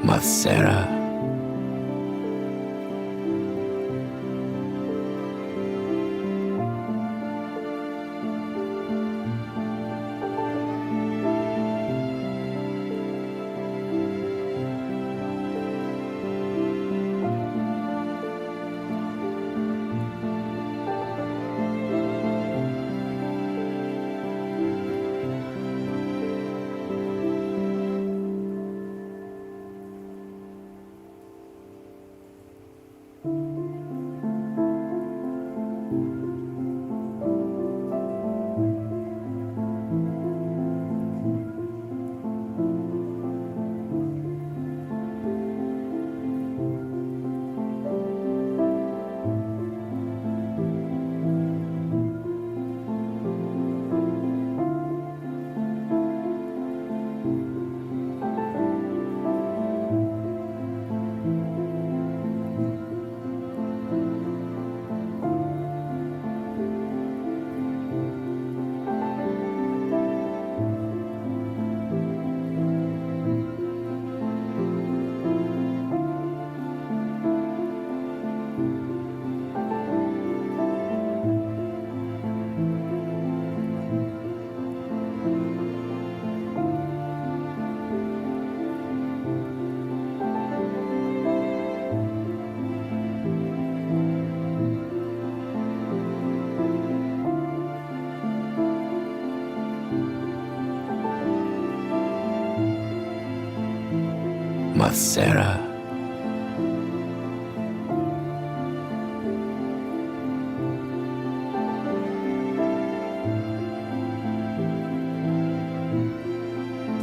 Macera. Macera.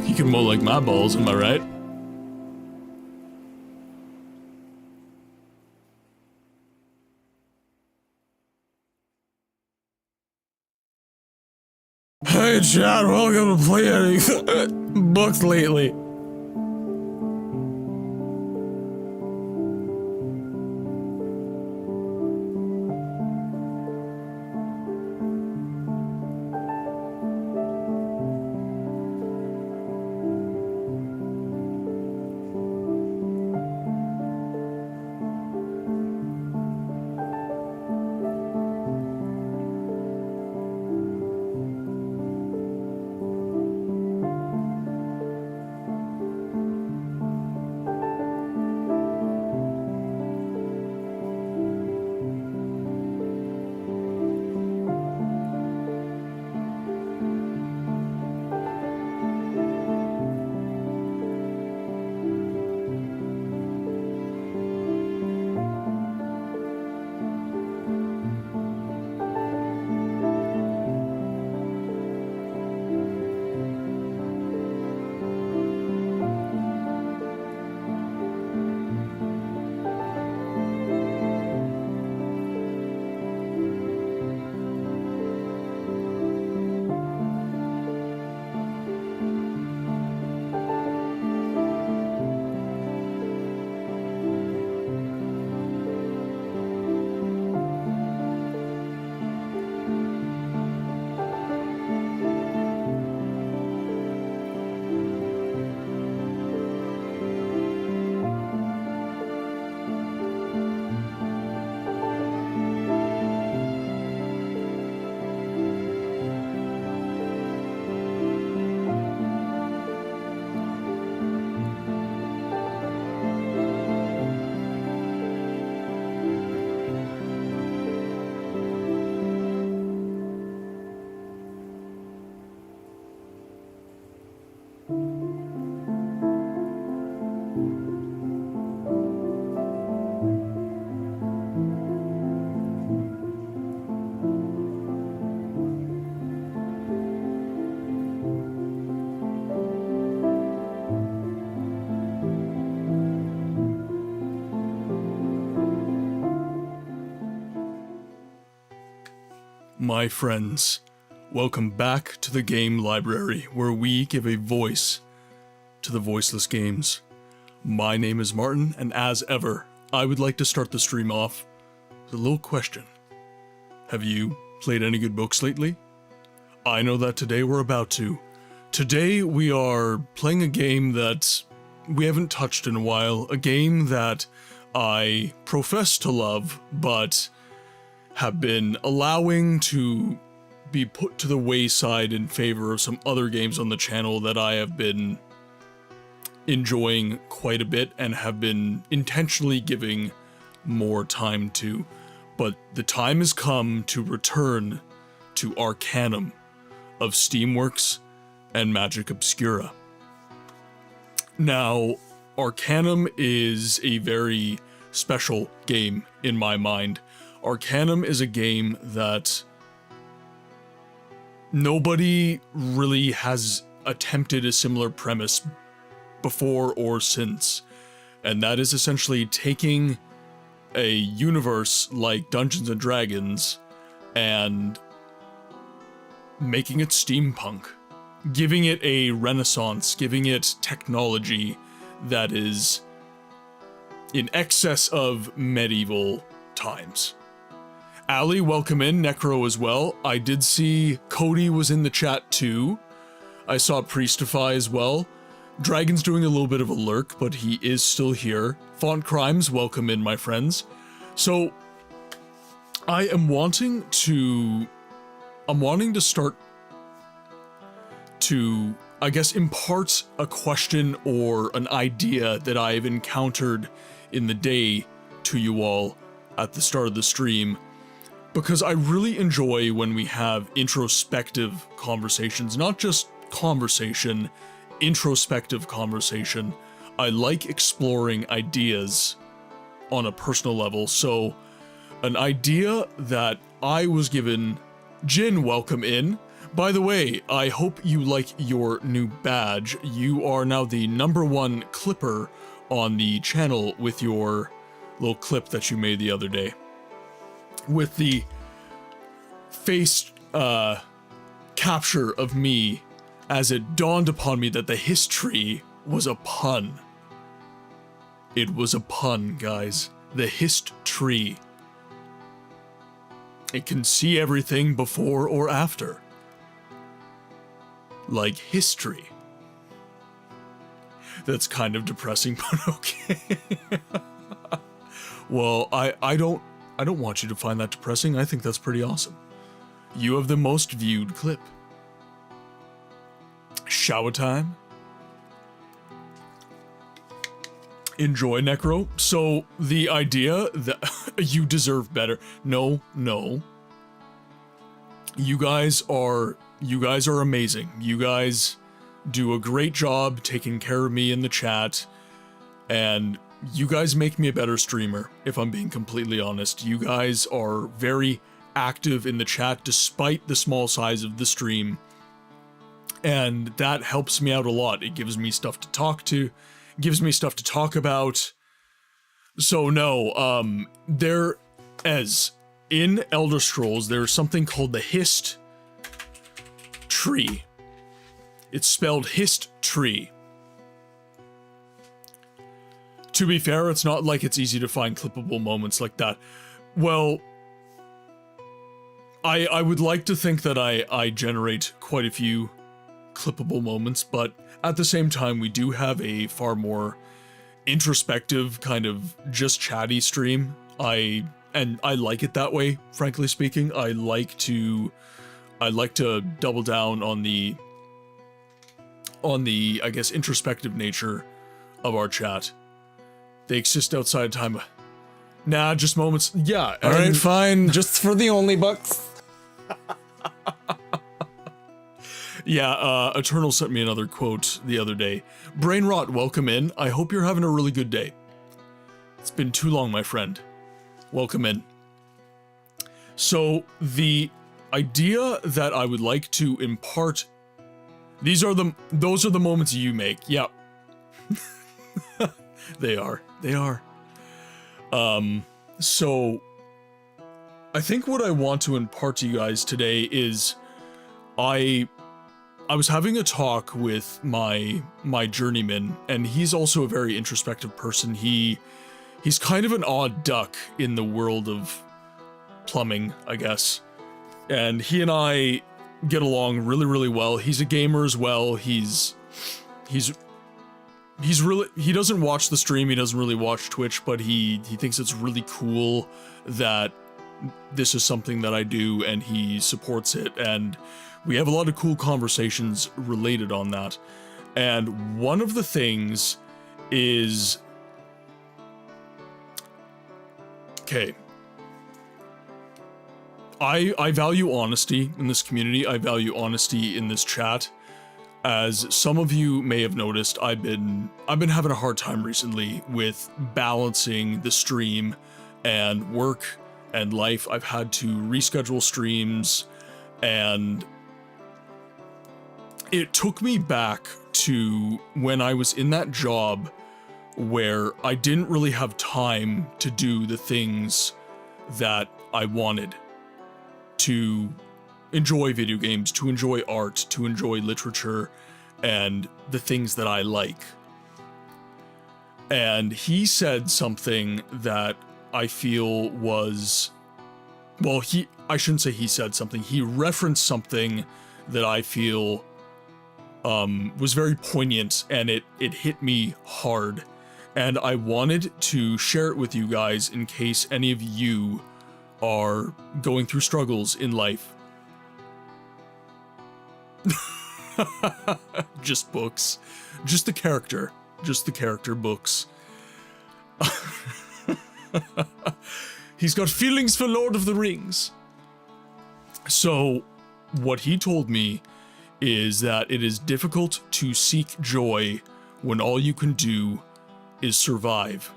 You can mow like my balls, am I right? Hey Chad, welcome to PlayAnyGoodBooksLately. My friends, welcome back to the game library, where we give a voice to the voiceless games. My name is Martin, and as ever, I would like to start the stream off with a little question. Have you played any good books lately? I know that today we're about to. Today we are playing a game that touched in a while, a game that I profess to love, but have been allowing to be put to the wayside in favor of some other games on the channel that I have been enjoying quite a bit and have been intentionally giving more time to. But the time has come to return to Arcanum of Steamworks and Magick Obscura. Now, Arcanum is a very special game in my mind. Arcanum is a game that nobody really has attempted a similar premise before or since, and that is essentially taking a universe like Dungeons and Dragons and making it steampunk, giving it a renaissance, giving it technology that is in excess of medieval times. Ali, welcome in, Necro as well. I did see Cody was in the chat too. I saw Priestify as well. Dragon's doing a little bit of a lurk, but he is still here. Font Crimes, welcome in, my friends. So, I am wanting to start to, I guess, impart a question or an idea that I've encountered in the day to you all at the start of the stream, because I really enjoy when we have introspective conversations, not just conversation, introspective conversation. I like exploring ideas on a personal level. So an idea that I was given, Jin, welcome in. By the way, I hope you like your new badge. You are now the #1 clipper on the channel with your little clip that you made the other day, with the face capture of me as it dawned upon me that the history was a pun. It was a pun, guys. The history. It can see everything before or after. Like history. That's kind of depressing, but okay. Well, I don't want you to find that depressing. I think that's pretty awesome. You have the most viewed clip. Shower time. Enjoy, Necro. So the idea that you deserve better. No. You guys are amazing. You guys do a great job taking care of me in the chat, and you guys make me a better streamer, if I'm being completely honest. You guys are very active in the chat despite the small size of the stream, and that helps me out a lot. It gives me stuff to talk to, gives me stuff to talk about. So no, there, as in Elder Scrolls, there's something called the Hist tree. It's spelled Hist tree. To be fair, it's not like it's easy to find clippable moments like that. Well, I would like to think that I generate quite a few clippable moments, but at the same time, we do have a far more introspective, kind of just chatty stream. I like it that way, frankly speaking. I like to double down on the I guess introspective nature of our chat. They exist outside of time. Nah, just moments. Yeah. Alright, fine. Just for the only bucks. Yeah, Eternal sent me another quote the other day. Brainrot, welcome in. I hope you're having a really good day. It's been too long, my friend. Welcome in. So, the idea that I would like to impart... those are the moments you make. Yep. They are. So, I think what I want to impart to you guys today is I was having a talk with my journeyman, and he's also a very introspective person. He's kind of an odd duck in the world of plumbing, I guess. And he and I get along really, really well. He's a gamer as well. He's he doesn't watch the stream, he doesn't really watch Twitch, but he thinks it's really cool that this is something that I do, and he supports it, and we have a lot of cool conversations related on that. And one of the things is, okay, I value honesty in this community. I value honesty in this chat. As some of you may have noticed, I've been having a hard time recently with balancing the stream and work and life. I've had to reschedule streams, and it took me back to when I was in that job where I didn't really have time to do the things that I wanted, to enjoy video games, to enjoy art, to enjoy literature, and the things that I like. And he said something that I feel was, well, I shouldn't say he said something, he referenced something that I feel was very poignant, and it hit me hard. And I wanted to share it with you guys in case any of you are going through struggles in life. Just books. Just the character books. He's got feelings for Lord of the Rings. So, what he told me is that it is difficult to seek joy when all you can do is survive.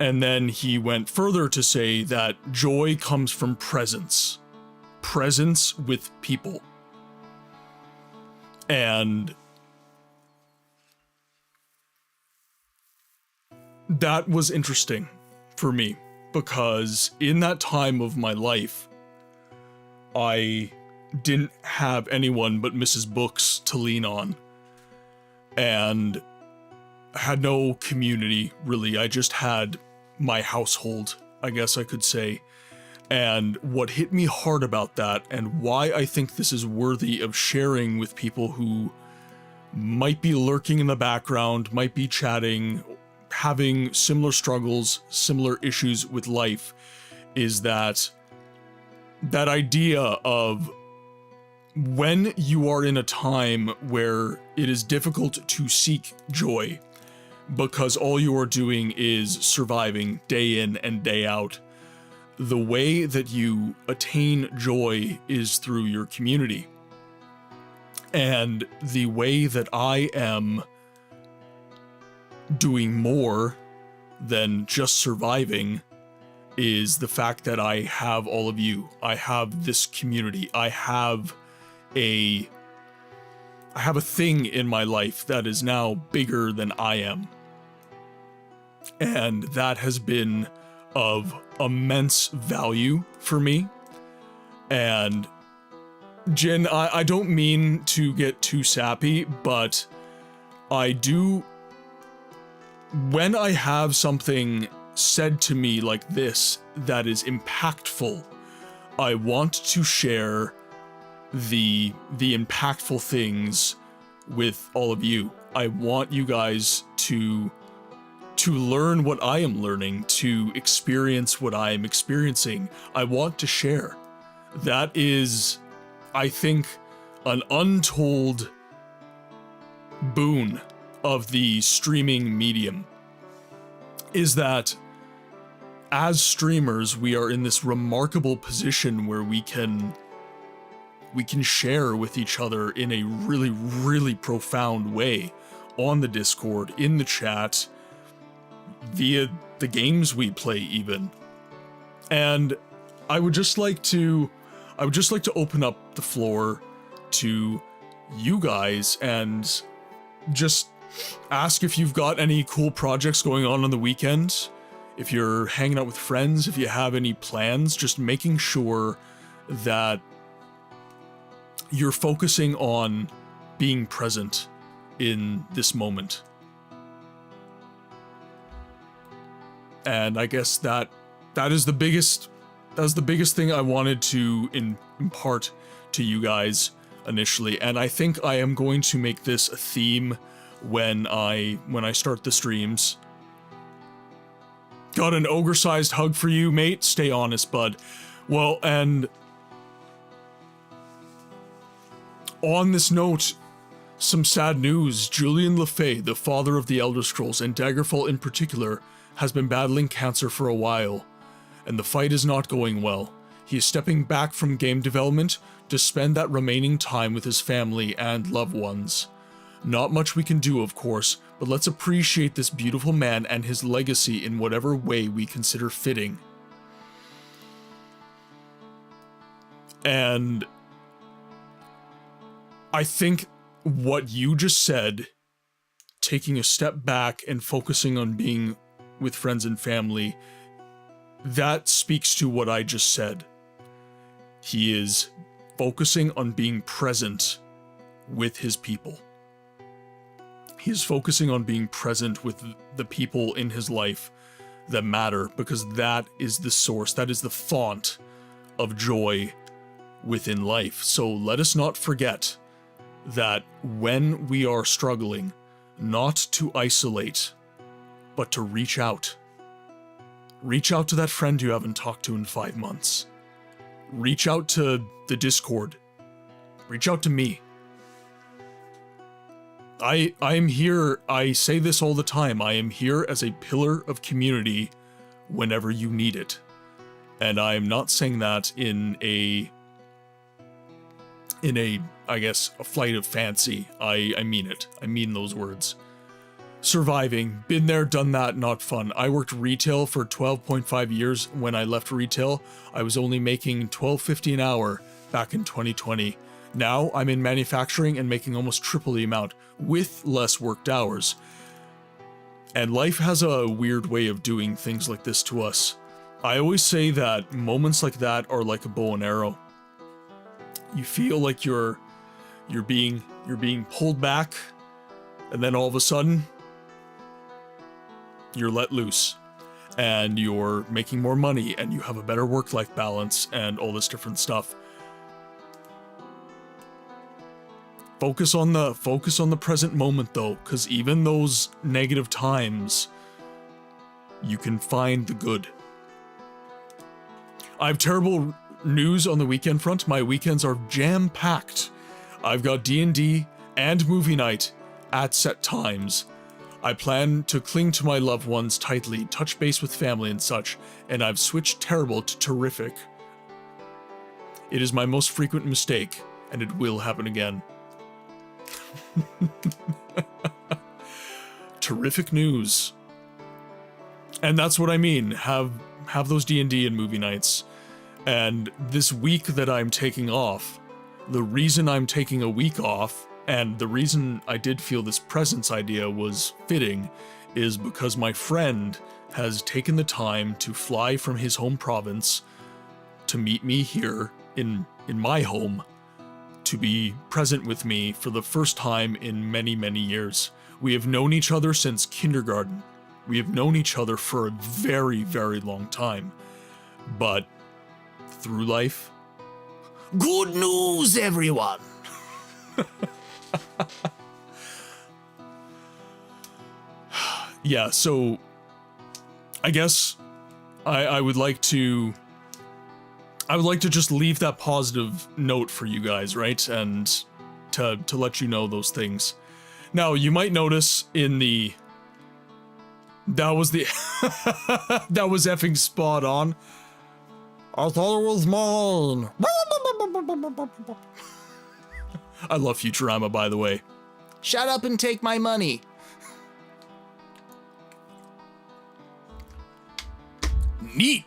And then he went further to say that joy comes from presence with people. And that was interesting for me, because in that time of my life, I didn't have anyone but Mrs. Books to lean on, and had no community, really. I just had my household, I guess I could say. And what hit me hard about that, and why I think this is worthy of sharing with people who might be lurking in the background, might be chatting, having similar struggles, similar issues with life, is that idea of when you are in a time where it is difficult to seek joy because all you are doing is surviving day in and day out, the way that you attain joy is through your community. And the way that I am doing more than just surviving is the fact that I have all of you. I have this community. I have a thing in my life that is now bigger than I am. And that has been of immense value for me. And Jin, I don't mean to get too sappy, but I do, when I have something said to me like this that is impactful, I want to share the impactful things with all of you. I want you guys to learn what I am learning, to experience what I am experiencing. I want to share. That is, I think, an untold boon of the streaming medium, is that as streamers, we are in this remarkable position where we can share with each other in a really, really profound way on the Discord, in the chat, via the games we play even. And I would just like to open up the floor to you guys and just ask if you've got any cool projects going on the weekend, if you're hanging out with friends, if you have any plans, just making sure that you're focusing on being present in this moment. And I guess that is the biggest thing I wanted to impart to you guys initially, and I think I am going to make this a theme when I start the streams. Got an ogre-sized hug for you, mate. Stay honest, bud. Well, and on this note, some sad news. Julian LeFay, the father of the Elder Scrolls, and Daggerfall in particular, has been battling cancer for a while, and the fight is not going well. He is stepping back from game development to spend that remaining time with his family and loved ones. Not much we can do, of course, but let's appreciate this beautiful man and his legacy in whatever way we consider fitting. And I think what you just said, taking a step back and focusing on being with friends and family, that speaks to what I just said. He is focusing on being present with his people. He is focusing on being present with the people in his life that matter, because that is the source, that is the font of joy within life. So let us not forget that when we are struggling, not to isolate, but to reach out. Reach out to that friend you haven't talked to in 5 months. Reach out to the Discord. Reach out to me. I am here, I say this all the time, I am here as a pillar of community whenever you need it. And I am not saying that in a, I guess, a flight of fancy. I mean it. I mean those words. Surviving. Been there, done that, not fun. I worked retail for 12.5 years. When I left retail, I was only making $12.50 an hour back in 2020. Now I'm in manufacturing and making almost triple the amount with less worked hours. And life has a weird way of doing things like this to us. I always say that moments like that are like a bow and arrow. You feel like you're being pulled back, and then all of a sudden you're let loose and you're making more money and you have a better work-life balance and all this different stuff. Focus on the present moment though, because even those negative times, you can find the good. I have terrible news on the weekend front. My weekends are jam-packed. I've got D&D and movie night at set times. I plan to cling to my loved ones tightly, touch base with family and such, and I've switched terrible to terrific. It is my most frequent mistake, and it will happen again. Terrific news. And that's what I mean, have those D&D and movie nights. And this week that I'm taking off, the reason I'm taking a week off, and the reason I did feel this presence idea was fitting, is because my friend has taken the time to fly from his home province to meet me here in my home, to be present with me for the first time in many, many years. We have known each other since kindergarten. We have known each other for a very, very long time. But through life, good news, everyone! Yeah, so I guess I would like to just leave that positive note for you guys, right? And to let you know those things. Now, you might notice in the... That was effing spot on. I thought it was mine. I love Futurama, by the way. Shut up and take my money. Neat.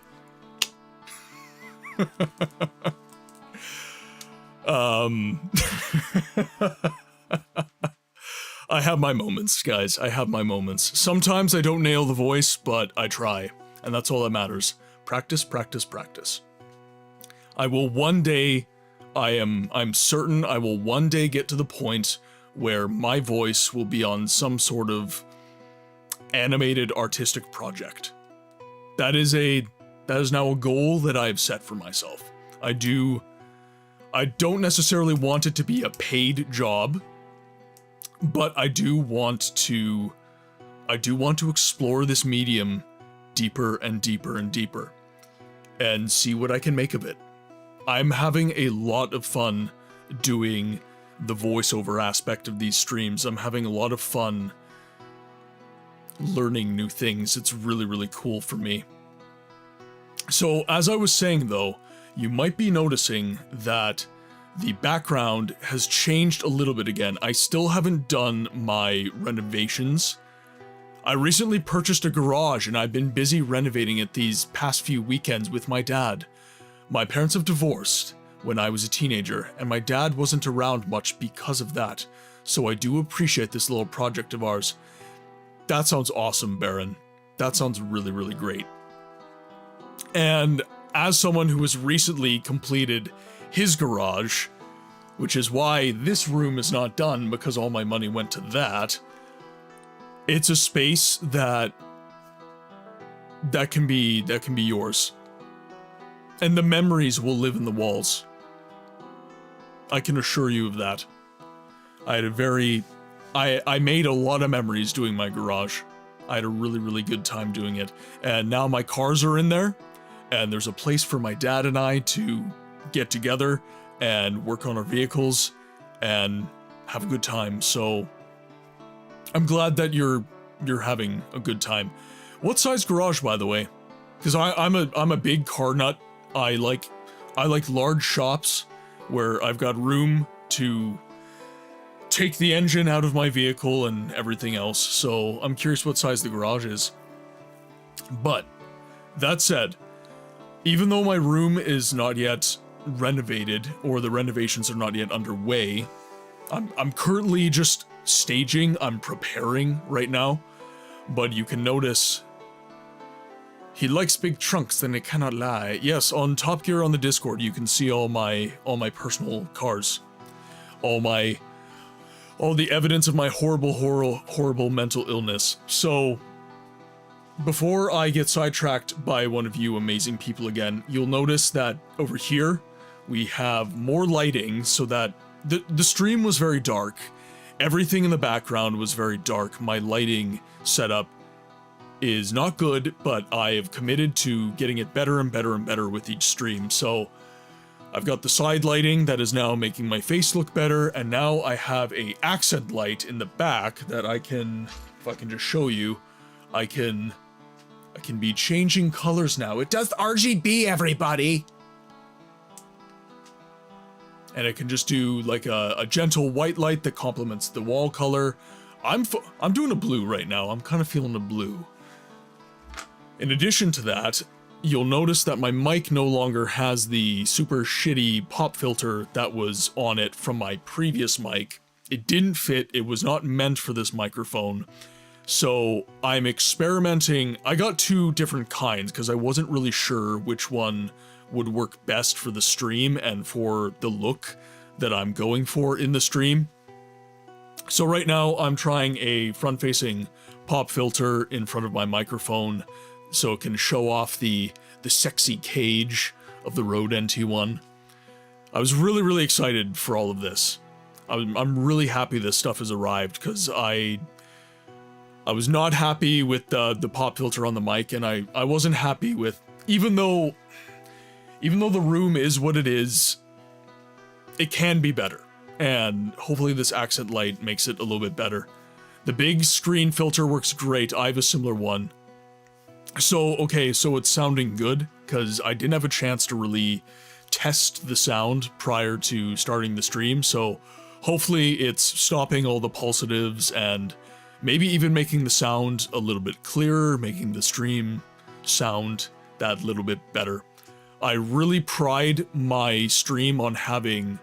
I have my moments, guys. I have my moments. Sometimes I don't nail the voice, but I try, and that's all that matters. Practice, practice, practice. I will one day, I'm certain I will one day get to the point where my voice will be on some sort of animated artistic project. That is now a goal that I've set for myself. I do I don't necessarily want it to be a paid job, but I do want to explore this medium deeper and deeper and deeper and see what I can make of it. I'm having a lot of fun doing the voiceover aspect of these streams. I'm having a lot of fun learning new things. It's really, really cool for me. So, as I was saying though, you might be noticing that the background has changed a little bit again. I still haven't done my renovations. I recently purchased a garage and I've been busy renovating it these past few weekends with my dad. My parents have divorced when I was a teenager, and my dad wasn't around much because of that, so I do appreciate this little project of ours. That sounds awesome, Baron. That sounds really, really great. And as someone who has recently completed his garage, which is why this room is not done because all my money went to that, it's a space that can be yours. And the memories will live in the walls. I can assure you of that. I made a lot of memories doing my garage. I had a really, really good time doing it. And now my cars are in there, and there's a place for my dad and I to get together and work on our vehicles and have a good time. So I'm glad that you're having a good time. What size garage, by the way? Because I'm a big car nut. I like large shops where I've got room to take the engine out of my vehicle and everything else. So I'm curious what size the garage is. But that said, even though my room is not yet renovated, or the renovations are not yet underway, I'm currently just staging, I'm preparing right now. But you can notice he likes big trunks and it cannot lie. Yes, on Top Gear on the Discord, you can see all my personal cars. All the evidence of my horrible mental illness. So, before I get sidetracked by one of you amazing people again, you'll notice that over here, we have more lighting so that the stream was very dark. Everything in the background was very dark. My lighting setup is not good, but I have committed to getting it better and better and better with each stream. So I've got the side lighting that is now making my face look better, and now I have a accent light in the back that I can, if I can just show you, I can be changing colors now. It does RGB, everybody! And it can just do like a gentle white light that complements the wall color. I'm doing a blue right now. I'm kind of feeling a blue. In addition to that, you'll notice that my mic no longer has the super shitty pop filter that was on it from my previous mic. It didn't fit, it was not meant for this microphone. So I'm experimenting. I got two different kinds because I wasn't really sure which one would work best for the stream and for the look that I'm going for in the stream. So right now I'm trying a front-facing pop filter in front of my microphone so it can show off the sexy cage of the Rode NT1. I was really, really excited for all of this. I'm really happy this stuff has arrived because I was not happy with the pop filter on the mic, and I wasn't happy with, even though the room is what it is, it can be better. And hopefully this accent light makes it a little bit better. The big screen filter works great. I have a similar one. So, okay, so it's sounding good, because I didn't have a chance to really test the sound prior to starting the stream, so hopefully it's stopping all the pulsatives and maybe even making the sound a little bit clearer, making the stream sound that little bit better. I really pride my stream on having,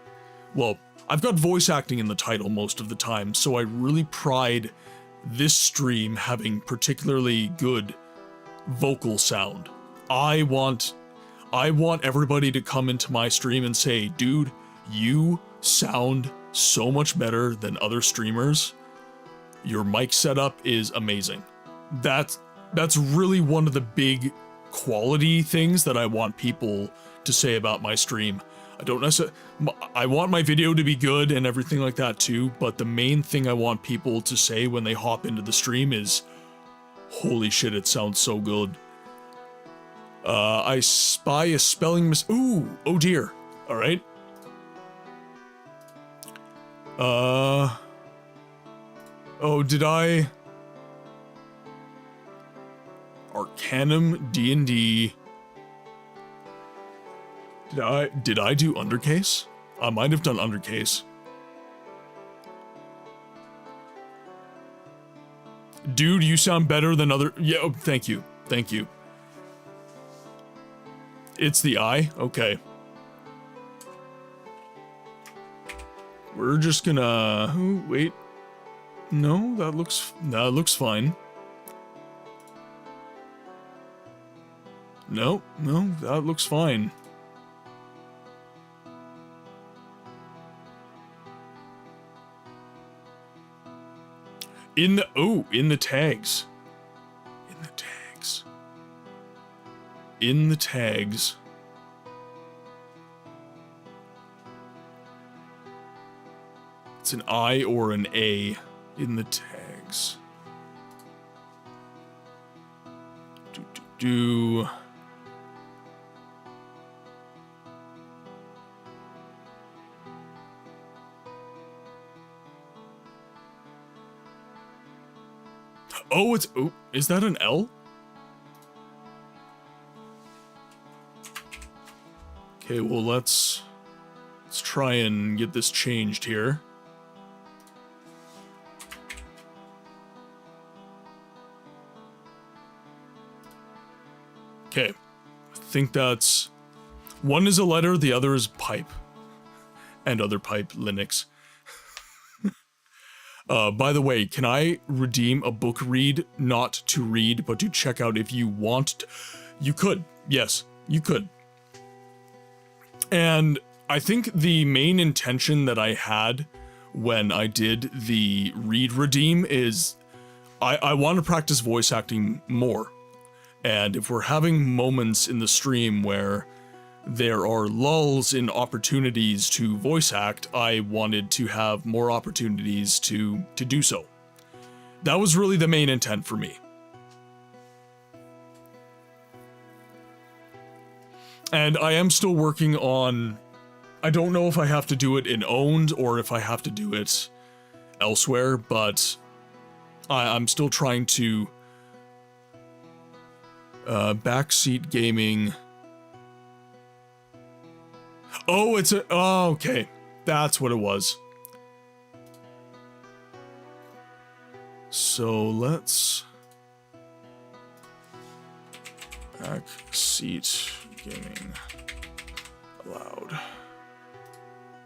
well, I've got voice acting in the title most of the time, so I really pride this stream having particularly good vocal sound. I want everybody to come into my stream and say, dude, you sound so much better than other streamers. Your mic setup is amazing. That's really one of the big quality things that I want people to say about my stream. I don't necessarily, I want my video to be good and everything like that too, but the main thing I want people to say when they hop into the stream is, holy shit, it sounds so good. I spy a spelling ooh, oh dear. All right. Oh, did I? Arcanum D&D. Did I do Undercase? I might have done Undercase. Dude, you sound better than other. Yeah, oh, thank you. Thank you. It's the eye? Okay. We're just gonna... Oh, wait. No, that looks fine. No, that looks fine. In the tags. In the tags. In the tags. It's an I or an A in the tags. Do. Oh, it's, oh, is that an L? Okay, well, let's try and get this changed here. Okay, I think that's, one is a letter, the other is pipe. And other pipe, Linux. By the way, can I redeem a book read, not to read, but to check out if you want to? You could, yes, you could. And I think the main intention that I had when I did the read redeem is I want to practice voice acting more. And if we're having moments in the stream where there are lulls in opportunities to voice act, I wanted to have more opportunities to do so. That was really the main intent for me. And I am still working on, I don't know if I have to do it in Owned or if I have to do it elsewhere, but I'm still trying to backseat gaming. Oh, it's a, oh, okay. That's what it was. So let's backseat gaming allowed.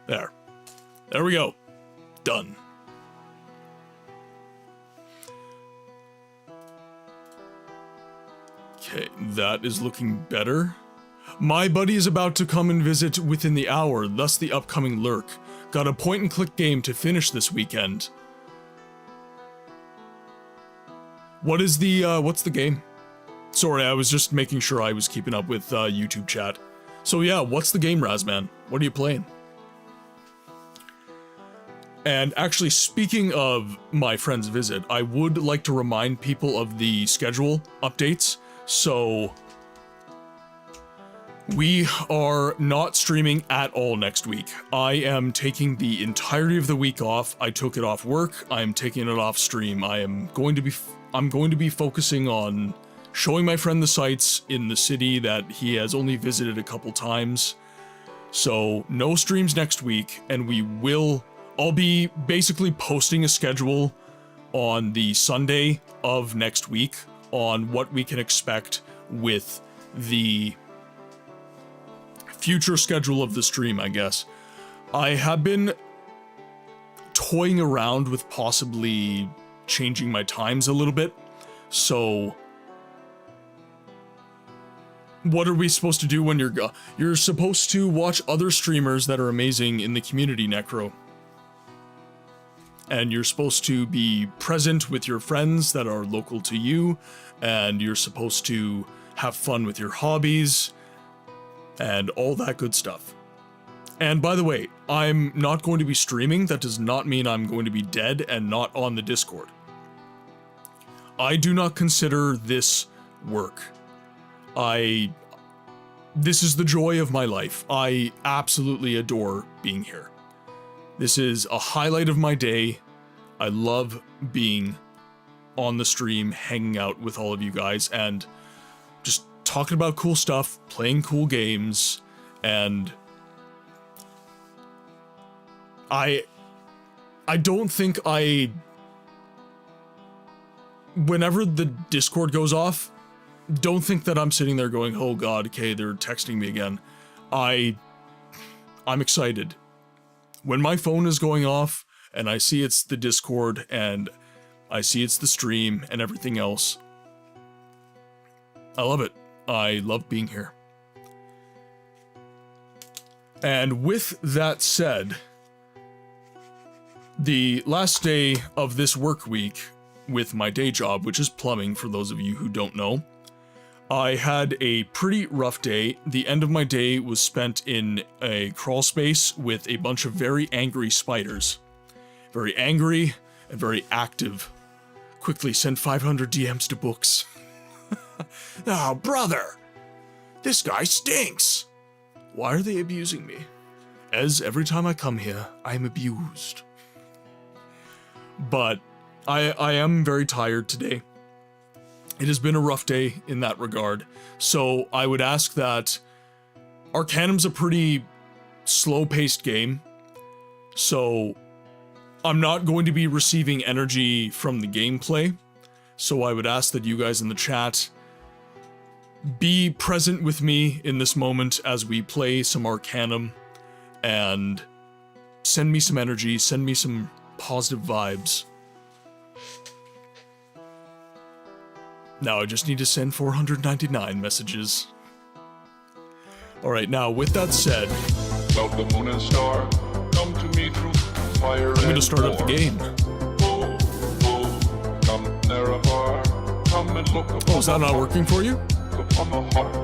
There we go. Done. Okay, that is looking better. My buddy is about to come and visit within the hour, thus the upcoming lurk. Got a point-and-click game to finish this weekend. What is the, what's the game? Sorry, I was just making sure I was keeping up with YouTube chat. So yeah, what's the game, Razman? What are you playing? And actually, speaking of my friend's visit, I would like to remind people of the schedule updates. So we are not streaming at all next week. I am taking the entirety of the week off. I took it off work. I am taking it off stream. I'm going to be focusing on showing my friend the sights in the city that he has only visited a couple times. So no streams next week, and I'll be basically posting a schedule on the Sunday of next week on what we can expect with the future schedule of the stream, I guess. I have been toying around with possibly changing my times a little bit. So what are we supposed to do when you're supposed to watch other streamers that are amazing in the community, Necro? And you're supposed to be present with your friends that are local to you, and you're supposed to have fun with your hobbies, and all that good stuff. And by the way, I'm not going to be streaming. That does not mean I'm going to be dead and not on the Discord. I do not consider this work. This is the joy of my life. I absolutely adore being here. This is a highlight of my day. I love being on the stream, hanging out with all of you guys, and just talking about cool stuff, playing cool games, and I don't think whenever the Discord goes off, don't think that I'm sitting there going, oh god, okay, they're texting me again. I'm excited. When my phone is going off, and I see it's the Discord, and I see it's the stream, and everything else, I love it. I love being here. And with that said, the last day of this work week with my day job, which is plumbing for those of you who don't know, I had a pretty rough day. The end of my day was spent in a crawl space with a bunch of very angry spiders. Very angry and very active. Quickly send 500 DMs to books. Oh, brother! This guy stinks! Why are they abusing me? As every time I come here, I'm abused. But I am very tired today. It has been a rough day in that regard. So I would ask that Arcanum's a pretty slow-paced game. So I'm not going to be receiving energy from the gameplay. So I would ask that you guys in the chat be present with me in this moment as we play some Arcanum and send me some energy, send me some positive vibes. Now I just need to send 499 messages. Alright, now with that said, well, the moon and star come to me through fire. I'm gonna start up the game. Oh, oh, come Nerevar, come and look upon. Oh, is that not working for you? Upon the heart.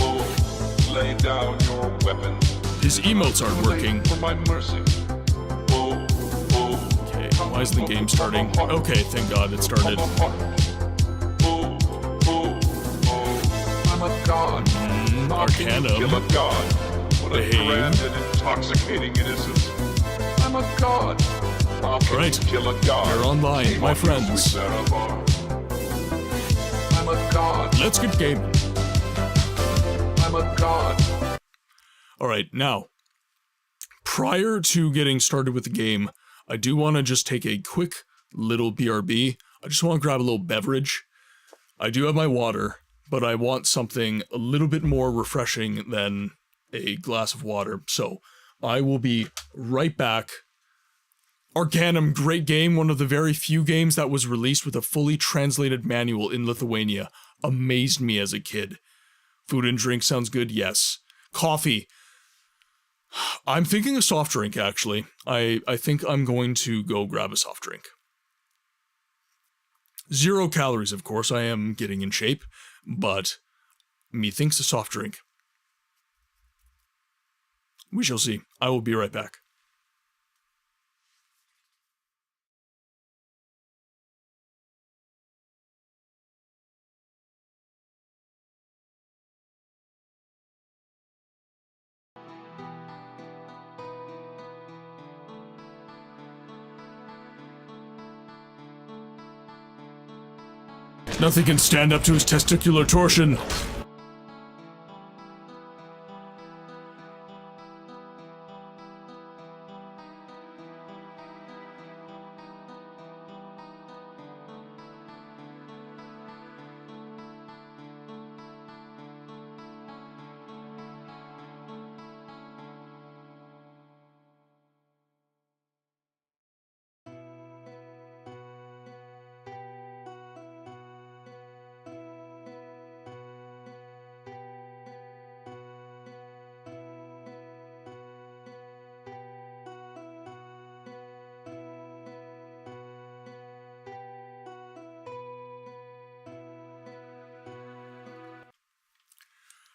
Oh, lay down your weapon. His emotes aren't working. For my mercy. Oh, oh. Okay, why is the game starting? Okay, thank God it started. Oh, oh, oh. I'm a god. Arcanum. Kill a god. What a Behave. grand and intoxicating innocence. I'm a god. How can Right. you kill a god? We're online, Shame my on you, friends. sweet Nerevar. I'm a god. Let's get gaming. I'm a god. Alright, now, prior to getting started with the game, I do want to just take a quick little BRB. I just want to grab a little beverage. I do have my water, but I want something a little bit more refreshing than a glass of water. So, I will be right back. Arcanum, great game, one of the very few games that was released with a fully translated manual in Lithuania. Amazed me as a kid. Food and drink sounds good, yes. Coffee. I'm thinking a soft drink, actually. I think I'm going to go grab a soft drink. 0 calories, of course, I am getting in shape, but methinks a soft drink. We shall see. I will be right back. Nothing can stand up to his testicular torsion.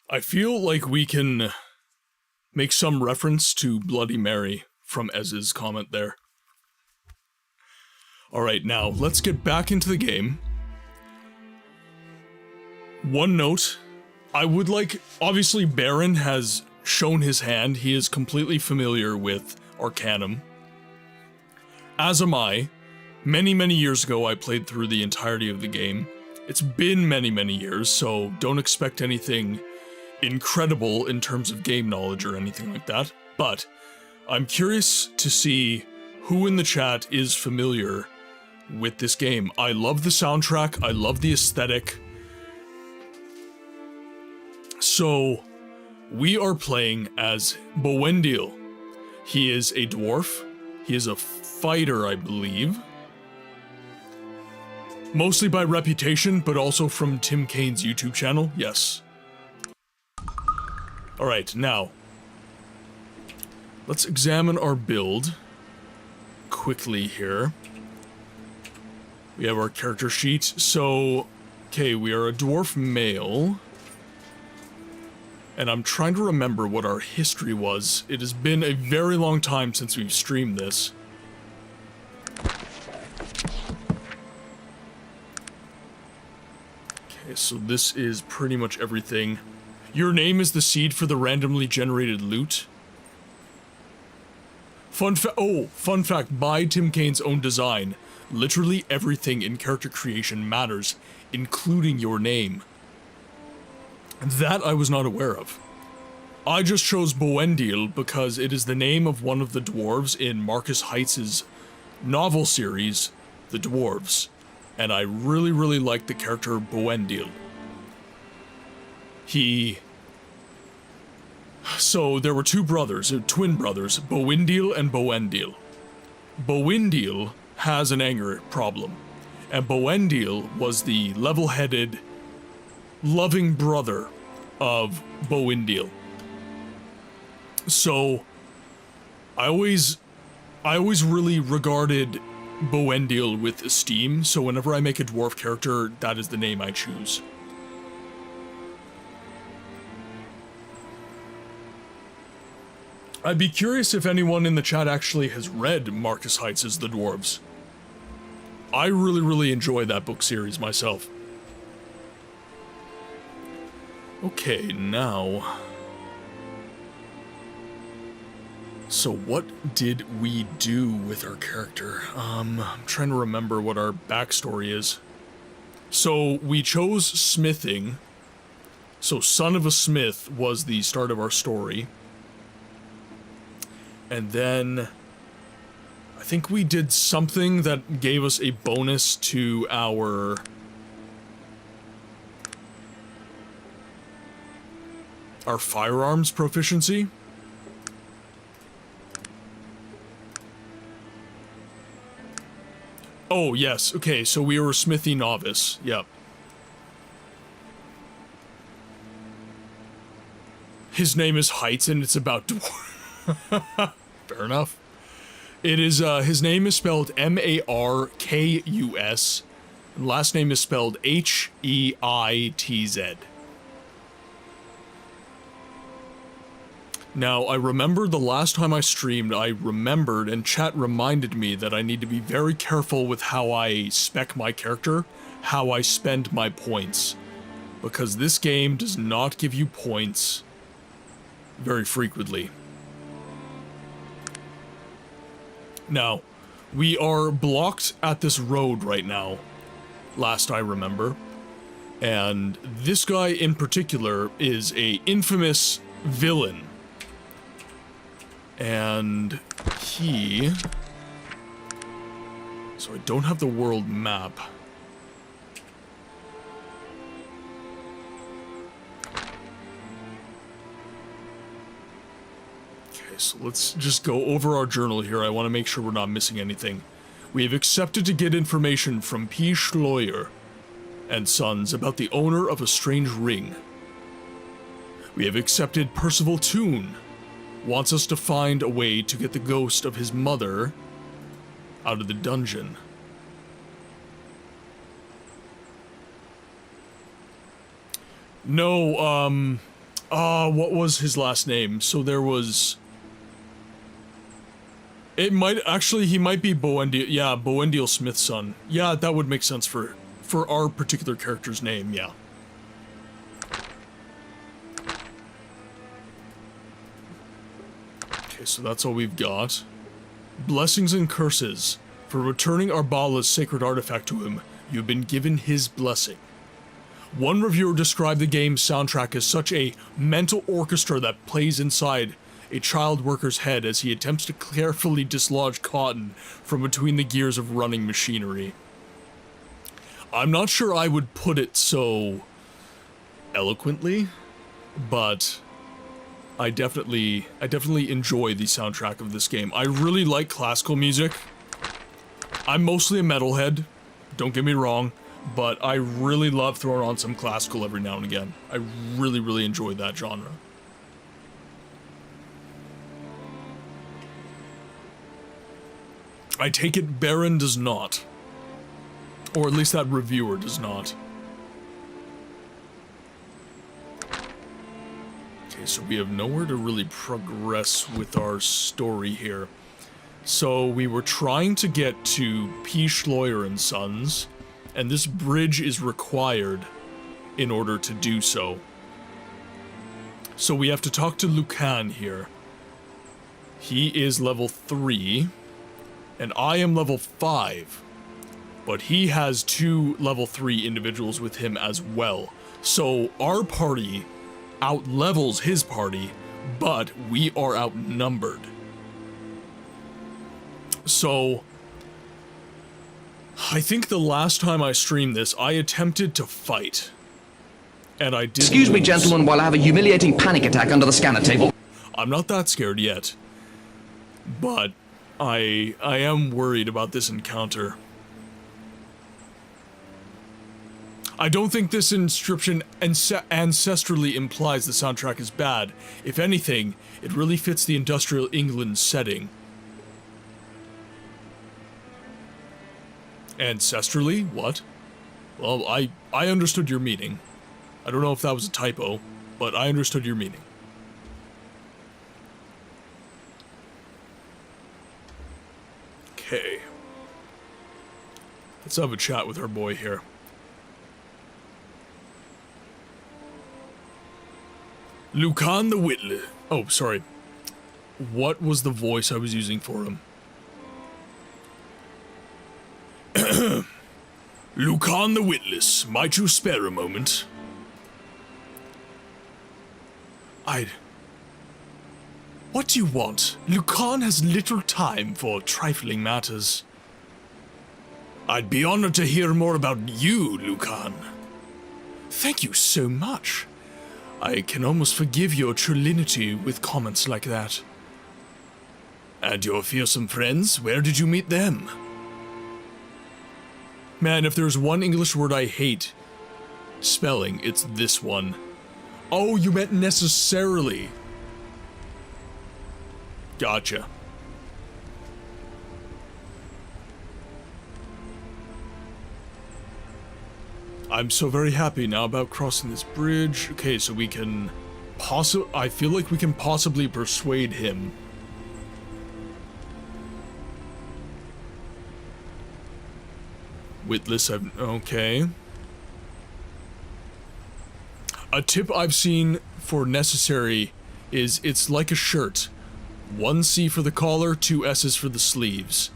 I feel like we can make some reference to Bloody Mary from Ez's comment there. Alright, now, let's get back into the game. One note, I would like, obviously Baron has shown his hand, he is completely familiar with Arcanum. As am I. Many, many years ago I played through the entirety of the game. It's been many, many years, so don't expect anything incredible in terms of game knowledge or anything like that, but I'm curious to see who in the chat is familiar with this game. I love the soundtrack, I love the aesthetic. So, we are playing as Bowendiel. He is a dwarf, he is a fighter, I believe. Mostly by reputation, but also from Tim Kane's YouTube channel, yes. Alright, now, let's examine our build quickly here. We have our character sheet, so, okay, we are a dwarf male. And I'm trying to remember what our history was. It has been a very long time since we've streamed this. Okay, so this is pretty much everything. Your name is the seed for the randomly generated loot. Fun fact, by Tim Kane's own design, literally everything in character creation matters, including your name. That I was not aware of. I just chose Bowendiel because it is the name of one of the dwarves in Marcus Heitz's novel series, The Dwarves, and I really, really like the character Bowendiel. So there were two brothers, twin brothers, Bowendiel and Bowendiel. Bowendiel has an anger problem, and Bowendiel was the level-headed, loving brother of Bowendiel. So, I always really regarded Bowendiel with esteem, so whenever I make a dwarf character, that is the name I choose. I'd be curious if anyone in the chat actually has read Marcus Heitz's The Dwarves. I really, really enjoy that book series myself. Okay, now... So what did we do with our character? I'm trying to remember what our backstory is. So we chose smithing. So son of a smith was the start of our story. And then I think we did something that gave us a bonus to our firearms proficiency. Oh, yes. Okay, so we were a smithy novice. Yep. His name is Heitz, and it's about dwarf. Fair enough. It is, his name is spelled M-A-R-K-U-S, and last name is spelled H-E-I-T-Z. Now, I remember the last time I streamed, I remembered, and chat reminded me that I need to be very careful with how I spec my character, how I spend my points. Because this game does not give you points very frequently. Now, we are blocked at this road right now, last I remember. And this guy in particular is a infamous villain. And he... So I don't have the world map. Okay, so let's just go over our journal here. I want to make sure we're not missing anything. We have accepted to get information from P. Schloyer and Sons about the owner of a strange ring. We have accepted Percival Toon wants us to find a way to get the ghost of his mother out of the dungeon. No, What was his last name? So there was... It might, actually, he might be Boendiel, yeah, Boendiel Smith's son. Yeah, that would make sense for our particular character's name, yeah. Okay, so that's all we've got. Blessings and curses. For returning Arbala's sacred artifact to him, you've been given his blessing. One reviewer described the game's soundtrack as such a mental orchestra that plays inside a child worker's head as he attempts to carefully dislodge cotton from between the gears of running machinery. I'm not sure I would put it so eloquently, but I definitely enjoy the soundtrack of this game. I really like classical music. I'm mostly a metalhead, don't get me wrong, but I really love throwing on some classical every now and again. I really enjoy that genre. I take it Baron does not. Or at least that reviewer does not. Okay, so we have nowhere to really progress with our story here. So we were trying to get to P. Schloyer and Sons, and this bridge is required in order to do so. So we have to talk to Lucan here. He is level 3, and I am level 5. But he has 2 level 3 individuals with him as well. So our party outlevels his party, but we are outnumbered. So I think the last time I streamed this, I attempted to fight. And I did. Excuse me, gentlemen, while I have a humiliating panic attack under the scanner table. I'm not that scared yet. But I am worried about this encounter. I don't think this inscription ancestrally implies the soundtrack is bad. If anything, it really fits the industrial England setting. Ancestrally? What? Well, I understood your meaning. I don't know if that was a typo, but I understood your meaning. Okay. Let's have a chat with our boy here. Lucan the Whitler. Oh, sorry. What was the voice I was using for him? Lucan the Witless, might you spare a moment? What do you want? Lucan has little time for trifling matters. I'd be honored to hear more about you, Lucan. Thank you so much. I can almost forgive your trullinity with comments like that. And your fearsome friends, where did you meet them? Man, if there's one English word I hate spelling, it's this one. Oh, you meant necessarily. Gotcha. I'm so very happy now about crossing this bridge. Okay, so we can I feel like we can possibly persuade him. Witless, okay. A tip I've seen for necessary is it's like a shirt. 1 C for the collar, 2 S's for the sleeves.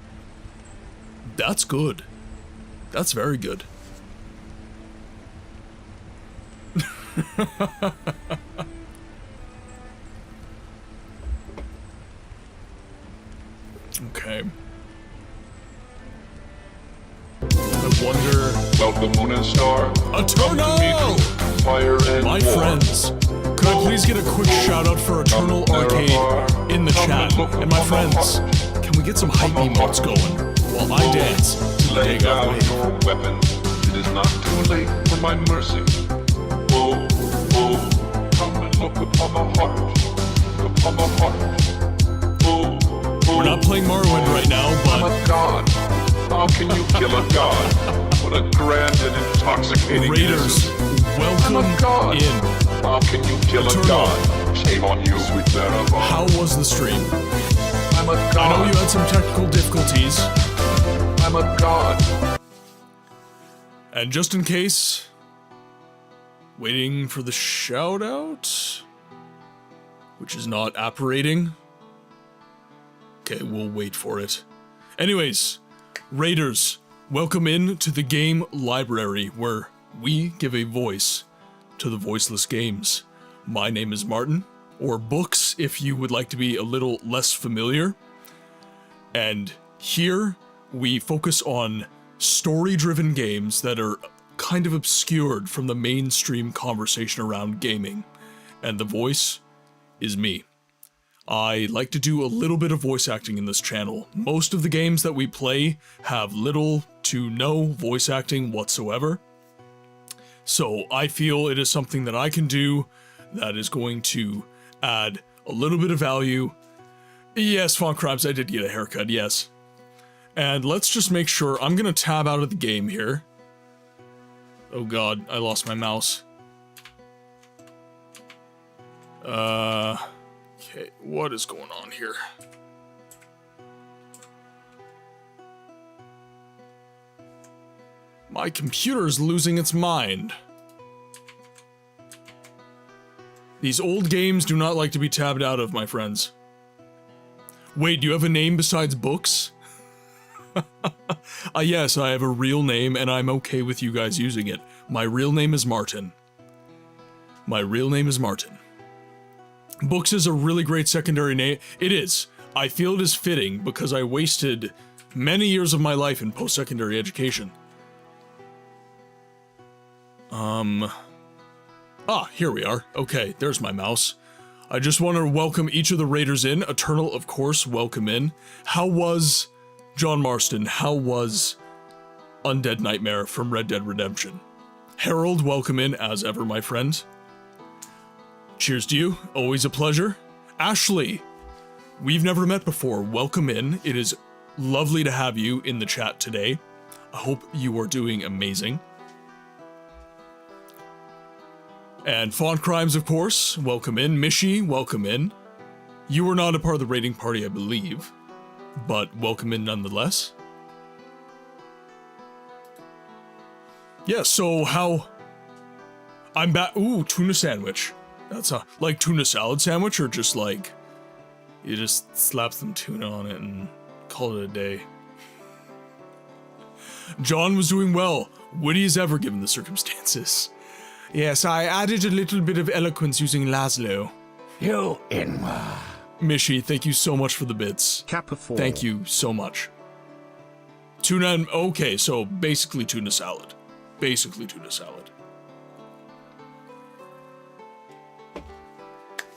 That's good. That's very good. Okay. I wonder... Welcome, Moon and Star. Eternal! Fire and My war. friends, could I please get a quick shout out for Eternal Arcade in the chat? And my friends, can we get some hype emotes going while I dance to the Lay Dig down Wave? your weapon. It is not too late for my mercy. Oh, oh, come and look upon the heart. Upon the heart. Oh, oh. We're not playing Morrowind right now, I'm but a god. How can you kill a god? What a grand and intoxicating Raiders, innocence. welcome I'm a god. in. How can you kill a Turn god? Shame on you, sweet Zerabon. How was the stream? I'm a I know god. you had some technical difficulties. I'm a god. And just in case, waiting for the shout out, which is not apparating. Okay, we'll wait for it. Anyways, Raiders, welcome in to the game library where we give a voice to the voiceless games. My name is Martin, or Books if you would like to be a little less familiar. And here we focus on story-driven games that are kind of obscured from the mainstream conversation around gaming. And the voice is me. I like to do a little bit of voice acting in this channel. Most of the games that we play have little to no voice acting whatsoever. So I feel it is something that I can do that is going to add a little bit of value. Yes, Font Crimes, I did get a haircut, yes. And let's just make sure, I'm gonna tab out of the game here. Oh god, I lost my mouse. Okay, what is going on here? My computer's losing its mind. These old games do not like to be tabbed out of, my friends. Wait, do you have a name besides Books? Yes, I have a real name and I'm okay with you guys using it. My real name is Martin. My real name is Martin. Books is a really great secondary name. It is. I feel it is fitting because I wasted many years of my life in post-secondary education. Here we are. Okay, there's my mouse. I just want to welcome each of the Raiders in. Eternal, of course, welcome in. How was John Marston? How was Undead Nightmare from Red Dead Redemption? Harold, welcome in as ever, my friend. Cheers to you. Always a pleasure. Ashley, we've never met before. Welcome in. It is lovely to have you in the chat today. I hope you are doing amazing. And Font Crimes, of course, welcome in. Mishi, welcome in. You were not a part of the raiding party, I believe, but welcome in nonetheless. Yeah, so how... I'm back... Ooh, tuna sandwich. That's a... Like tuna salad sandwich, or just like... You just slap some tuna on it and call it a day. John was doing well. Witty as ever given the circumstances. Yes, I added a little bit of eloquence using Laszlo. You Inwa. Mishi, thank you so much for the bits. Kappa 4. Thank you so much. Tuna and... Okay, so basically tuna salad. Basically tuna salad.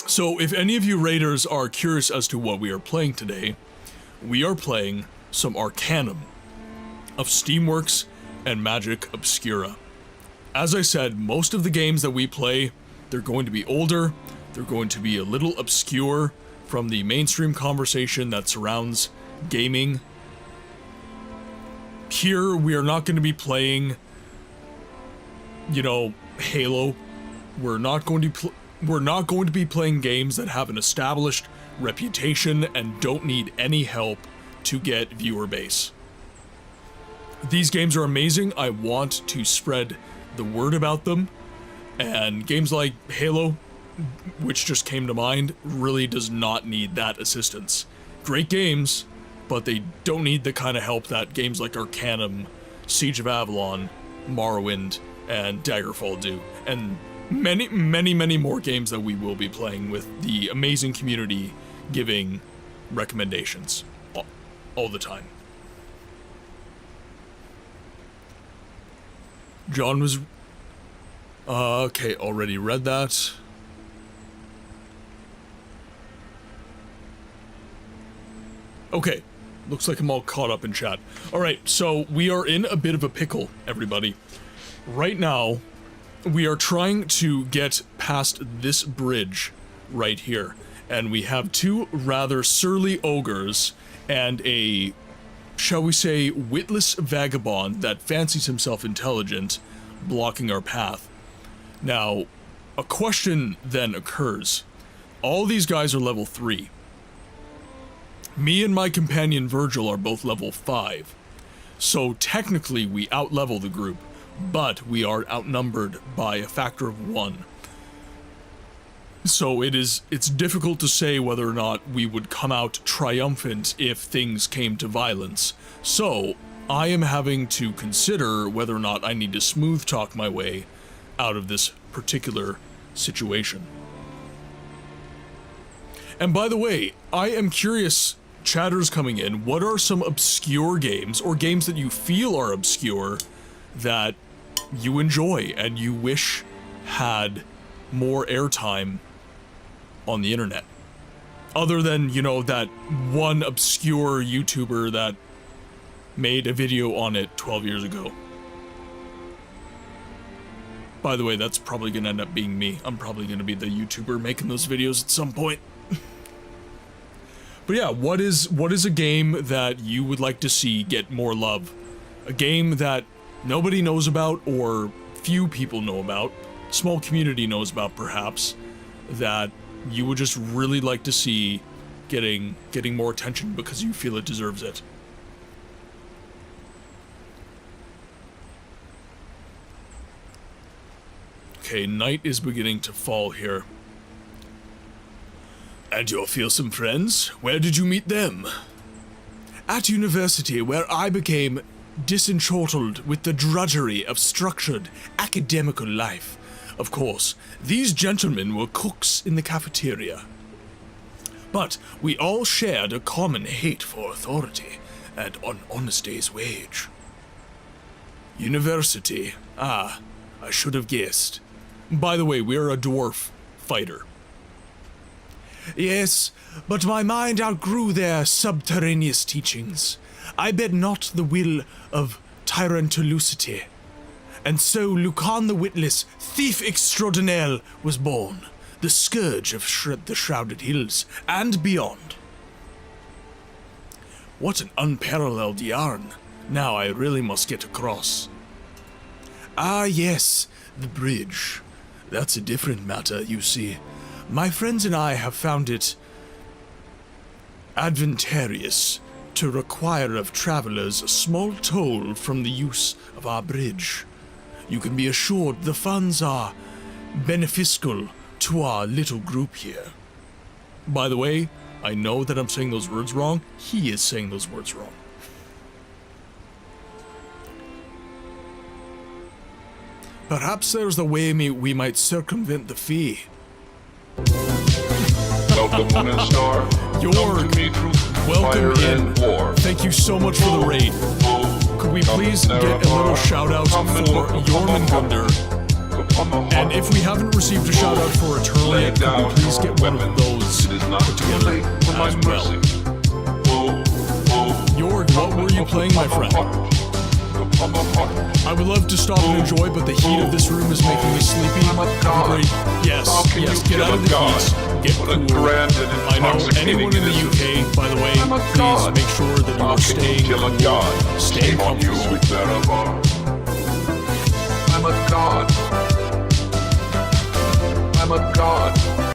So if any of you Raiders are curious as to what we are playing today, we are playing some Arcanum of Steamworks and Magick Obscura. As I said, most of the games that we play, they're going to be older, they're going to be a little obscure from the mainstream conversation that surrounds gaming. Here, we are not going to be playing, you know, Halo. We're not going to be playing games that have an established reputation and don't need any help to get viewer base. These games are amazing. I want to spread the word about them, and games like Halo, which just came to mind, really does not need that assistance. Great games, but they don't need the kind of help that games like Arcanum, Siege of Avalon, Morrowind, and Daggerfall do, and many, many, many more games that we will be playing with the amazing community giving recommendations all the time. John was... okay, already read that. Okay, looks like I'm all caught up in chat. Alright, so we are in a bit of a pickle, everybody. Right now, we are trying to get past this bridge right here. And we have two rather surly ogres and a... shall we say, witless vagabond that fancies himself intelligent, blocking our path. Now, a question then occurs. All these guys are level 3. Me and my companion Virgil are both level 5. So technically we outlevel the group, but we are outnumbered by a factor of 1. So it's difficult to say whether or not we would come out triumphant if things came to violence. So I am having to consider whether or not I need to smooth talk my way out of this particular situation. And by the way, I am curious, chatters coming in, what are some obscure games, or games that you feel are obscure, that you enjoy and you wish had more airtime on the internet? Other than, you know, that one obscure YouTuber that made a video on it 12 years ago. By the way, that's probably gonna end up being me. I'm probably gonna be the YouTuber making those videos at some point. But yeah, what is a game that you would like to see get more love? A game that nobody knows about, or few people know about, small community knows about perhaps, that you would just really like to see getting more attention because you feel it deserves it. Okay, night is beginning to fall here. And your fearsome friends? Where did you meet them? At university, where I became disenchanted with the drudgery of structured academical life. Of course, these gentlemen were cooks in the cafeteria. But we all shared a common hate for authority and an honest day's wage. University. Ah, I should have guessed. By the way, we are a dwarf fighter. Yes, but my mind outgrew their subterraneous teachings. I bet not the will of tyrantulusity. And so Lucan the Witless, thief extraordinaire, was born, the scourge of the shrouded hills and beyond. What an unparalleled yarn. Now I really must get across. Ah yes, the bridge. That's a different matter, you see. My friends and I have found it advantageous to require of travelers a small toll from the use of our bridge. You can be assured the funds are beneficial to our little group here. By the way, I know that I'm saying those words wrong. He is saying those words wrong. Perhaps there's a way we might circumvent the fee. Welcome, Moon and Star. York, welcome in. Thank you so much for the raid. Could we please get a little shout out for Jormungandr? And if we haven't received a shout out for Eternal yet, could we please get one of those put together as well? York, what were you playing, my friend? I would love to stop and enjoy, but the heat of this room is making me sleepy. Great. Yes, get out of the heat. Get cool. I know anyone in the UK, by the way, please make sure that you are staying cool, staying comfortable. I'm a god. I'm a god.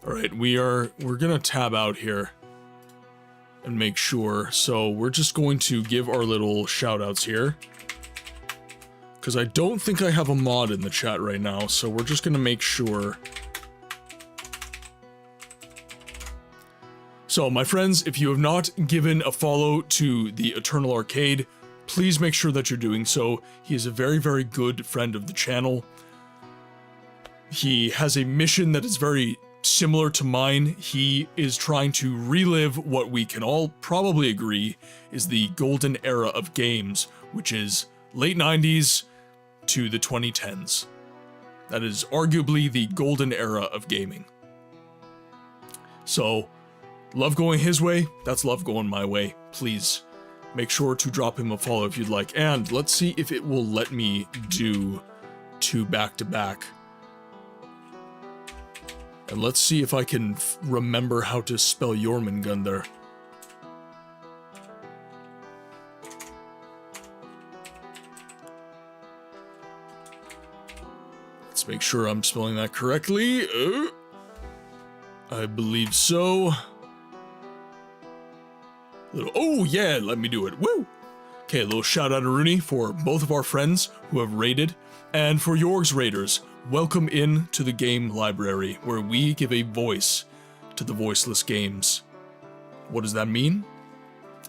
Alright, we're gonna tab out here and make sure. So we're just going to give our little shout outs here, because I don't think I have a mod in the chat right now, so we're just gonna make sure. So my friends, if you have not given a follow to the Eternal Arcade, please make sure that you're doing so. He is a very, very good friend of the channel. He has a mission that is very similar to mine. He is trying to relive what we can all probably agree is the golden era of games, which is late 90s to the 2010s. That is arguably the golden era of gaming. So, love going his way, that's love going my way. Please, make sure to drop him a follow if you'd like. And let's see if it will let me do 2 back-to-back. And let's see if I can remember how to spell Jormungandr. Let's Let's make sure I'm spelling that correctly. I believe so. Oh yeah, let me do it. Woo! Okay, a little shout out to Rooney for both of our friends who have raided, and for Yorg's Raiders, welcome in to the game library, where we give a voice to the voiceless games. What does that mean?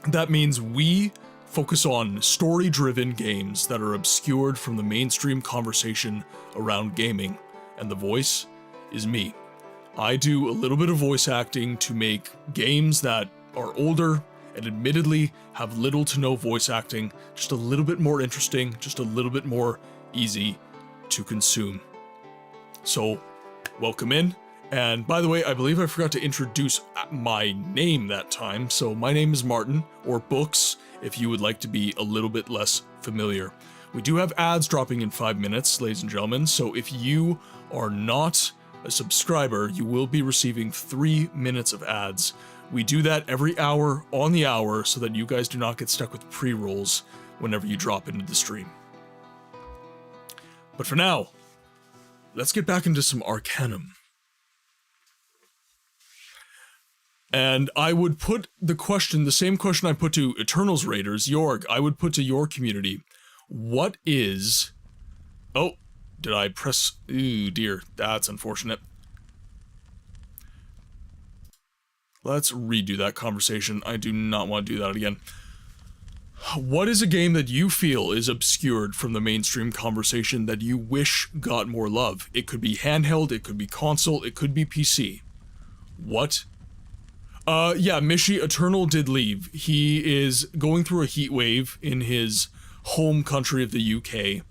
That means we focus on story-driven games that are obscured from the mainstream conversation around gaming, and the voice is me. I do a little bit of voice acting to make games that are older and admittedly have little to no voice acting just a little bit more interesting, just a little bit more easy to consume. So, welcome in. And by the way, I believe I forgot to introduce my name that time. So my name is Martin, or Books, if you would like to be a little bit less familiar. We do have ads dropping in 5 minutes, ladies and gentlemen. So if you are not a subscriber, you will be receiving 3 minutes of ads. We do that every hour on the hour so that you guys do not get stuck with pre-rolls whenever you drop into the stream. But for now, let's get back into some Arcanum. And I would put the question, the same question I put to Eternals Raiders, Yorg, I would put to your community. What is... Oh, did I press... Ooh, dear, that's unfortunate. Let's redo that conversation. I do not want to do that again. What is a game that you feel is obscured from the mainstream conversation that you wish got more love? It could be handheld, it could be console, it could be PC. What? Yeah, Mishi Eternal did leave. He is going through a heat wave in his home country of the UK,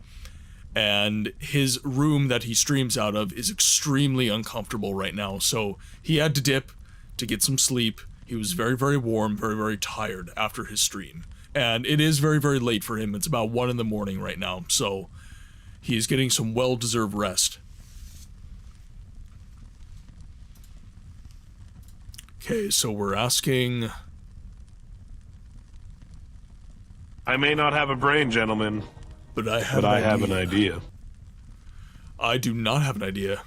and his room that he streams out of is extremely uncomfortable right now, so he had to dip to get some sleep. He was very, very warm, very, very tired after his stream. And it is very, very late for him. It's about 1 in the morning right now, so he's getting some well-deserved rest. Okay, so we're asking... I may not have a brain, gentlemen, but I have an idea. I do not have an idea.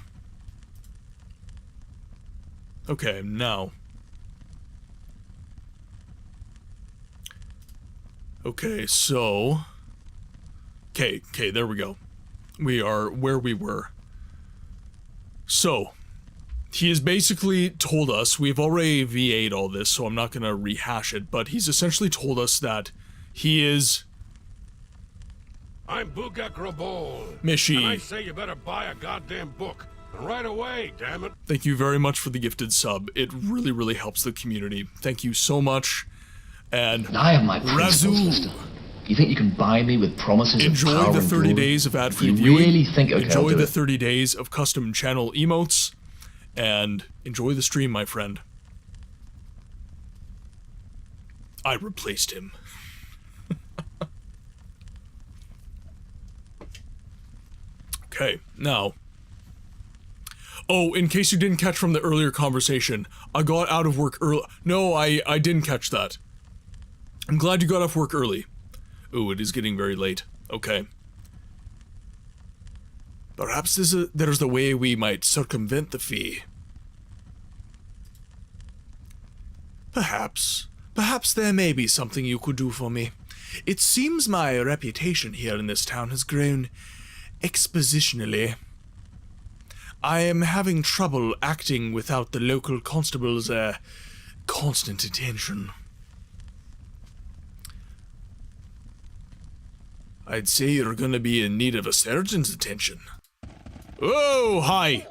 Okay, now. Okay, so... Okay, there we go. We are where we were. So, he has basically told us, we've already VA'd all this, so I'm not gonna rehash it, but he's essentially told us that he is... I'm Bugak Rabol. Mishi. And I say you better buy a goddamn book. And right away, damn it. Thank you very much for the gifted sub. It really, really helps the community. Thank you so much. And I have my principles, Lister. You think you can buy me with promises enjoy of power the and 30 glory? days of ad-free You viewing. really think okay, enjoy I'll do the it. 30 days of custom channel emotes. And enjoy the stream, my friend. I replaced him. Okay, now... Oh, in case you didn't catch from the earlier conversation, I got out of work early. No, I didn't catch that. I'm glad you got off work early. Ooh, it is getting very late. Okay. Perhaps there's a way we might circumvent the fee. Perhaps there may be something you could do for me. It seems my reputation here in this town has grown expositionally. I am having trouble acting without the local constable's constant attention. I'd say you're gonna be in need of a surgeon's attention. Oh, hi!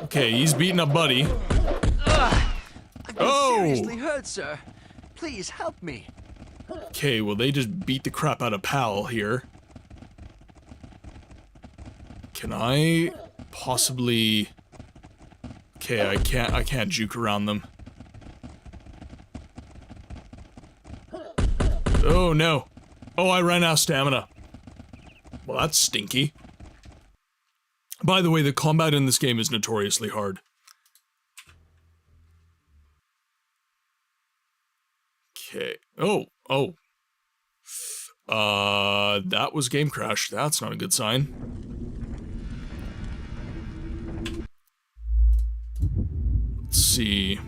Okay, he's beating up Buddy. I've been seriously hurt, sir. Please help me. Okay, well they just beat the crap out of Pal here. Can I possibly... Okay, I can't juke around them. Oh no. Oh, I ran out of stamina. Well, that's stinky. By the way, the combat in this game is notoriously hard. Okay. Oh. That was game crash. That's not a good sign. Let's see.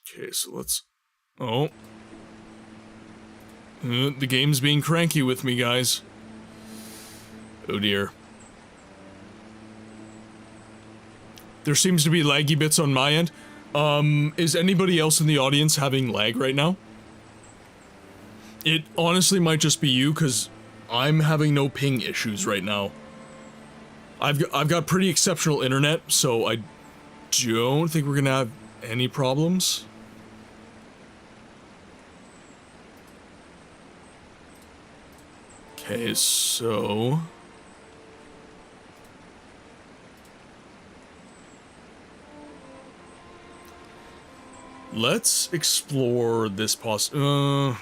Okay, so let's... Oh. The game's being cranky with me, guys. Oh dear. There seems to be laggy bits on my end. Is anybody else in the audience having lag right now? It honestly might just be you, because I'm having no ping issues right now. I've got pretty exceptional internet, so I don't think we're gonna have any problems. Okay, so... let's explore this We'll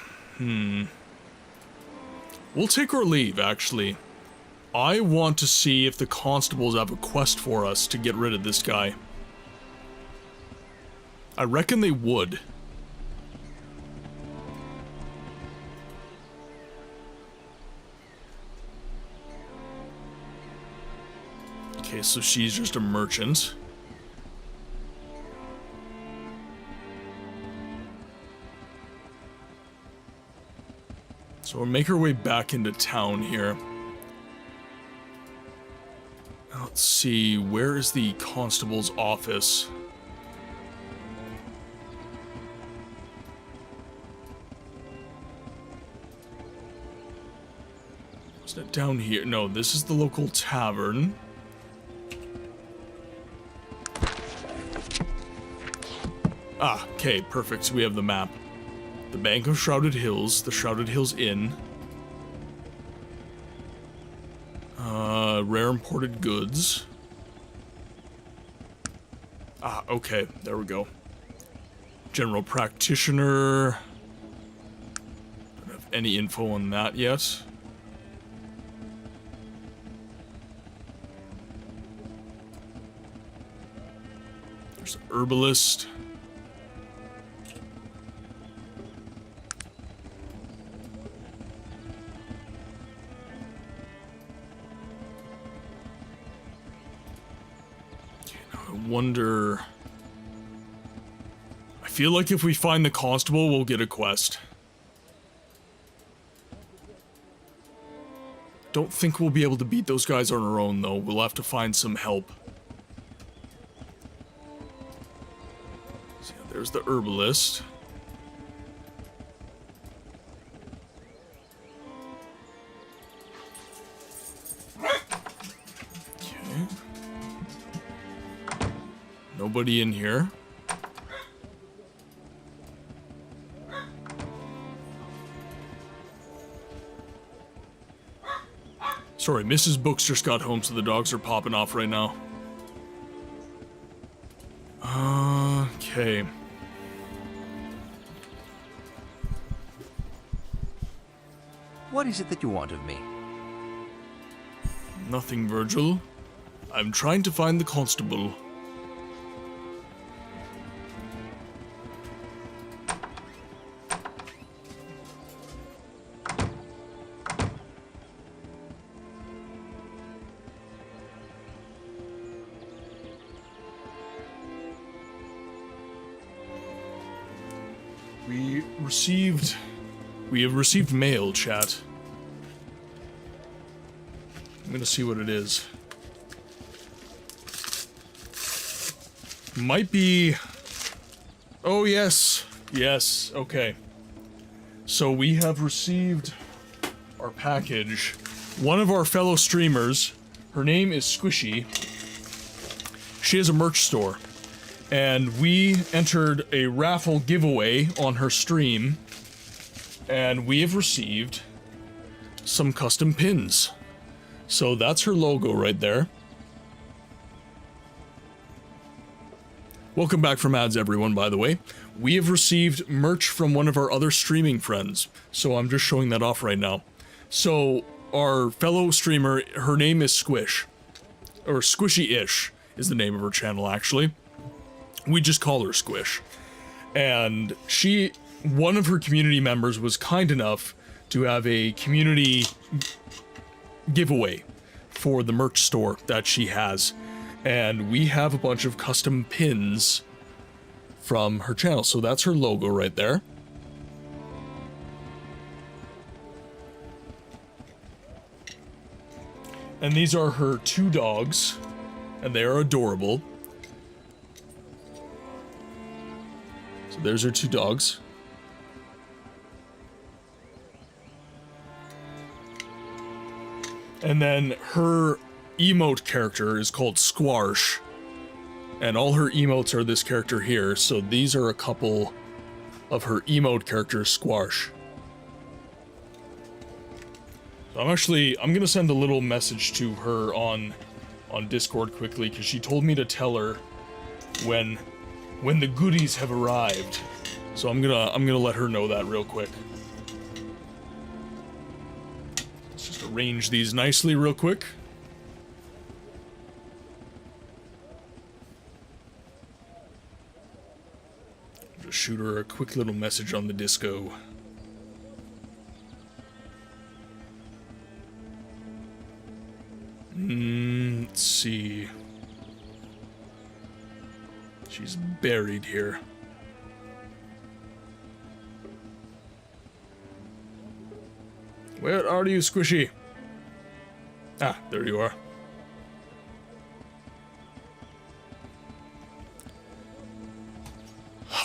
take our leave, actually. I want to see if the constables have a quest for us to get rid of this guy. I reckon they would. Okay, so she's just a merchant. So we'll make our way back into town here. Let's see, where is the constable's office? Is it down here? No, this is the local tavern. Ah, okay, perfect. So we have the map. The Bank of Shrouded Hills, the Shrouded Hills Inn. Rare imported goods. Ah, okay, there we go. General Practitioner. Don't have any info on that yet. There's an herbalist. Wonder... I feel like if we find the constable, we'll get a quest. Don't think we'll be able to beat those guys on our own, though. We'll have to find some help. So yeah, there's the herbalist. Nobody in here. Sorry, Mrs. Books just got home, so the dogs are popping off right now. Okay. What is it that you want of me? Nothing, Virgil. I'm trying to find the constable. We have received mail, chat. I'm gonna see what it is. Might be... Oh, yes. Yes, okay. So we have received our package. One of our fellow streamers, her name is Squishy. She has a merch store. And we entered a raffle giveaway on her stream. And we have received some custom pins. So that's her logo right there. Welcome back from ads, everyone, by the way. We have received merch from one of our other streaming friends. So I'm just showing that off right now. So our fellow streamer, her name is Squish. Or Squishy-ish is the name of her channel, actually. We just call her Squish. And one of her community members was kind enough to have a community giveaway for the merch store that she has. And we have a bunch of custom pins from her channel. So that's her logo right there. And these are her 2 dogs, and they are adorable. So there's her 2 dogs. And then her emote character is called Squarsh. And all her emotes are this character here. So these are a couple of her emote characters, Squarsh. So I'm gonna send a little message to her on Discord quickly, because she told me to tell her when the goodies have arrived. So I'm gonna let her know that real quick. Let's just arrange these nicely real quick. Just shoot her a quick little message on the Disco. Let's see. She's buried here. Where are you, Squishy? Ah, there you are.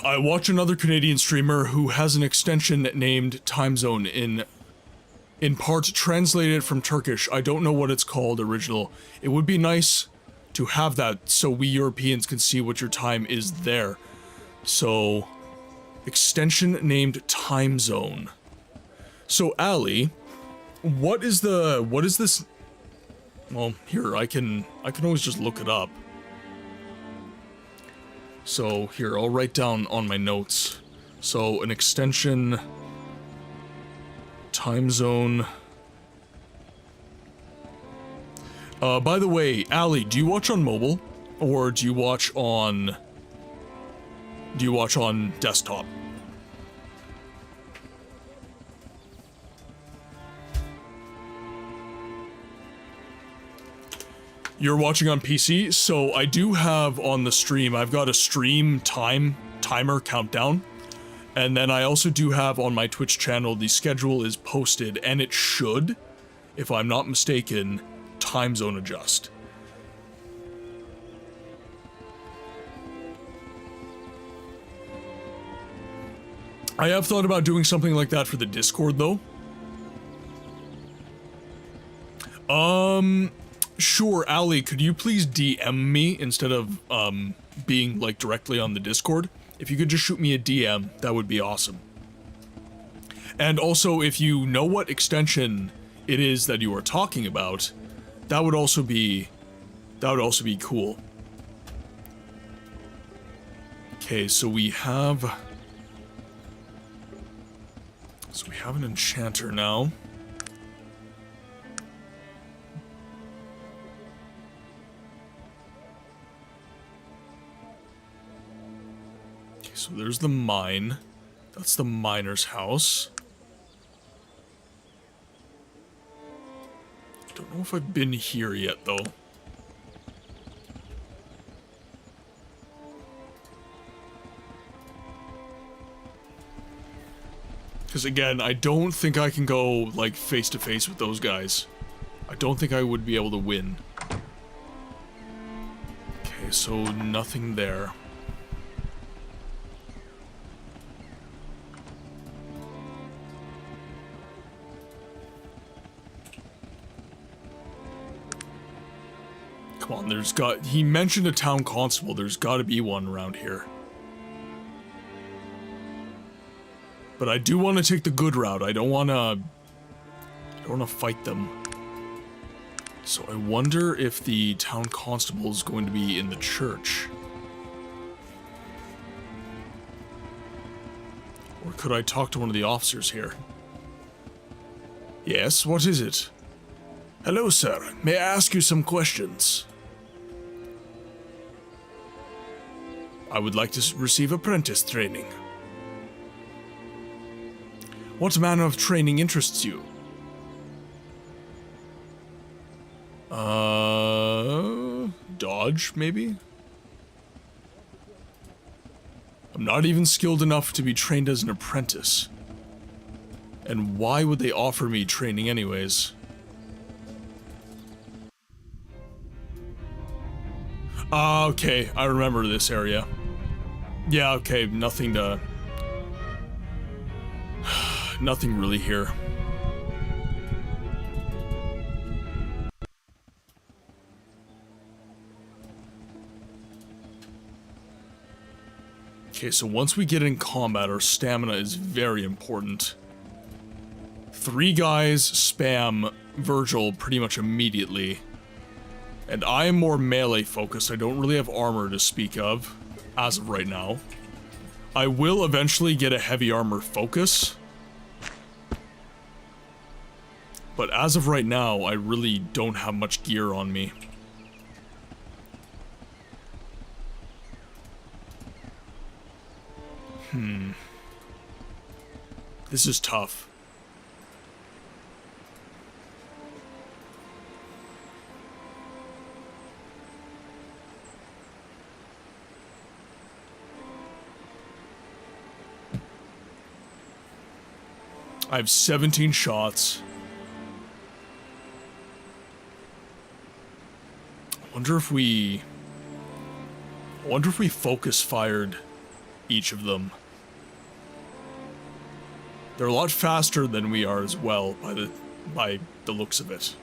I watch another Canadian streamer who has an extension named Time Zone in part translated from Turkish. I don't know what it's called original. It would be nice to have that so we Europeans can see what your time is there. So, extension named Time Zone. So, Ali, what is this? Well, here, I can always just look it up. So, here, I'll write down on my notes. So, an extension... Time Zone. By the way, Ali, do you watch on mobile? Or do you watch on desktop? You're watching on PC? So I do have on the stream, I've got a stream timer countdown. And then I also do have on my Twitch channel, the schedule is posted, and it should, if I'm not mistaken, time zone adjust. I have thought about doing something like that for the Discord, though. Sure, Ali, could you please DM me instead of, being, like, directly on the Discord? If you could just shoot me a DM, that would be awesome. And also, if you know what extension it is that you are talking about, that would also be cool. Okay, so we have an enchanter now. So there's the mine. That's the miner's house. Don't know if I've been here yet, though. Because again, I don't think I can go, like, face to face with those guys. I don't think I would be able to win. Okay, so nothing there. Come on, he mentioned a town constable, there's gotta be one around here. But I do want to take the good route, I don't want to fight them. So I wonder if the town constable is going to be in the church. Or could I talk to one of the officers here? Yes, what is it? Hello, sir. May I ask you some questions? I would like to receive apprentice training. What manner of training interests you? Dodge, maybe? I'm not even skilled enough to be trained as an apprentice. And why would they offer me training anyways? Okay, I remember this area. Yeah, okay, nothing to... nothing really here. Okay, so once we get in combat, our stamina is very important. 3 guys spam Virgil pretty much immediately. And I am more melee focused. I don't really have armor to speak of, as of right now. I will eventually get a heavy armor focus. But as of right now, I really don't have much gear on me. This is tough. I have 17 shots. I wonder if we focus fired each of them. They're a lot faster than we are as well, by the looks of it.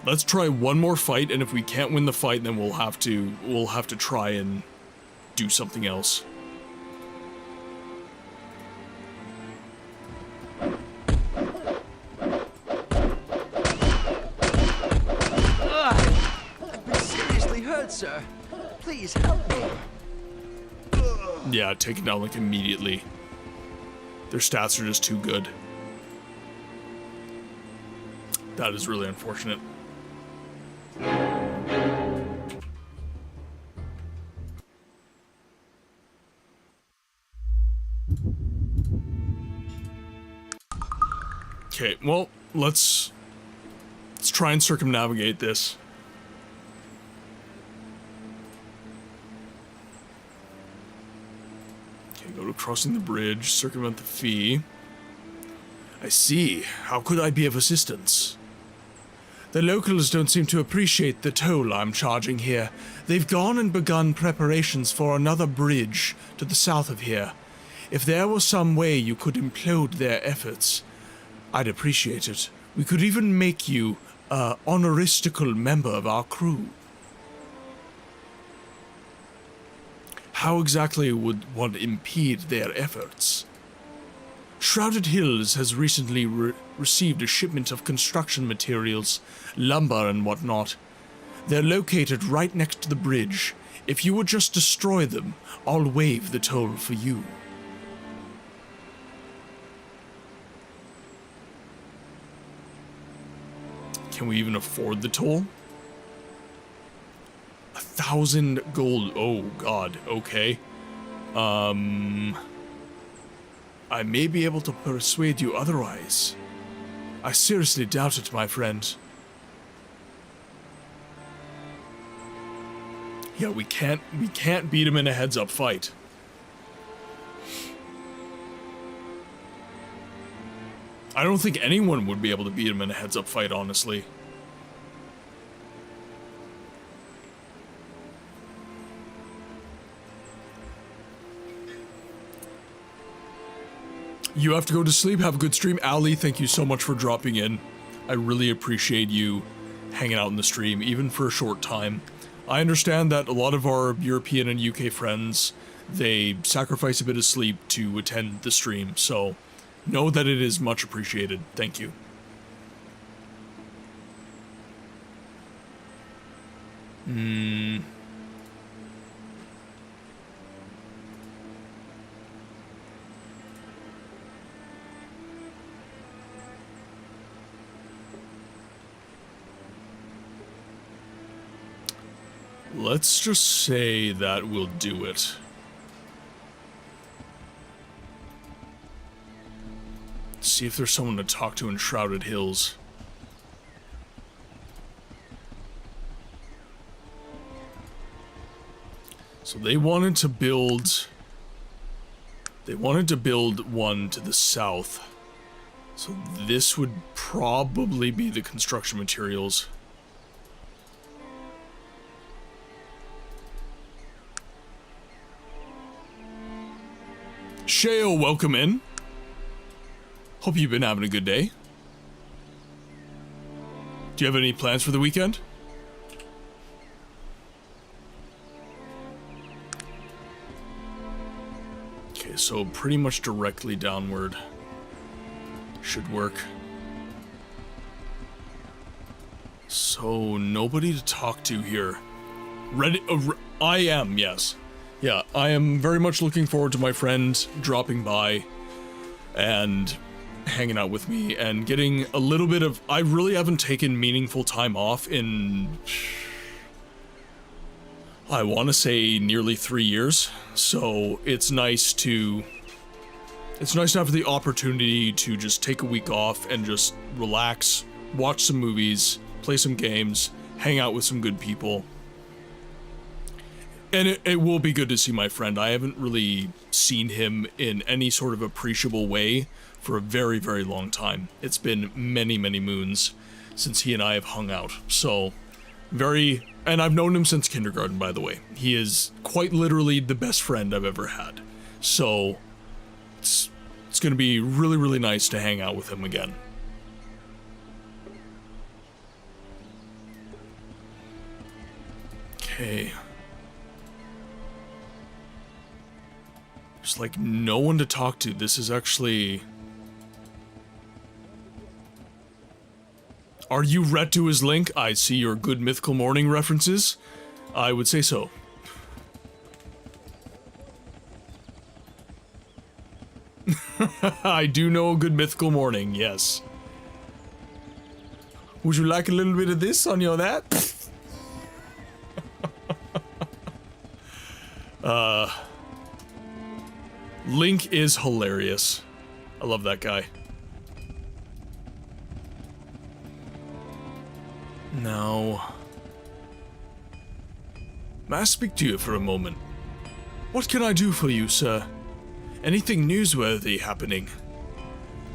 Let's try one more fight, and if we can't win the fight, then we'll have to try and do something else. I've been seriously hurt, sir. Please help me. Yeah, take it down like immediately. Their stats are just too good. That is really unfortunate. Okay, well, let's try and circumnavigate this. Okay, go to crossing the bridge, circumvent the fee. I see. How could I be of assistance? The locals don't seem to appreciate the toll I'm charging here. They've gone and begun preparations for another bridge to the south of here. If there was some way you could implode their efforts, I'd appreciate it. We could even make you a honoristical member of our crew. How exactly would one impede their efforts? Shrouded Hills has recently received a shipment of construction materials, lumber and whatnot. They're located right next to the bridge. If you would just destroy them, I'll waive the toll for you. Can we even afford the toll? 1,000 gold. Oh god, okay. I may be able to persuade you otherwise. I seriously doubt it, my friend. Yeah, we can't beat him in a heads-up fight. I don't think anyone would be able to beat him in a heads-up fight, honestly. You have to go to sleep. Have a good stream. Ali, thank you so much for dropping in. I really appreciate you hanging out in the stream, even for a short time. I understand that a lot of our European and UK friends, they sacrifice a bit of sleep to attend the stream, so know that it is much appreciated. Thank you. Let's just say that will do it. See if there's someone to talk to in Shrouded Hills. So they wanted to build one to the south. So this would probably be the construction materials. Shale, welcome in. Hope you've been having a good day. Do you have any plans for the weekend? Okay, so pretty much directly downward should work. So nobody to talk to here. Ready? I am, yes. Yeah, I am very much looking forward to my friend dropping by and hanging out with me and getting a little bit of... I really haven't taken meaningful time off in... I want to say nearly 3 years, so it's nice to have the opportunity to just take a week off and just relax, watch some movies, play some games, hang out with some good people. And it will be good to see my friend. I haven't really seen him in any sort of appreciable way for a very, very long time. It's been many, many moons since he and I have hung out. So, and I've known him since kindergarten, by the way. He is quite literally the best friend I've ever had. So, it's going to be really, really nice to hang out with him again. Okay. There's like no one to talk to. This is actually... Are you Retua's Link? I see your good Mythical Morning references. I would say so. I do know a good Mythical Morning, yes. Would you like a little bit of this on your that? Link is hilarious. I love that guy. Now, may I speak to you for a moment? What can I do for you, sir? Anything newsworthy happening?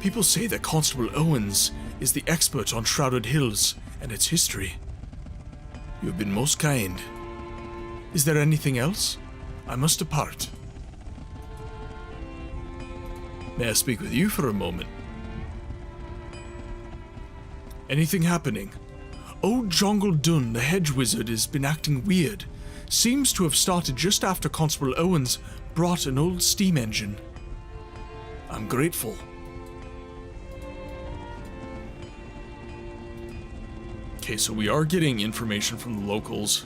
People say that Constable Owens is the expert on Shrouded Hills and its history. You have been most kind. Is there anything else? I must depart. May I speak with you for a moment? Anything happening? Old Jongle Dunn, the hedge wizard, has been acting weird. Seems to have started just after Constable Owens brought an old steam engine. I'm grateful. Okay, so we are getting information from the locals.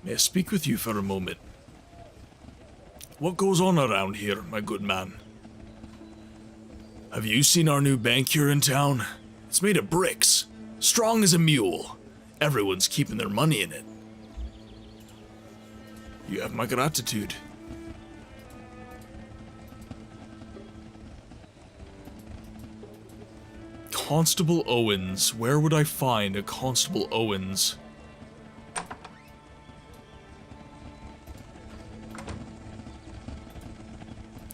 May I speak with you for a moment? What goes on around here, my good man? Have you seen our new bank here in town? It's made of bricks, strong as a mule. Everyone's keeping their money in it. You have my gratitude. Constable Owens. Where would I find a Constable Owens?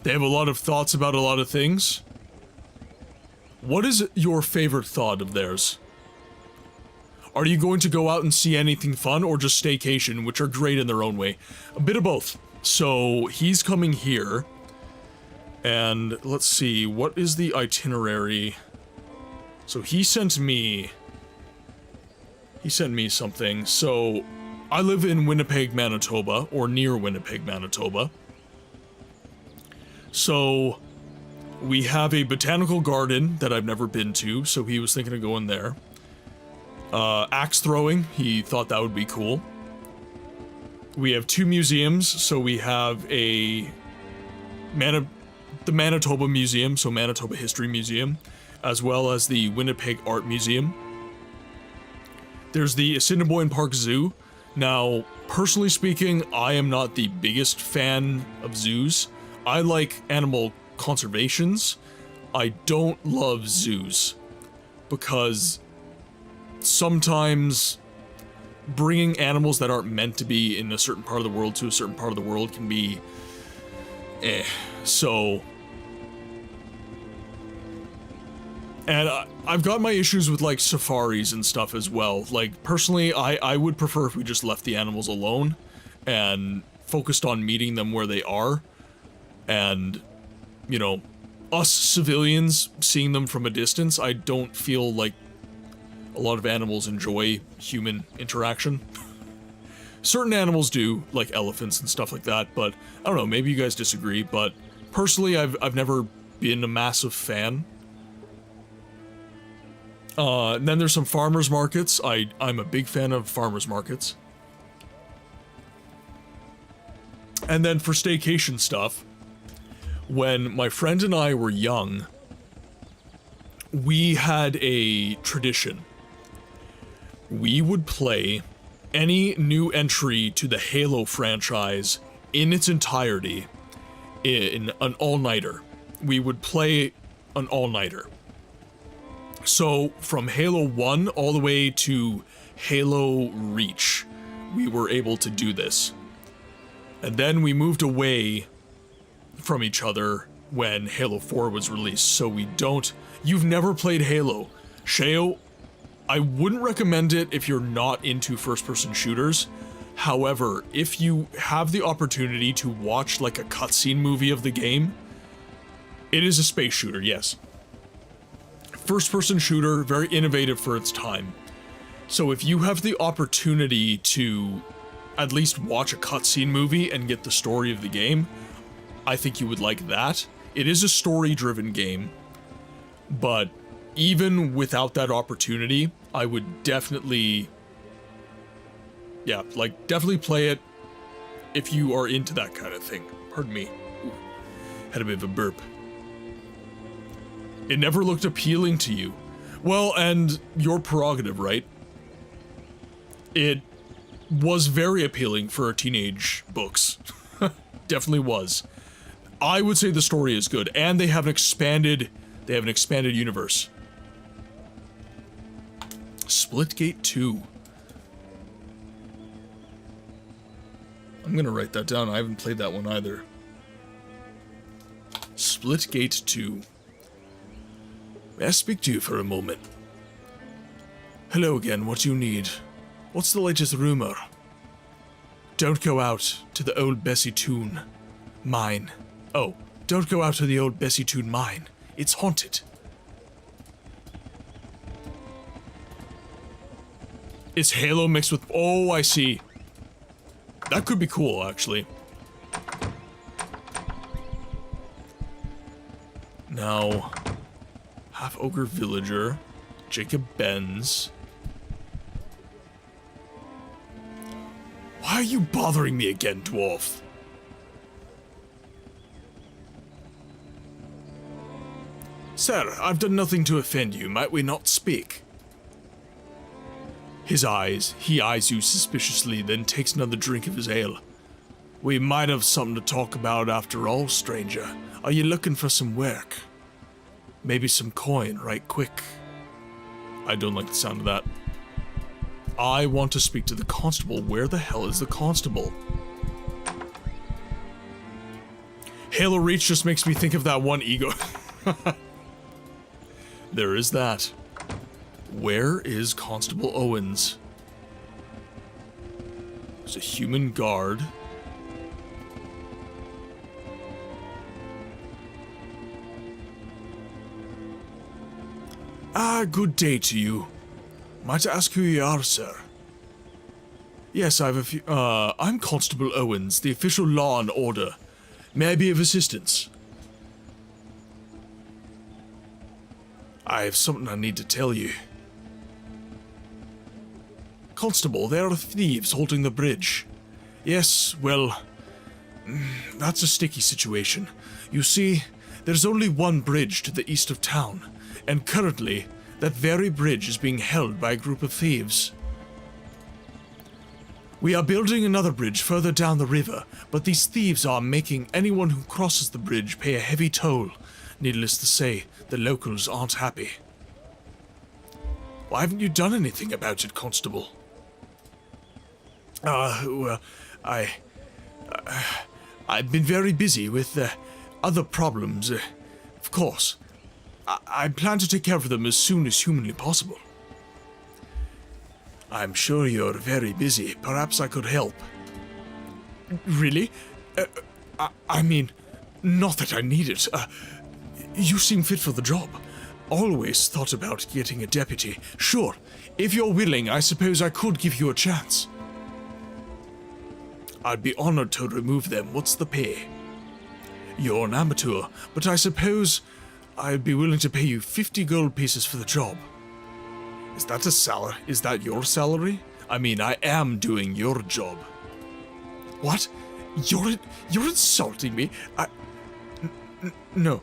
They have a lot of thoughts about a lot of things. What is your favorite thought of theirs? Are you going to go out and see anything fun or just staycation, which are great in their own way? A bit of both. So he's coming here. And let's see, what is the itinerary? So he sent me something. So I live in Winnipeg, Manitoba, or near Winnipeg, Manitoba. So we have a botanical garden that I've never been to, so he was thinking of going there. Axe throwing, he thought that would be cool. We have 2 museums, so we have the Manitoba Museum, so Manitoba History Museum, as well as the Winnipeg Art Museum. There's the Assiniboine Park Zoo. Now, personally speaking, I am not the biggest fan of zoos. I like animal conservations. I don't love zoos because sometimes bringing animals that aren't meant to be in a certain part of the world to a certain part of the world can be so. And I've got my issues with, like, safaris and stuff as well. Like, personally, I would prefer if we just left the animals alone and focused on meeting them where they are. And, you know, us civilians seeing them from a distance, I don't feel like a lot of animals enjoy human interaction. Certain animals do, like elephants and stuff like that, but I don't know, maybe you guys disagree, but personally, I've never been a massive fan. And then there's some farmers markets. I'm a big fan of farmers markets. And then for staycation stuff, when my friend and I were young, we had a tradition. We would play any new entry to the Halo franchise in its entirety in an all-nighter. We would play an all-nighter. So, from Halo 1 all the way to Halo Reach, we were able to do this. And then we moved away from each other when Halo 4 was released, so we don't... You've never played Halo. Sheo, I wouldn't recommend it if you're not into first-person shooters. However, if you have the opportunity to watch, like, a cutscene movie of the game, it is a space shooter, yes. First-person shooter, very innovative for its time. So if you have the opportunity to at least watch a cutscene movie and get the story of the game, I think you would like that. It is a story-driven game, but even without that opportunity, I would definitely, yeah, like, definitely play it if you are into that kind of thing. Pardon me. Ooh, had a bit of a burp. It never looked appealing to you. Well, and your prerogative, right? It was very appealing for teenage books. Definitely was. I would say the story is good, and they have an expanded universe. Splitgate 2. I'm gonna write that down. I haven't played that one either. Splitgate 2. May I speak to you for a moment? Hello again, what do you need? What's the latest rumor? Don't go out to the old Bessie Toon mine. Oh, don't go out to the old Bessie Toon mine. It's haunted. It's Halo mixed with... Oh, I see. That could be cool, actually. Now... Half-Ogre Villager, Jacob Benz. Why are you bothering me again, dwarf? Sir, I've done nothing to offend you. Might we not speak? He eyes you suspiciously, then takes another drink of his ale. We might have something to talk about after all, stranger. Are you looking for some work? Maybe some coin, right quick. I don't like the sound of that. I want to speak to the constable. Where the hell is the constable? Halo Reach just makes me think of that one ego. There is that. Where is Constable Owens? There's a human guard. Good day to you. Might I ask who you are, sir? Yes, I have a few... I'm Constable Owens, the official law and order. May I be of assistance? I have something I need to tell you. Constable, there are thieves holding the bridge. Yes, well... that's a sticky situation. You see, there's only one bridge to the east of town, and currently, that very bridge is being held by a group of thieves. We are building another bridge further down the river, but these thieves are making anyone who crosses the bridge pay a heavy toll. Needless to say, the locals aren't happy. Why haven't you done anything about it, Constable? Well, I've been very busy with other problems, of course. I plan to take care of them as soon as humanly possible. I'm sure you're very busy. Perhaps I could help. Really? I mean, not that I need it. You seem fit for the job. Always thought about getting a deputy. Sure, if you're willing, I suppose I could give you a chance. I'd be honored to remove them. What's the pay? You're an amateur, but I suppose I'd be willing to pay you 50 gold pieces for the job. Is that a salary? Is that your salary? I mean, I am doing your job. What? You're insulting me? No.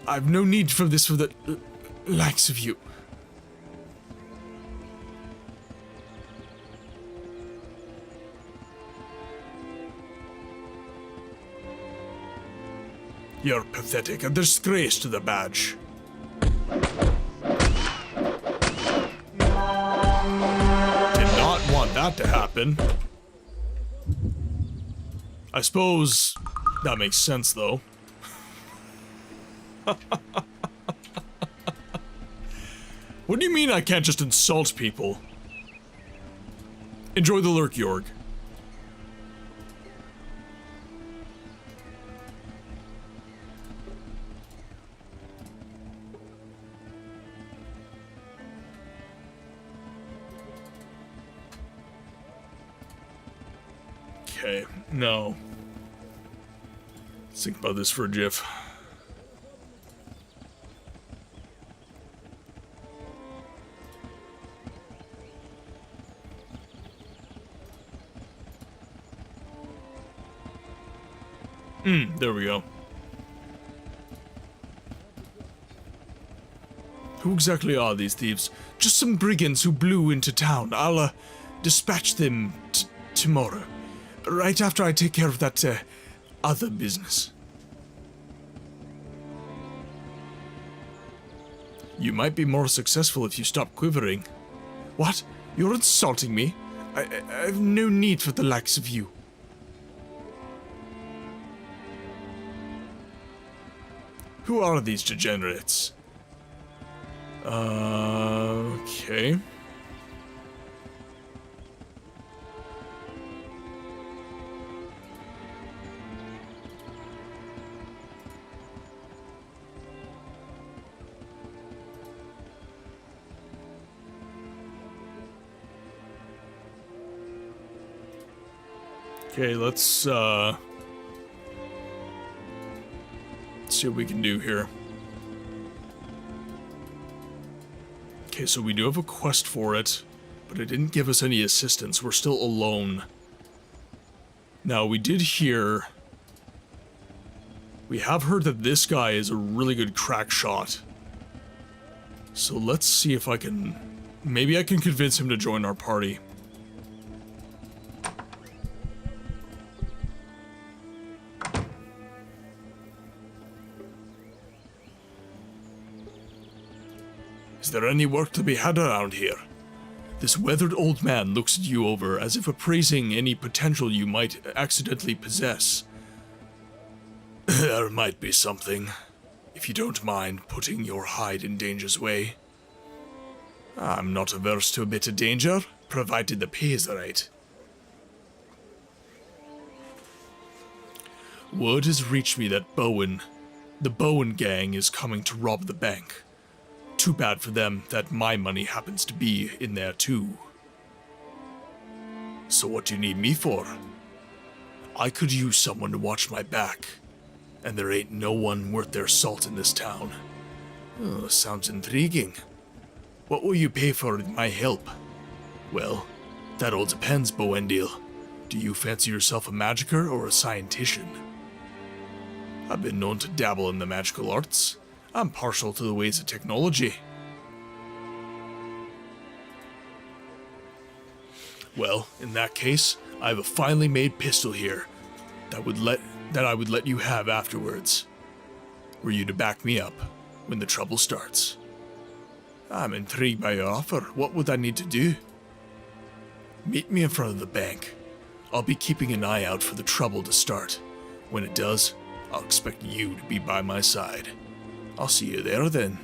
I've no need for this for the likes of you. You're pathetic, a disgrace to the badge. Did not want that to happen. I suppose that makes sense, though. What do you mean I can't just insult people? Enjoy the lurk, Jorg. Okay, no. Let's think about this for a jiff. There we go. Who exactly are these thieves? Just some brigands who blew into town. I'll, dispatch them tomorrow. Right after I take care of that, other business. You might be more successful if you stop quivering. What? You're insulting me? I have no need for the likes of you. Who are these degenerates? Okay. Okay, let's see what we can do here. Okay, so we do have a quest for it, but it didn't give us any assistance. We're still alone. Now, we did hear... We have heard that this guy is a really good crack shot. So let's see if I can... Maybe I can convince him to join our party. Is there any work to be had around here? This weathered old man looks at you over as if appraising any potential you might accidentally possess. There might be something, if you don't mind putting your hide in danger's way. I'm not averse to a bit of danger, provided the pay is right. Word has reached me that the Bowen gang is coming to rob the bank. Too bad for them that my money happens to be in there too. So what do you need me for? I could use someone to watch my back, and there ain't no one worth their salt in this town. Oh, sounds intriguing. What will you pay for my help? Well, that all depends, Bowendiel. Do you fancy yourself a magicier or a scientician? I've been known to dabble in the magical arts. I'm partial to the ways of technology. Well, in that case, I have a finely made pistol here that I would let you have afterwards. Were you to back me up when the trouble starts? I'm intrigued by your offer. What would I need to do? Meet me in front of the bank. I'll be keeping an eye out for the trouble to start. When it does, I'll expect you to be by my side. I'll see you there then.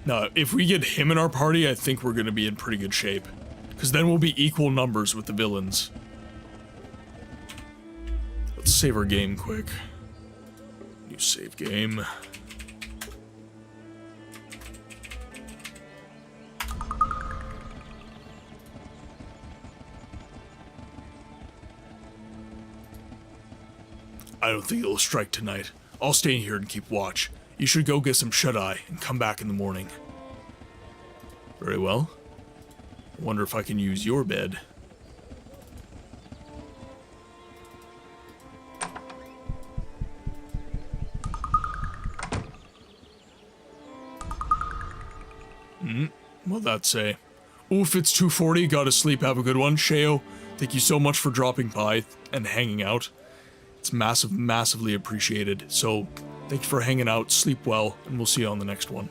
Now, if we get him in our party, I think we're gonna be in pretty good shape. Because then we'll be equal numbers with the villains. Let's save our game quick. New save game. I don't think it'll strike tonight. I'll stay in here and keep watch. You should go get some shut-eye and come back in the morning. Very well. I wonder if I can use your bed. Well, that's a... Oof, it's 2:40, gotta sleep, have a good one. Sheo, thank you so much for dropping by and hanging out. It's massively appreciated. So, thank you for hanging out, sleep well, and we'll see you on the next one.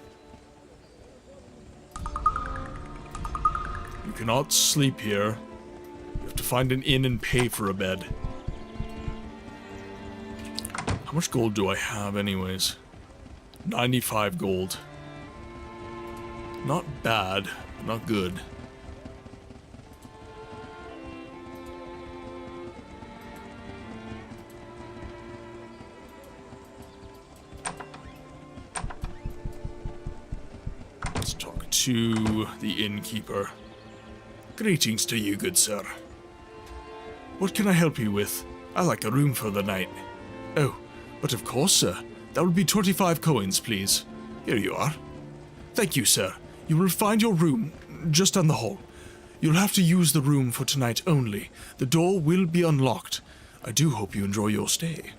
You cannot sleep here. You have to find an inn and pay for a bed. How much gold do I have anyways? 95 gold. Not bad, but not good. Let's talk to the innkeeper. Greetings to you, good sir. What can I help you with? I like a room for the night. Oh, but of course, sir. That would be 25 coins, please. Here you are. Thank you, sir. You will find your room just down the hall. You'll have to use the room for tonight only. The door will be unlocked. I do hope you enjoy your stay.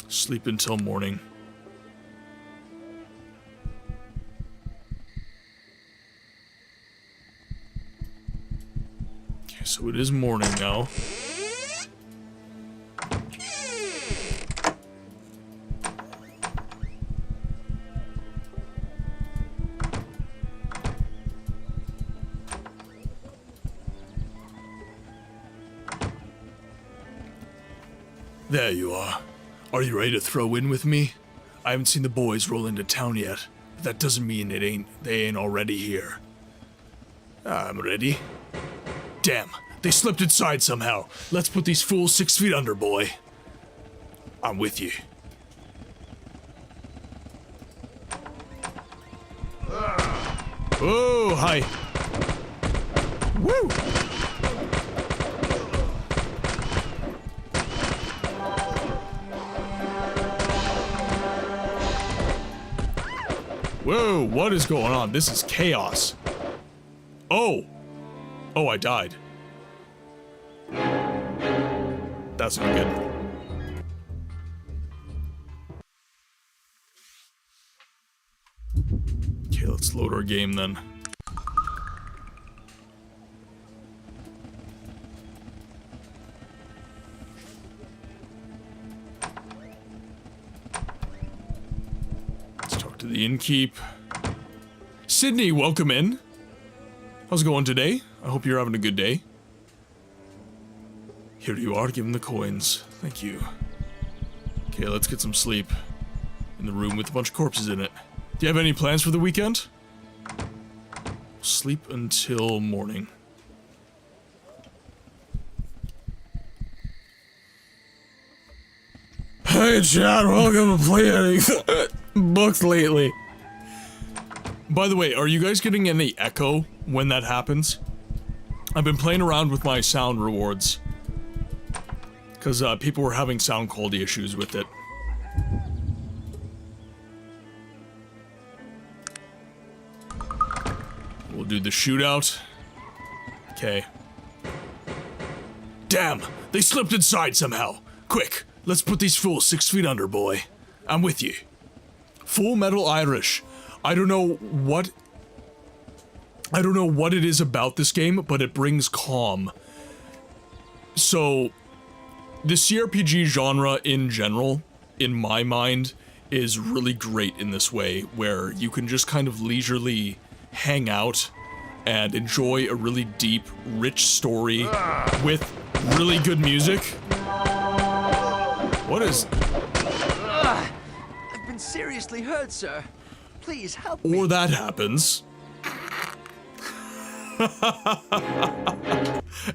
Sleep until morning. Okay, so it is morning now. There you are. Are you ready to throw in with me? I haven't seen the boys roll into town yet, but that doesn't mean they ain't already here. I'm ready. Damn, they slipped inside somehow. Let's put these fools 6 feet under, boy. I'm with you. Oh, hi. Woo! Whoa, what is going on? This is chaos. Oh! Oh, I died. That's not good. Okay, let's load our game then. To the innkeep. Sydney, welcome in. How's it going today? I hope you're having a good day. Here you are, give him the coins. Thank you. Okay, let's get some sleep. In the room with a bunch of corpses in it. Do you have any plans for the weekend? Sleep until morning. Hey Chad, welcome to PlayAnyGoodBooksLately. By the way, are you guys getting any echo when that happens? I've been playing around with my sound rewards. Because people were having sound quality issues with it. We'll do the shootout. Okay. Damn! They slipped inside somehow! Quick, let's put these fools 6 feet under, boy. I'm with you. Full Metal Irish. I don't know what it is about this game, but it brings calm. So, the CRPG genre in general, in my mind, is really great in this way, where you can just kind of leisurely hang out and enjoy a really deep, rich story with really good music. What is... I've been seriously hurt, sir. Please help me. Or that happens.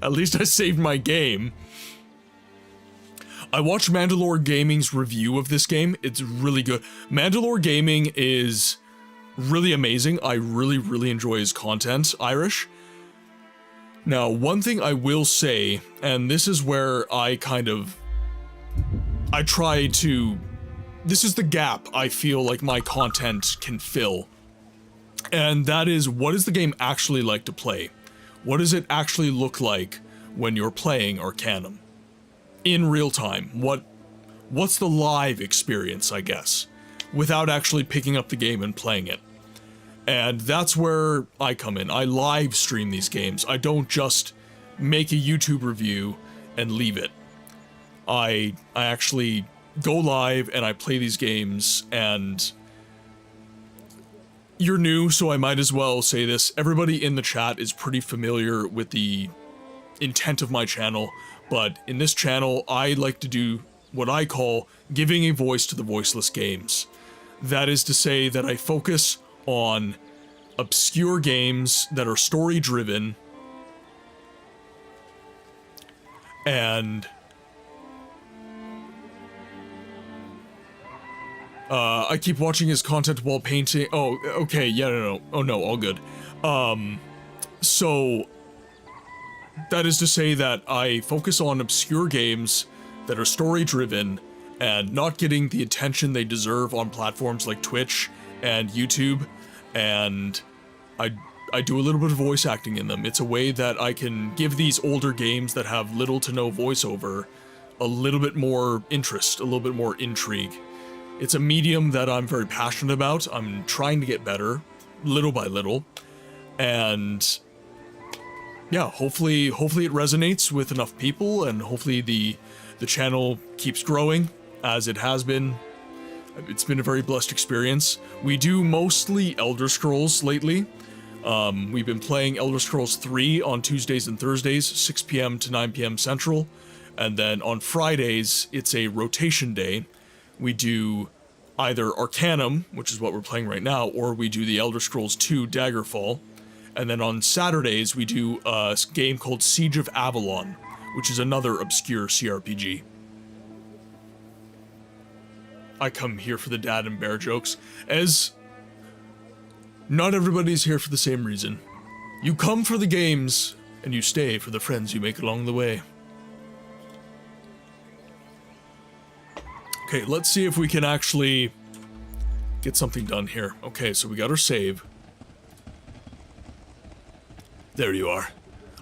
At least I saved my game. I watched Mandalore Gaming's review of this game. It's really good. Mandalore Gaming is really amazing. I really enjoy his content, Irish. Now, one thing I will say, and this is where I try to... This is the gap I feel like my content can fill. And that is, what is the game actually like to play? What does it actually look like when you're playing Arcanum? In real time, what's the live experience, I guess, without actually picking up the game and playing it. And that's where I come in. I live stream these games. I don't just make a YouTube review and leave it. I actually go live and I play these games, and you're new, so I might as well say this. Everybody in the chat is pretty familiar with the intent of my channel. But in this channel, I like to do what I call giving a voice to the voiceless games. That is to say that I focus on obscure games that are story-driven, and I keep watching his content while painting. Oh, okay, yeah, no. Oh no, all good. So that is to say that I focus on obscure games that are story-driven and not getting the attention they deserve on platforms like Twitch and YouTube, and I do a little bit of voice acting in them. It's a way that I can give these older games that have little to no voiceover a little bit more interest, a little bit more intrigue. It's a medium that I'm very passionate about. I'm trying to get better, little by little, and yeah, hopefully it resonates with enough people, and hopefully the channel keeps growing as it has been. It's been a very blessed experience. We do mostly Elder Scrolls lately. We've been playing Elder Scrolls 3 on Tuesdays and Thursdays, 6 p.m. to 9 p.m. Central, and then on Fridays, it's a rotation day. We do either Arcanum, which is what we're playing right now, or we do the Elder Scrolls 2 Daggerfall. And then on Saturdays, we do a game called Siege of Avalon, which is another obscure CRPG. I come here for the dad and bear jokes, as not everybody's here for the same reason. You come for the games, and you stay for the friends you make along the way. Okay, let's see if we can actually get something done here. Okay, so we got our save. There you are.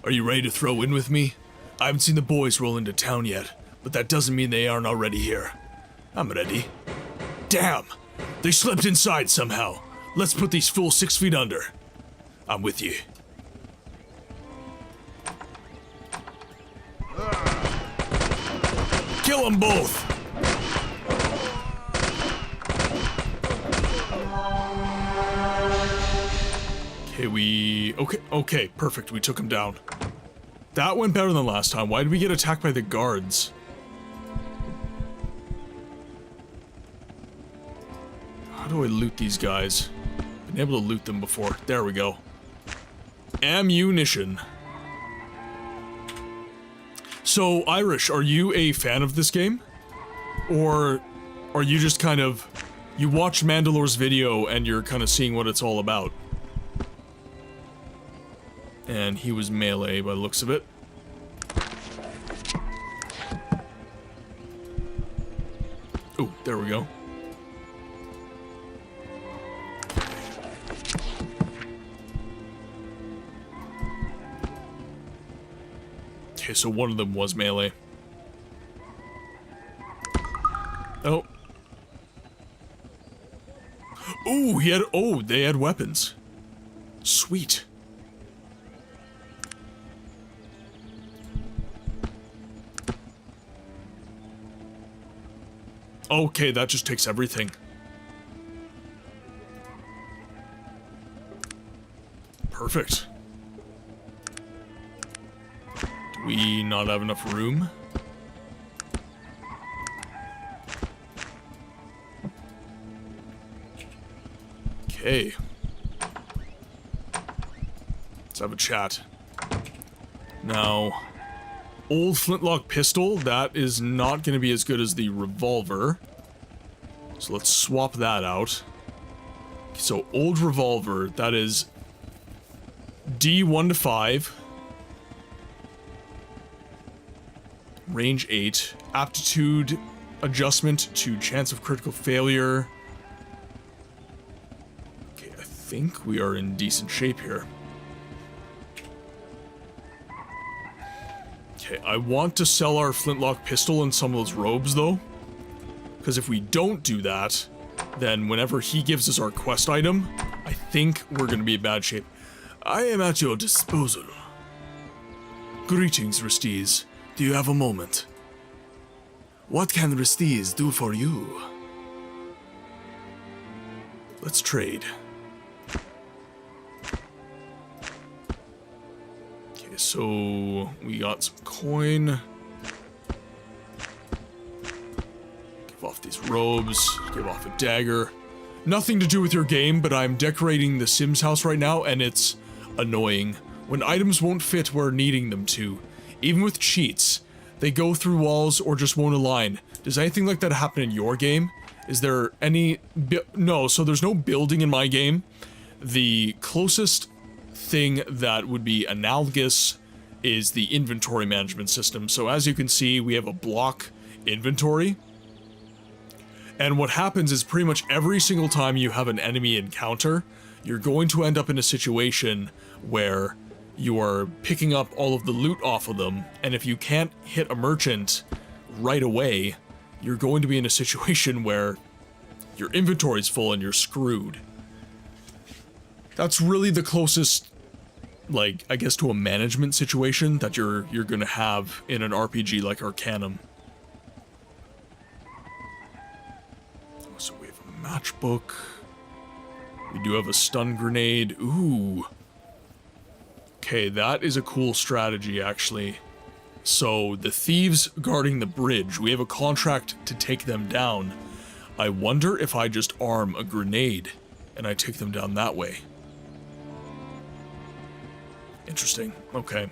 Are you ready to throw in with me? I haven't seen the boys roll into town yet, but that doesn't mean they aren't already here. I'm ready. Damn! They slipped inside somehow. Let's put these fools 6 feet under. I'm with you. Kill them both! Okay, perfect, we took him down. That went better than last time. Why did we get attacked by the guards? How do I loot these guys? Been able to loot them before. There we go. Ammunition. So, Irish, are you a fan of this game? Or are you just kind of... you watch Mandalore's video and you're kind of seeing what it's all about. And he was melee by the looks of it. Oh, there we go. Okay, so one of them was melee. Oh. Oh, he had, oh, they had weapons. Sweet. Okay, that just takes everything. Perfect. Do we not have enough room? Okay. Let's have a chat. Now, old flintlock pistol, that is not going to be as good as the revolver. So let's swap that out. So, old revolver, that is D1 to 5. Range 8. Aptitude adjustment to chance of critical failure. Okay, I think we are in decent shape here. Okay, I want to sell our flintlock pistol and some of those robes, though. Because if we don't do that, then whenever he gives us our quest item, I think we're going to be in bad shape. I am at your disposal. Greetings, Risties. Do you have a moment? What can Risties do for you? Let's trade. Okay, so we got some coin. Give off these robes, give off a dagger. Nothing to do with your game, but I'm decorating the Sims house right now, and it's annoying when items won't fit where needing them to. Even with cheats, they go through walls or just won't align. Does anything like that happen in your game? Is there any... No, so there's no building in my game. The closest thing that would be analogous is the inventory management system. So as you can see, we have a block inventory. And what happens is pretty much every single time you have an enemy encounter, you're going to end up in a situation where you are picking up all of the loot off of them, and if you can't hit a merchant right away, you're going to be in a situation where your inventory's full and you're screwed. That's really the closest, like, I guess to a management situation that you're gonna have in an RPG like Arcanum. So we have a matchbook. We do have a stun grenade. Ooh. Okay, that is a cool strategy, actually. So, the thieves guarding the bridge, we have a contract to take them down. I wonder if I just arm a grenade and I take them down that way. Interesting. Okay.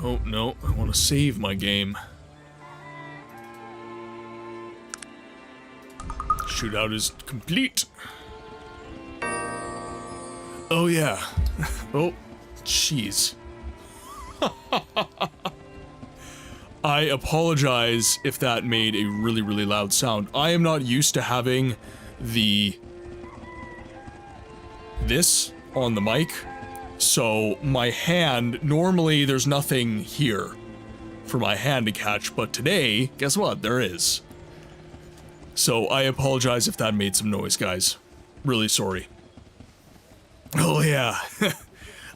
Oh, no, I want to save my game. Shootout is complete. Oh, yeah. Oh, jeez. I apologize if that made a really, really loud sound. I am not used to having this on the mic. So my hand, normally there's nothing here for my hand to catch, but today, guess what? There is. So I apologize if that made some noise, guys. Really sorry. Oh yeah,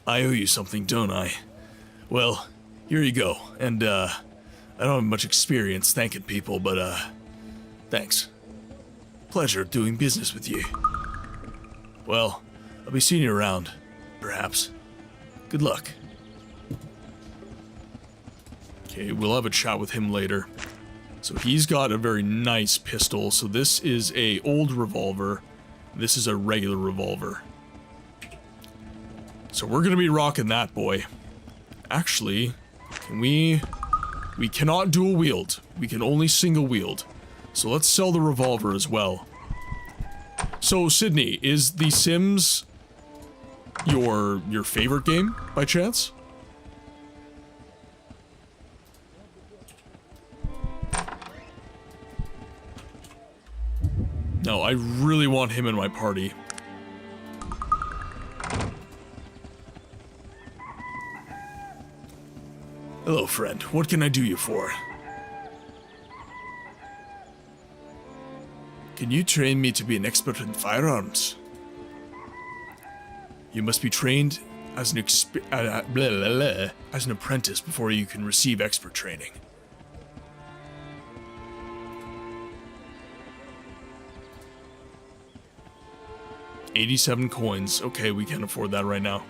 I owe you something, don't I? Well, here you go. And I don't have much experience thanking people, but thanks. Pleasure doing business with you. Well, I'll be seeing you around, perhaps. Good luck. Okay, we'll have a chat with him later. So he's got a very nice pistol. So this is a old revolver. This is a regular revolver. So we're gonna be rocking that boy. Actually, can we cannot dual wield. We can only single wield. So let's sell the revolver as well. So Sydney, is The Sims your favorite game by chance? No, I really want him in my party. Hello, friend. What can I do you for? Can you train me to be an expert in firearms? You must be trained as an as an apprentice before you can receive expert training. $87 coins. Okay, we can't afford that right now.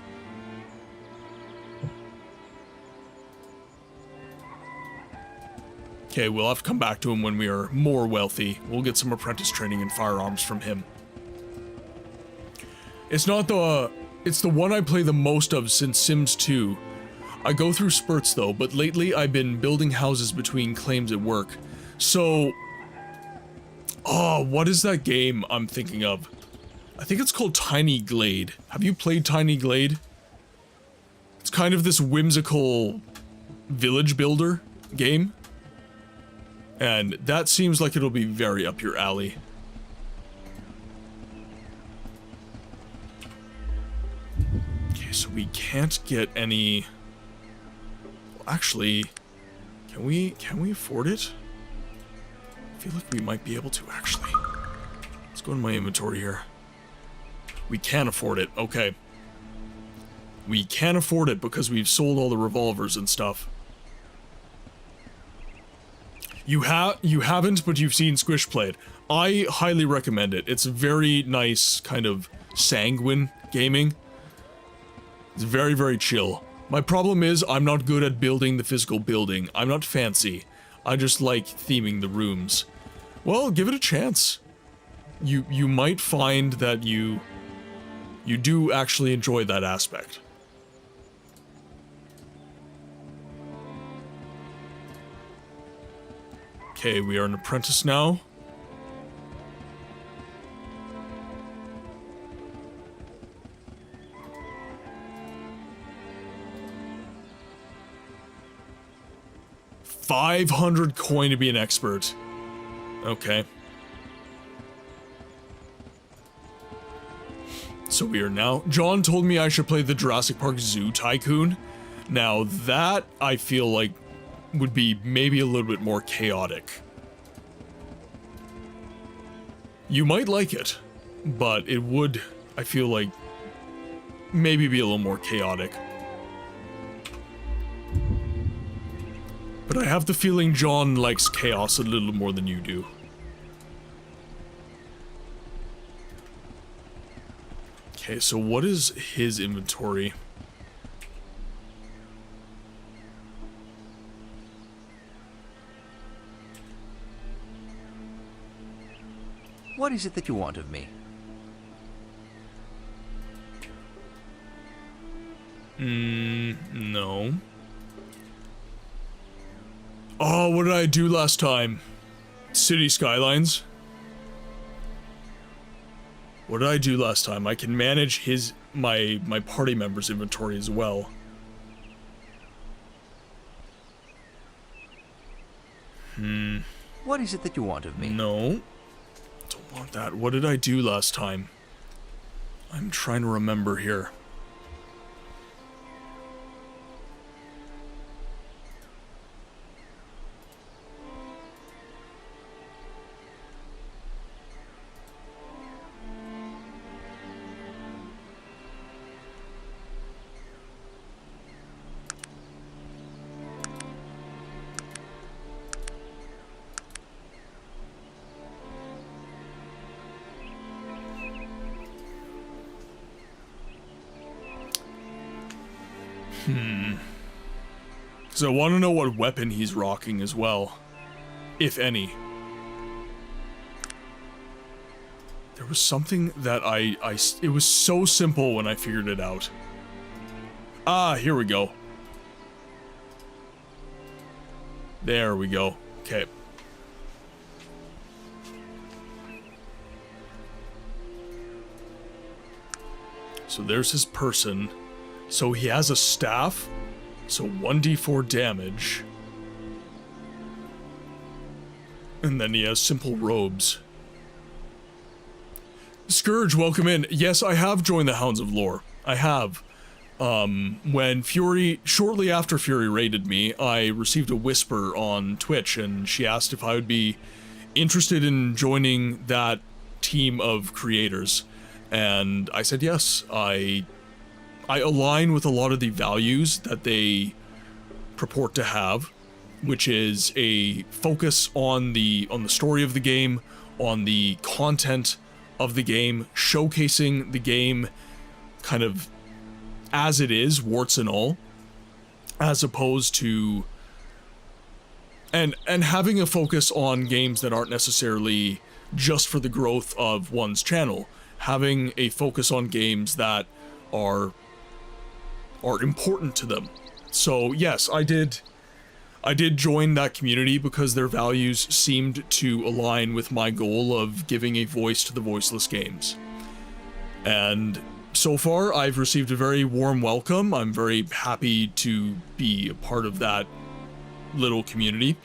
Okay, we'll have to come back to him when we are more wealthy. We'll get some apprentice training in firearms from him. It's not the... It's the one I play the most of since Sims 2. I go through spurts though, but lately I've been building houses between claims at work. So... Oh, what is that game I'm thinking of? I think it's called Tiny Glade. Have you played Tiny Glade? It's kind of this whimsical village builder game. And that seems like it'll be very up your alley. Okay, so we can't get any... Well, actually, can we afford it? I feel like we might be able to, actually. Let's go in my inventory here. We can afford it, okay. We can afford it because we've sold all the revolvers and stuff. You haven't, but you've seen Squish play it. I highly recommend it. It's very nice, kind of sanguine gaming. It's very, very chill. My problem is I'm not good at building the physical building. I'm not fancy. I just like theming the rooms. Well, give it a chance. You might find that you do actually enjoy that aspect. Okay, we are an apprentice now. $500 coin to be an expert. Okay. So we are now... John told me I should play the Jurassic Park Zoo Tycoon. Now that, I feel like, would be maybe a little bit more chaotic. You might like it, but it would, I feel like, maybe be a little more chaotic. But I have the feeling John likes chaos a little more than you do. Okay, so what is his inventory? What is it that you want of me? No. Oh, what did I do last time? City Skylines? What did I do last time? I can manage my party members' inventory as well. What is it that you want of me? No. Don't want that. What did I do last time? I'm trying to remember here. So I want to know what weapon he's rocking as well. If any. There was something that it was so simple when I figured it out. Ah, here we go. There we go. Okay. So there's his person. So he has a staff. So 1d4 damage. And then he has simple robes. Scourge, welcome in. Yes, I have joined the Hounds of Lore. I have. When shortly after Fury raided me, I received a whisper on Twitch, and she asked if I would be interested in joining that team of creators. And I said yes. I align with a lot of the values that they purport to have, which is a focus on the story of the game, on the content of the game, showcasing the game kind of as it is, warts and all, as opposed to and having a focus on games that aren't necessarily just for the growth of one's channel, having a focus on games that are important to them. So yes, I did join that community because their values seemed to align with my goal of giving a voice to the voiceless games. And so far, I've received a very warm welcome. I'm very happy to be a part of that little community.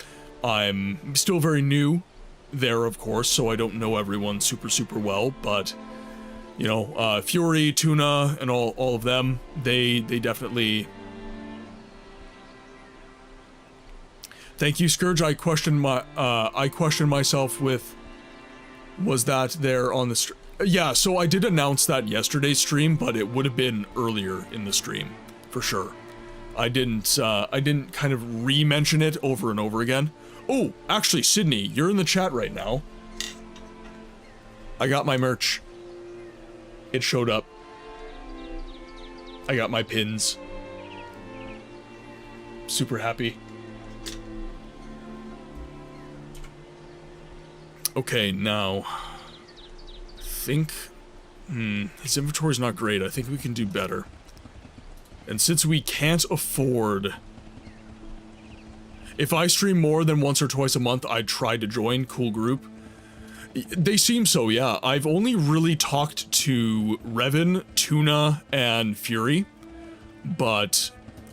I'm still very new there, of course, so I don't know everyone super well, but, you know, Fury, Tuna, and all of them, they definitely... Thank you, Scourge. I questioned myself with, was that there on the yeah, so I did announce that yesterday's stream, but it would have been earlier in the stream, for sure. I didn't kind of re-mention it over and over again. Oh, actually, Sydney, you're in the chat right now. I got my merch. It showed up. I got my pins. Super happy. Okay, now... think his inventory's not great. I think we can do better. And since we can't afford, if I stream more than once or twice a month, I'd try to join cool group. They seem so, yeah. I've only really talked to Revan, Tuna, and Fury, but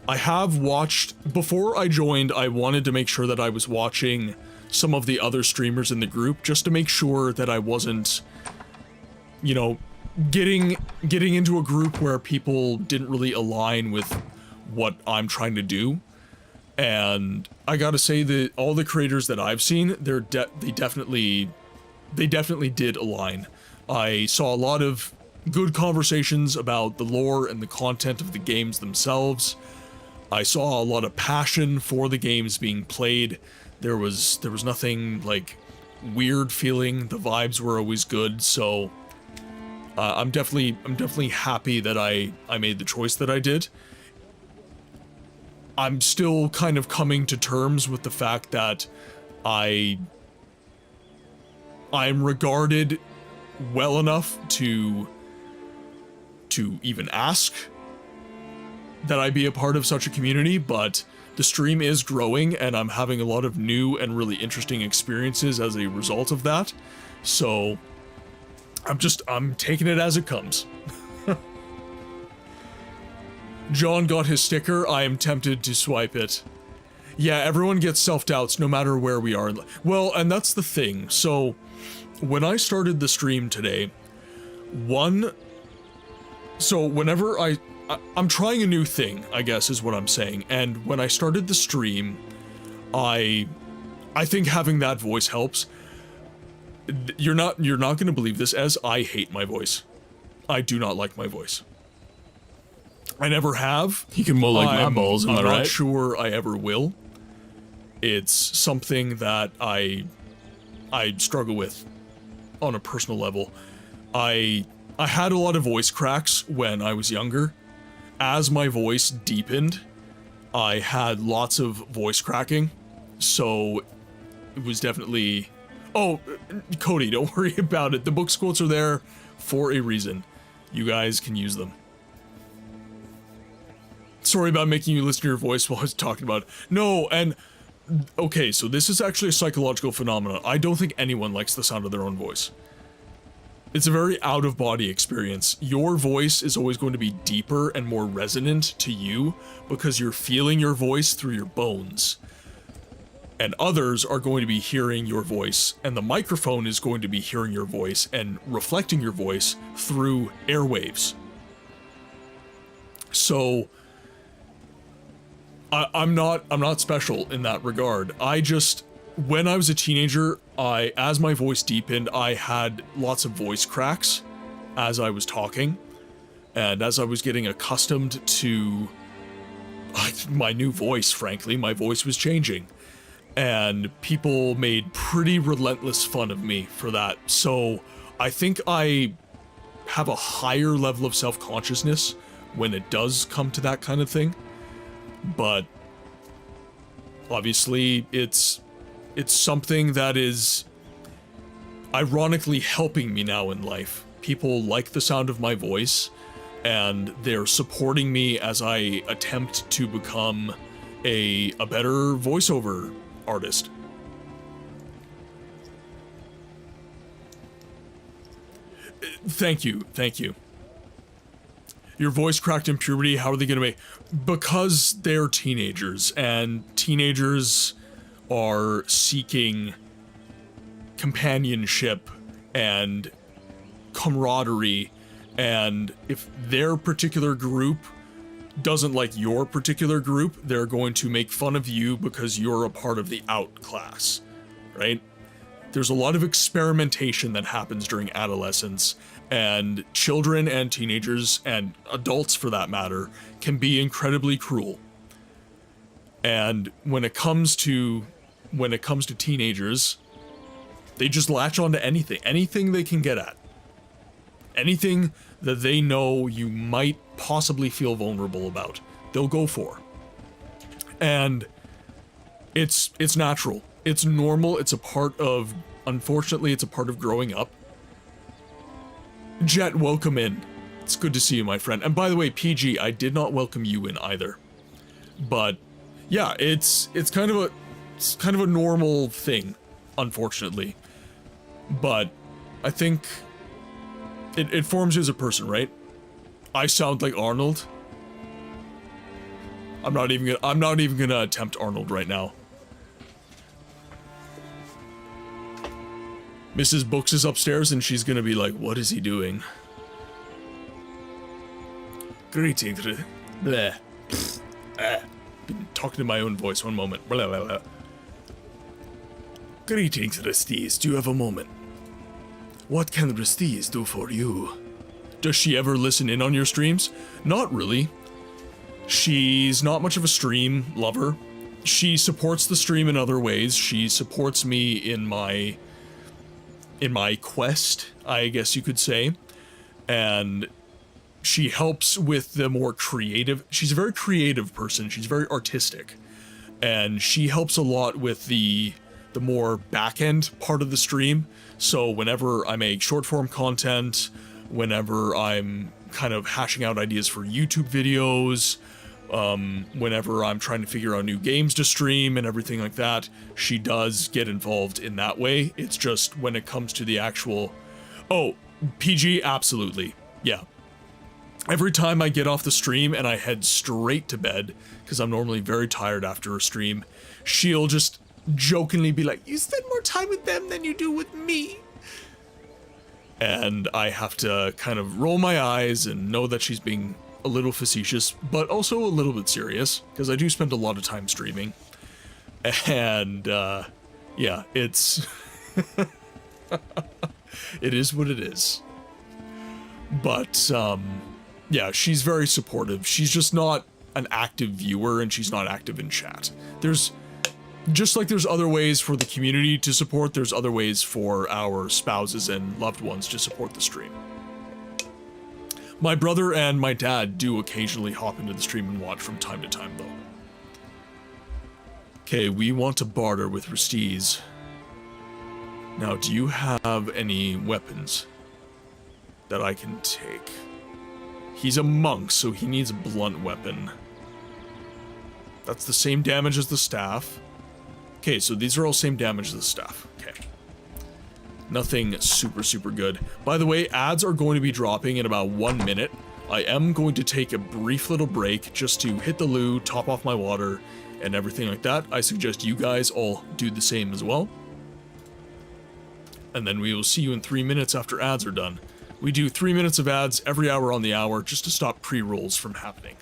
I have watched, before I joined, I wanted to make sure that I was watching some of the other streamers in the group, just to make sure that I wasn't, you know, getting into a group where people didn't really align with what I'm trying to do. And I gotta say that all the creators that I've seen, they definitely did align. I saw a lot of good conversations about the lore and the content of the games themselves. I saw a lot of passion for the games being played. There was nothing like weird feeling. The vibes were always good, so I'm definitely happy that I made the choice that I did. I'm still kind of coming to terms with the fact that I'm regarded well enough to even ask that I be a part of such a community, but the stream is growing and I'm having a lot of new and really interesting experiences as a result of that. So I'm taking it as it comes. John got his sticker. I am tempted to swipe it. Yeah, everyone gets self-doubts no matter where we are. Well, and that's the thing. So when I started the stream today, whenever I'm trying a new thing, I guess is what I'm saying. And when I started the stream, I think having that voice helps. You're not going to believe this, as I hate my voice. I do not like my voice. I never have. He can mow like my balls, am I right? I'm not sure I ever will. It's something that I struggle with on a personal level. I had a lot of voice cracks when I was younger. As my voice deepened, I had lots of voice cracking, so it was definitely... Oh, Cody, don't worry about it. The book's quotes are there for a reason. You guys can use them. Sorry about making you listen to your voice while I was talking about it. No, and... Okay, so this is actually a psychological phenomenon. I don't think anyone likes the sound of their own voice. It's a very out-of-body experience. Your voice is always going to be deeper and more resonant to you because you're feeling your voice through your bones. And others are going to be hearing your voice, and the microphone is going to be hearing your voice and reflecting your voice through airwaves. So... I'm not special in that regard. When I was a teenager, as my voice deepened, I had lots of voice cracks as I was talking. And as I was getting accustomed to my new voice, frankly, my voice was changing. And people made pretty relentless fun of me for that. So I think I have a higher level of self-consciousness when it does come to that kind of thing. But obviously it's something that is ironically helping me now in life. People like the sound of my voice, and they're supporting me as I attempt to become a better voiceover artist. Thank you. Your voice cracked in puberty, how are they gonna make... Because they're teenagers, and teenagers are seeking companionship and camaraderie, and if their particular group doesn't like your particular group, they're going to make fun of you because you're a part of the outclass, right? There's a lot of experimentation that happens during adolescence, and children and teenagers, and adults for that matter, can be incredibly cruel. And when it comes to teenagers, they just latch onto anything they can get at. Anything that they know you might possibly feel vulnerable about, they'll go for. And it's natural. It's normal. Unfortunately, it's a part of growing up. Jet, welcome in. It's good to see you, my friend. And by the way, PG, I did not welcome you in either. But yeah, it's kind of a normal thing, unfortunately. But I think it forms you as a person, right? I sound like Arnold. I'm not even gonna attempt Arnold right now. Mrs. Books is upstairs and she's gonna be like, what is he doing? Greetings. Bleh. Been talking to my own voice, one moment. Blah, blah, blah. Greetings, Resties. Do you have a moment? What can Resties do for you? Does she ever listen in on your streams? Not really. She's not much of a stream lover. She supports the stream in other ways. She supports me in my quest, I guess you could say. And she helps with the more creative... She's a very creative person. She's very artistic. And she helps a lot with the more back-end part of the stream. So whenever I make short-form content, whenever I'm kind of hashing out ideas for YouTube videos, whenever I'm trying to figure out new games to stream and everything like that, she does get involved in that way. It's just when it comes to the actual... Oh, PG, absolutely. Yeah. Every time I get off the stream and I head straight to bed, because I'm normally very tired after a stream, she'll just jokingly be like, you spend more time with them than you do with me. And I have to kind of roll my eyes and know that she's being a little facetious, but also a little bit serious, because I do spend a lot of time streaming. And, yeah, it's... it is what it is. But, yeah, she's very supportive. She's just not an active viewer, and she's not active in chat. Just like there's other ways for the community to support, there's other ways for our spouses and loved ones to support the stream. My brother and my dad do occasionally hop into the stream and watch from time to time, though. Okay, we want to barter with Resties. Now, do you have any weapons that I can take? He's a monk, so he needs a blunt weapon. That's the same damage as the staff. Okay, so these are all same damage as the staff. Okay. Nothing super, super good. By the way, ads are going to be dropping in about 1 minute. I am going to take a brief little break just to hit the loo, top off my water, and everything like that. I suggest you guys all do the same as well. And then we will see you in 3 minutes after ads are done. We do 3 minutes of ads every hour on the hour just to stop pre-rolls from happening.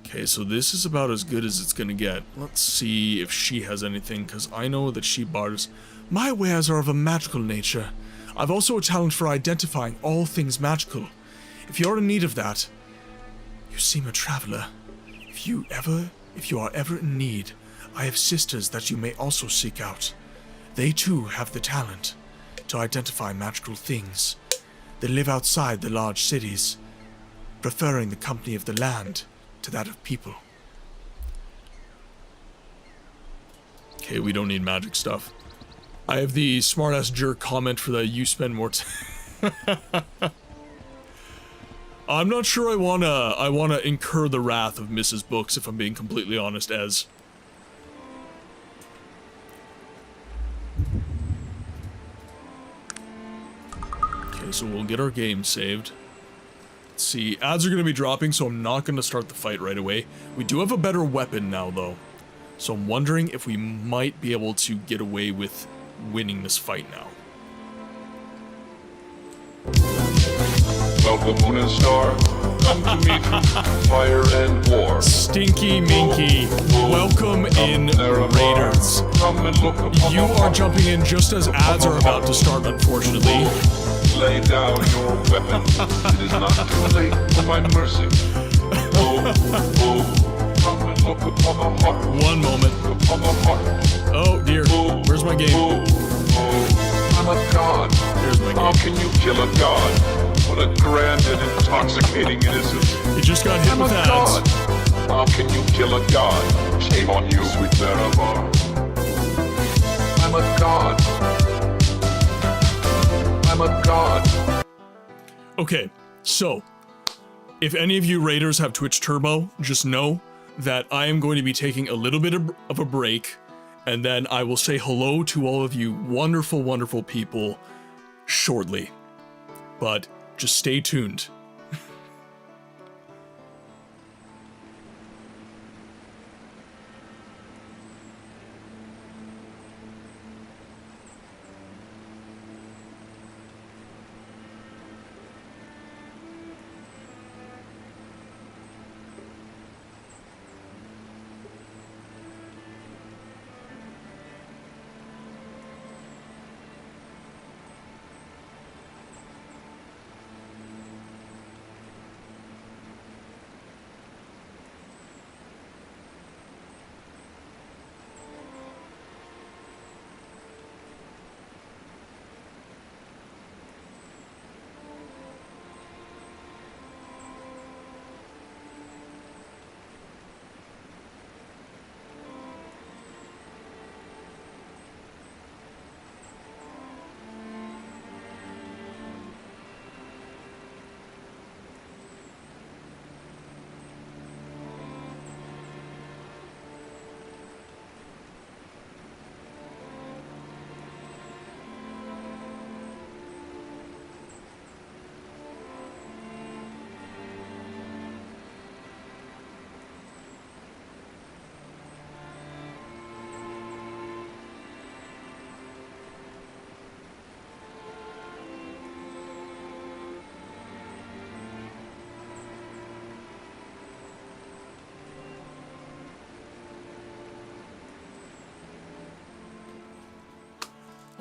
Okay, so this is about as good as it's gonna get. Let's see if she has anything, because I know that she barters. My wares are of a magical nature. I've also a talent for identifying all things magical. If you're in need of that, you seem a traveler. If you are ever in need, I have sisters that you may also seek out. They too have the talent to identify magical things. They live outside the large cities, preferring the company of the land to that of people. Okay, we don't need magic stuff. I have the smartass jerk comment for the you spend more time. I'm not sure I wanna incur the wrath of Mrs. Books, if I'm being completely honest, as okay, so we'll get our game saved. Let's see, ads are gonna be dropping, so I'm not gonna start the fight right away. We do have a better weapon now, though, so I'm wondering if we might be able to get away with winning this fight now. Welcome, Moon and Star. Come to meet fire and war. Stinky Minky, welcome in Raiders. Come and look upon You are jumping in just as ads are about to start, unfortunately. Lay down your weapon. It is not too late for my mercy. Oh, oh, come and look upon the heart. One moment. Upon the heart. Oh dear, where's my game? Oh, oh, I'm a god. Here's my How game. can you kill a god? What a grand and intoxicating innocence. He just got hit I'm a with god. ads. How can you kill a god? Shame on you, sweet Marabar. I'm a god. I'm a god. Okay, so, if any of you Raiders have Twitch Turbo, just know that I am going to be taking a little bit of a break, and then I will say hello to all of you wonderful, wonderful people shortly. But just stay tuned.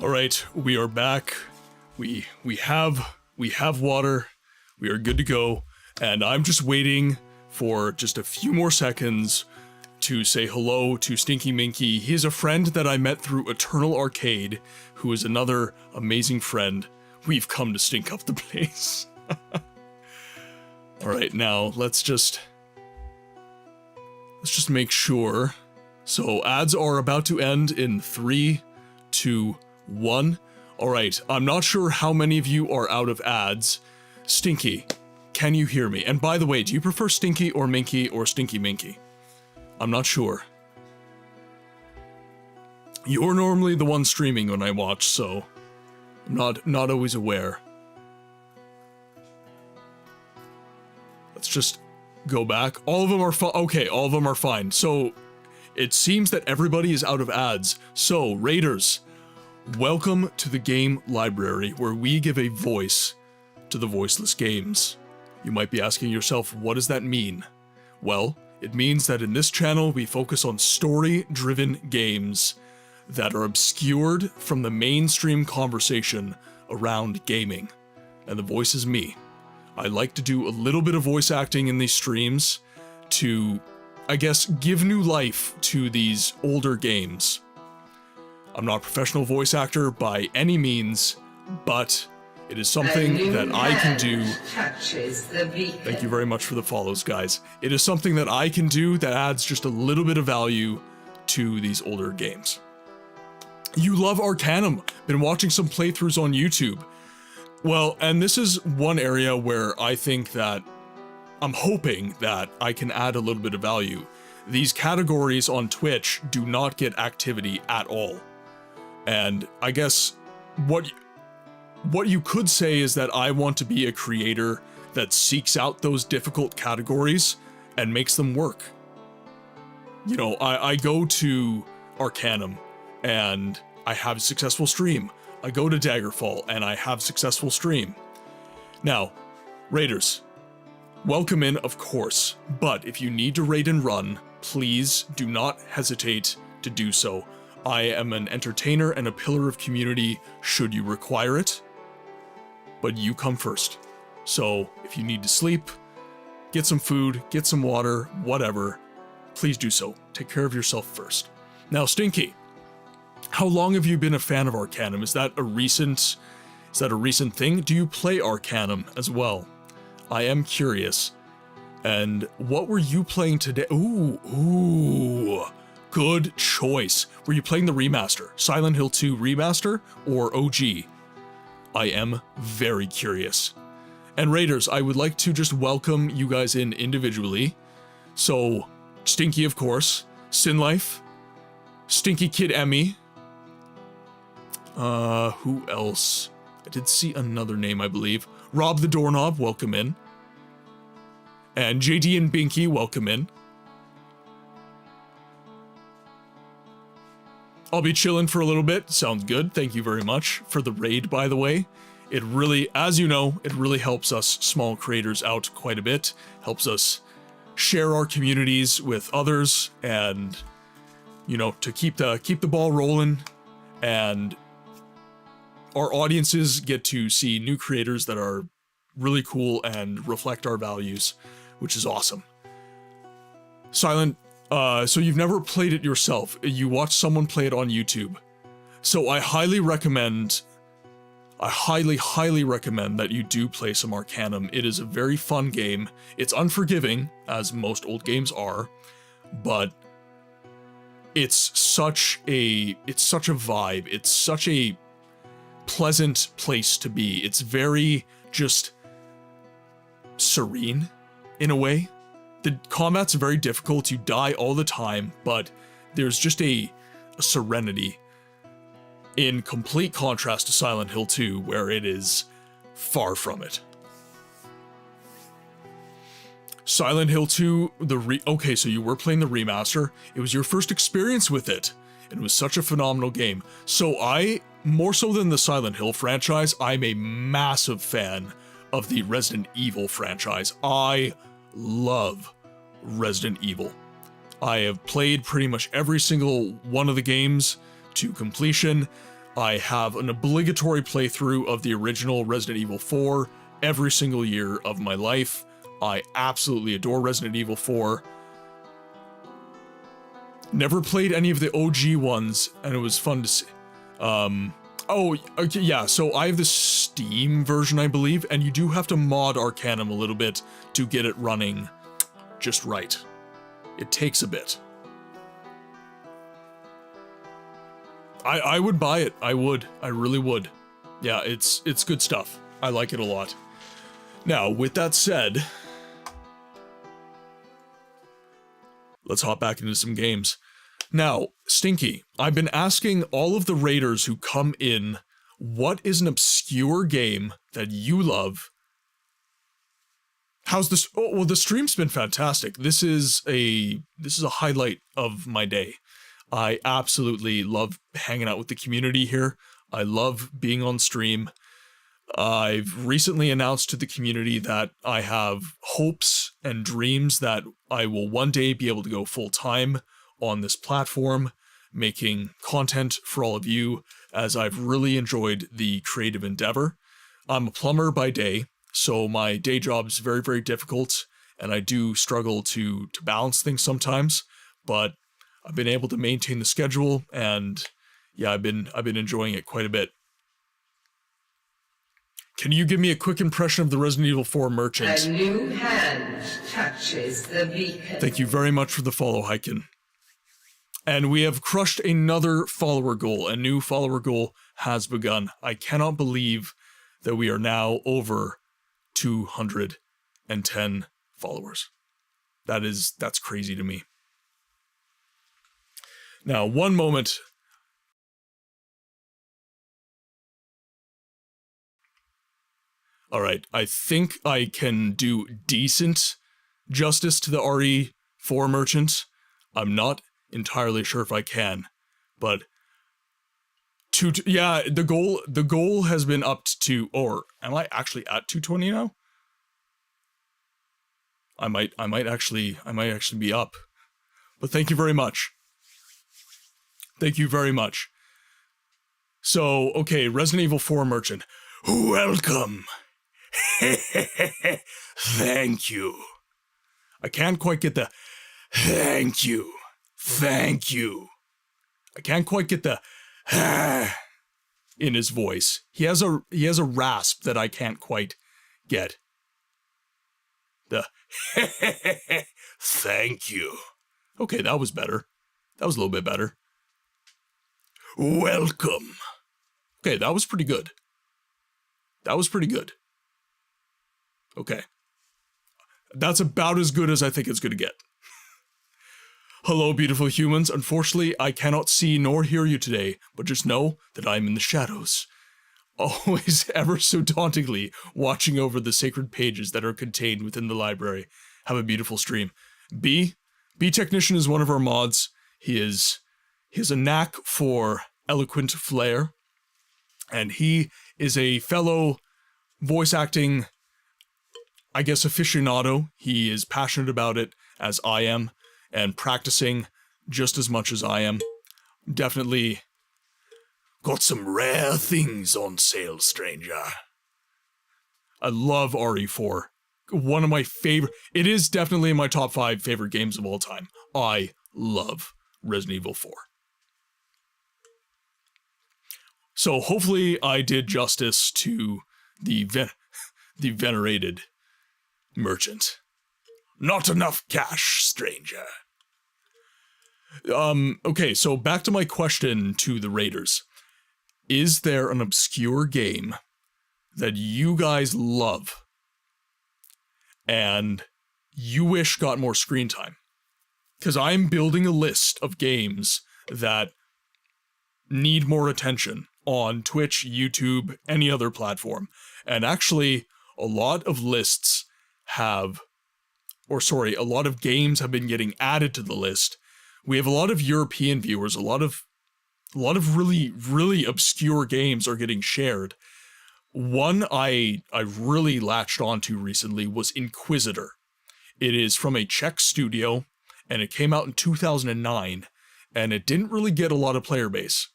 All right, we are back. We have water. We are good to go, and I'm just waiting for just a few more seconds to say hello to Stinky Minky. He is a friend that I met through Eternal Arcade, who is another amazing friend. We've come to stink up the place. All right, now let's just make sure. So ads are about to end in 3, 2, 1. All right, I'm not sure how many of you are out of ads. Stinky, can you hear me? And by the way, do you prefer Stinky or Minky or Stinky Minky? I'm not sure. You're normally the one streaming when I watch, so I'm not always aware. Let's just go back. All of them are fine. Okay, all of them are fine. So it seems that everybody is out of ads. So, Raiders, welcome to the game library, where we give a voice to the voiceless games. You might be asking yourself, what does that mean? Well, it means that in this channel, we focus on story-driven games that are obscured from the mainstream conversation around gaming. And the voice is me. I like to do a little bit of voice acting in these streams to, I guess, give new life to these older games. I'm not a professional voice actor by any means, but it is something that I can do. Thank you very much for the follows, guys. It is something that I can do that adds just a little bit of value to these older games. You love Arcanum. Been watching some playthroughs on YouTube. Well, and this is one area where I think that I'm hoping that I can add a little bit of value. These categories on Twitch do not get activity at all. And I guess what you could say is that I want to be a creator that seeks out those difficult categories and makes them work. You know, I go to Arcanum and I have a successful stream. I go to Daggerfall and I have a successful stream. Now, Raiders, welcome in, of course, but if you need to raid and run, please do not hesitate to do so. I am an entertainer and a pillar of community should you require it, but you come first. So if you need to sleep, get some food, get some water, whatever, please do so. Take care of yourself first. Now, Stinky, how long have you been a fan of Arcanum? Is that a recent thing? Do you play Arcanum as well? I am curious. And what were you playing today? Ooh, good choice. Were you playing the remaster? Silent Hill 2 remaster or OG? I am very curious. And Raiders, I would like to just welcome you guys in individually. So, Stinky, of course, Sinlife, Stinky Kid Emmy. Who else? I did see another name, I believe. Rob the Doorknob, welcome in. And JD and Binky, welcome in. I'll be chilling for a little bit. Sounds good. Thank you very much for the raid, by the way. It really, as you know, it really helps us small creators out quite a bit. Helps us share our communities with others and, you know, to keep the ball rolling, and our audiences get to see new creators that are really cool and reflect our values, which is awesome. Silent, so you've never played it yourself. You watched someone play it on YouTube. So I highly recommend that you do play some Arcanum. It is a very fun game. It's unforgiving, as most old games are, but it's such a vibe. It's such a pleasant place to be. It's very just serene in a way. The combat's very difficult. You die all the time, but there's just a serenity in complete contrast to Silent Hill 2, where it is far from it. Silent Hill 2, okay, so you were playing the remaster. It was your first experience with it, and it was such a phenomenal game. So more so than the Silent Hill franchise, I'm a massive fan of the Resident Evil franchise. I love Resident Evil. I have played pretty much every single one of the games to completion. I have an obligatory playthrough of the original Resident Evil 4 every single year of my life. I absolutely adore Resident Evil 4. Never played any of the OG ones, and it was fun to see. Oh, okay, yeah, so I have the Steam version, I believe, and you do have to mod Arcanum a little bit to get it running just right. It takes a bit. I would buy it. I would. I really would. Yeah, it's good stuff. I like it a lot. Now, with that said, let's hop back into some games. Now, Stinky, I've been asking all of the raiders who come in, what is an obscure game that you love? How's this? Oh, well, the stream's been fantastic. This is a highlight of my day. I absolutely love hanging out with the community here. I love being on stream. I've recently announced to the community that I have hopes and dreams that I will one day be able to go full-time on this platform, making content for all of you, as I've really enjoyed the creative endeavor. I'm a plumber by day, so my day job is very, very difficult, and I do struggle to balance things sometimes, but I've been able to maintain the schedule, and yeah, I've been enjoying it quite a bit. Can you give me a quick impression of the Resident Evil 4 merchant? A new hand touches the beacon. Thank you very much for the follow, Hyken. And we have crushed another follower goal. A new follower goal has begun. I cannot believe that we are now over 210 followers. That's crazy to me. Now, one moment. All right, I think I can do decent justice to the RE4 merchant. I'm not entirely sure if I can, but yeah, the goal has been upped to, or am I actually at 220 now? I might actually be up. But thank you very much. Thank you very much. So, okay, Resident Evil 4 merchant. Welcome. Thank you. I can't quite get the thank you. Thank you. I can't quite get the in his voice. He has a rasp that I can't quite get. The thank you. Okay, that was better. That was a little bit better. Welcome. Okay, that was pretty good. That was pretty good. Okay. That's about as good as I think it's going to get. Hello, beautiful humans. Unfortunately, I cannot see nor hear you today, but just know that I am in the shadows. Always ever so dauntingly watching over the sacred pages that are contained within the library. Have a beautiful stream. B Technician is one of our mods. He has a knack for eloquent flair, and he is a fellow voice acting, I guess, aficionado. He is passionate about it, as I am, and practicing just as much as I am. Definitely got some rare things on sale, stranger. I love RE4. One of my favorite... It is definitely in my top 5 favorite games of all time. I love Resident Evil 4. So hopefully I did justice to the venerated merchant. Not enough cash, stranger. Okay, so back to my question to the raiders. Is there an obscure game that you guys love and you wish got more screen time? Because I'm building a list of games that need more attention on Twitch, YouTube, any other platform. And actually, a lot of lists have... a lot of games have been getting added to the list. We have a lot of European viewers, a lot of really, really obscure games are getting shared. One I really latched onto recently was Inquisitor. It is from a Czech studio, and it came out in 2009, and it didn't really get a lot of player base.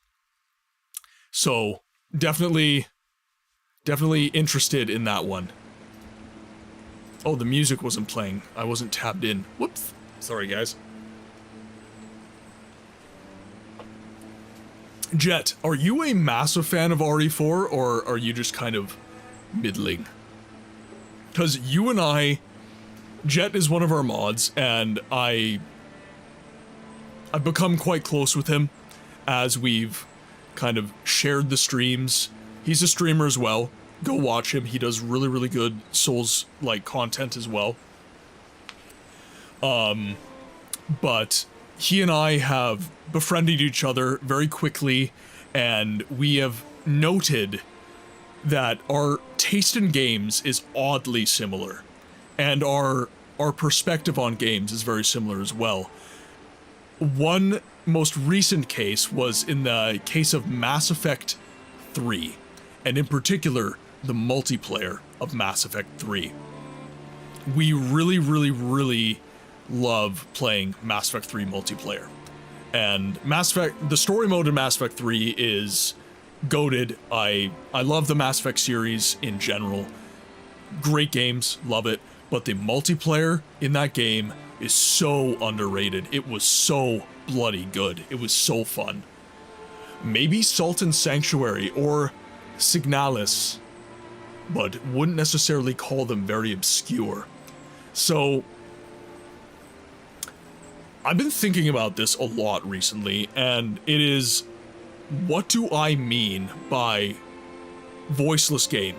So, definitely interested in that one. Oh, the music wasn't playing. I wasn't tabbed in. Whoops. Sorry, guys. Jet, are you a massive fan of RE4, or are you just kind of middling? Because you and I... Jet is one of our mods, and I've become quite close with him as we've kind of shared the streams. He's a streamer as well, Go watch him. He does really, really good Souls-like content as well. But he and I have befriended each other very quickly, and we have noted that our taste in games is oddly similar, and our perspective on games is very similar as well. One most recent case was in the case of Mass Effect 3, and in particular, the multiplayer of Mass Effect 3. We really, really, really love playing Mass Effect 3 multiplayer. And the story mode in Mass Effect 3 is goated. I love the Mass Effect series in general. Great games, love it. But the multiplayer in that game is so underrated. It was so bloody good. It was so fun. Maybe Salt and Sanctuary or Signalis, but wouldn't necessarily call them very obscure. So I've been thinking about this a lot recently, and it is, what do I mean by voiceless game?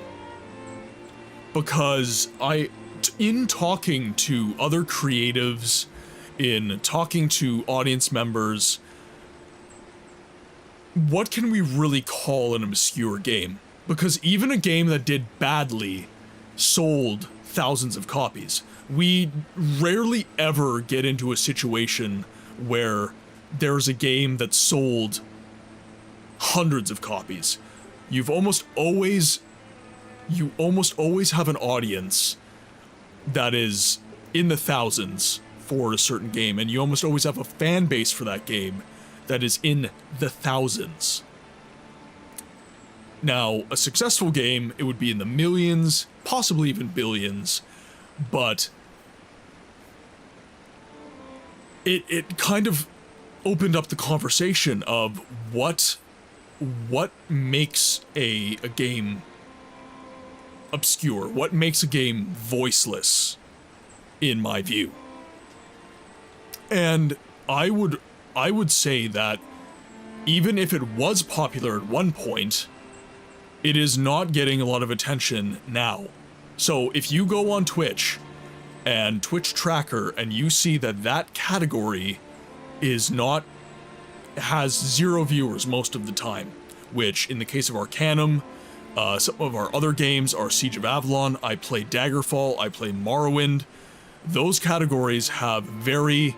Because in talking to other creatives, in talking to audience members, what can we really call an obscure game? Because even a game that did badly sold thousands of copies. We rarely ever get into a situation where there's a game that sold hundreds of copies. You almost always have an audience that is in the thousands for a certain game, and you almost always have a fan base for that game that is in the thousands. Now, a successful game, it would be in the millions, possibly even billions, but it kind of opened up the conversation of what makes a game obscure, what makes a game voiceless, in my view. And I would say that even if it was popular at one point, it is not getting a lot of attention now. So if you go on Twitch and Twitch Tracker and you see that category has 0 viewers most of the time, which in the case of Arcanum, some of our other games are Siege of Avalon, I play Daggerfall, I play Morrowind, those categories have very...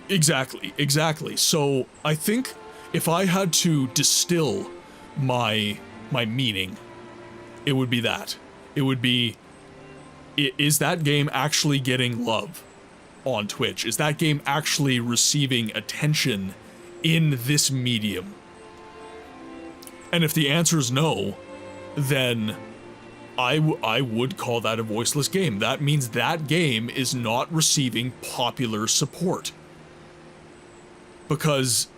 Exactly. So I think if I had to distill my meaning, it would be that. It would be, is that game actually getting love on Twitch? Is that game actually receiving attention in this medium? And if the answer is no, then I would call that a voiceless game. That means that game is not receiving popular support. Because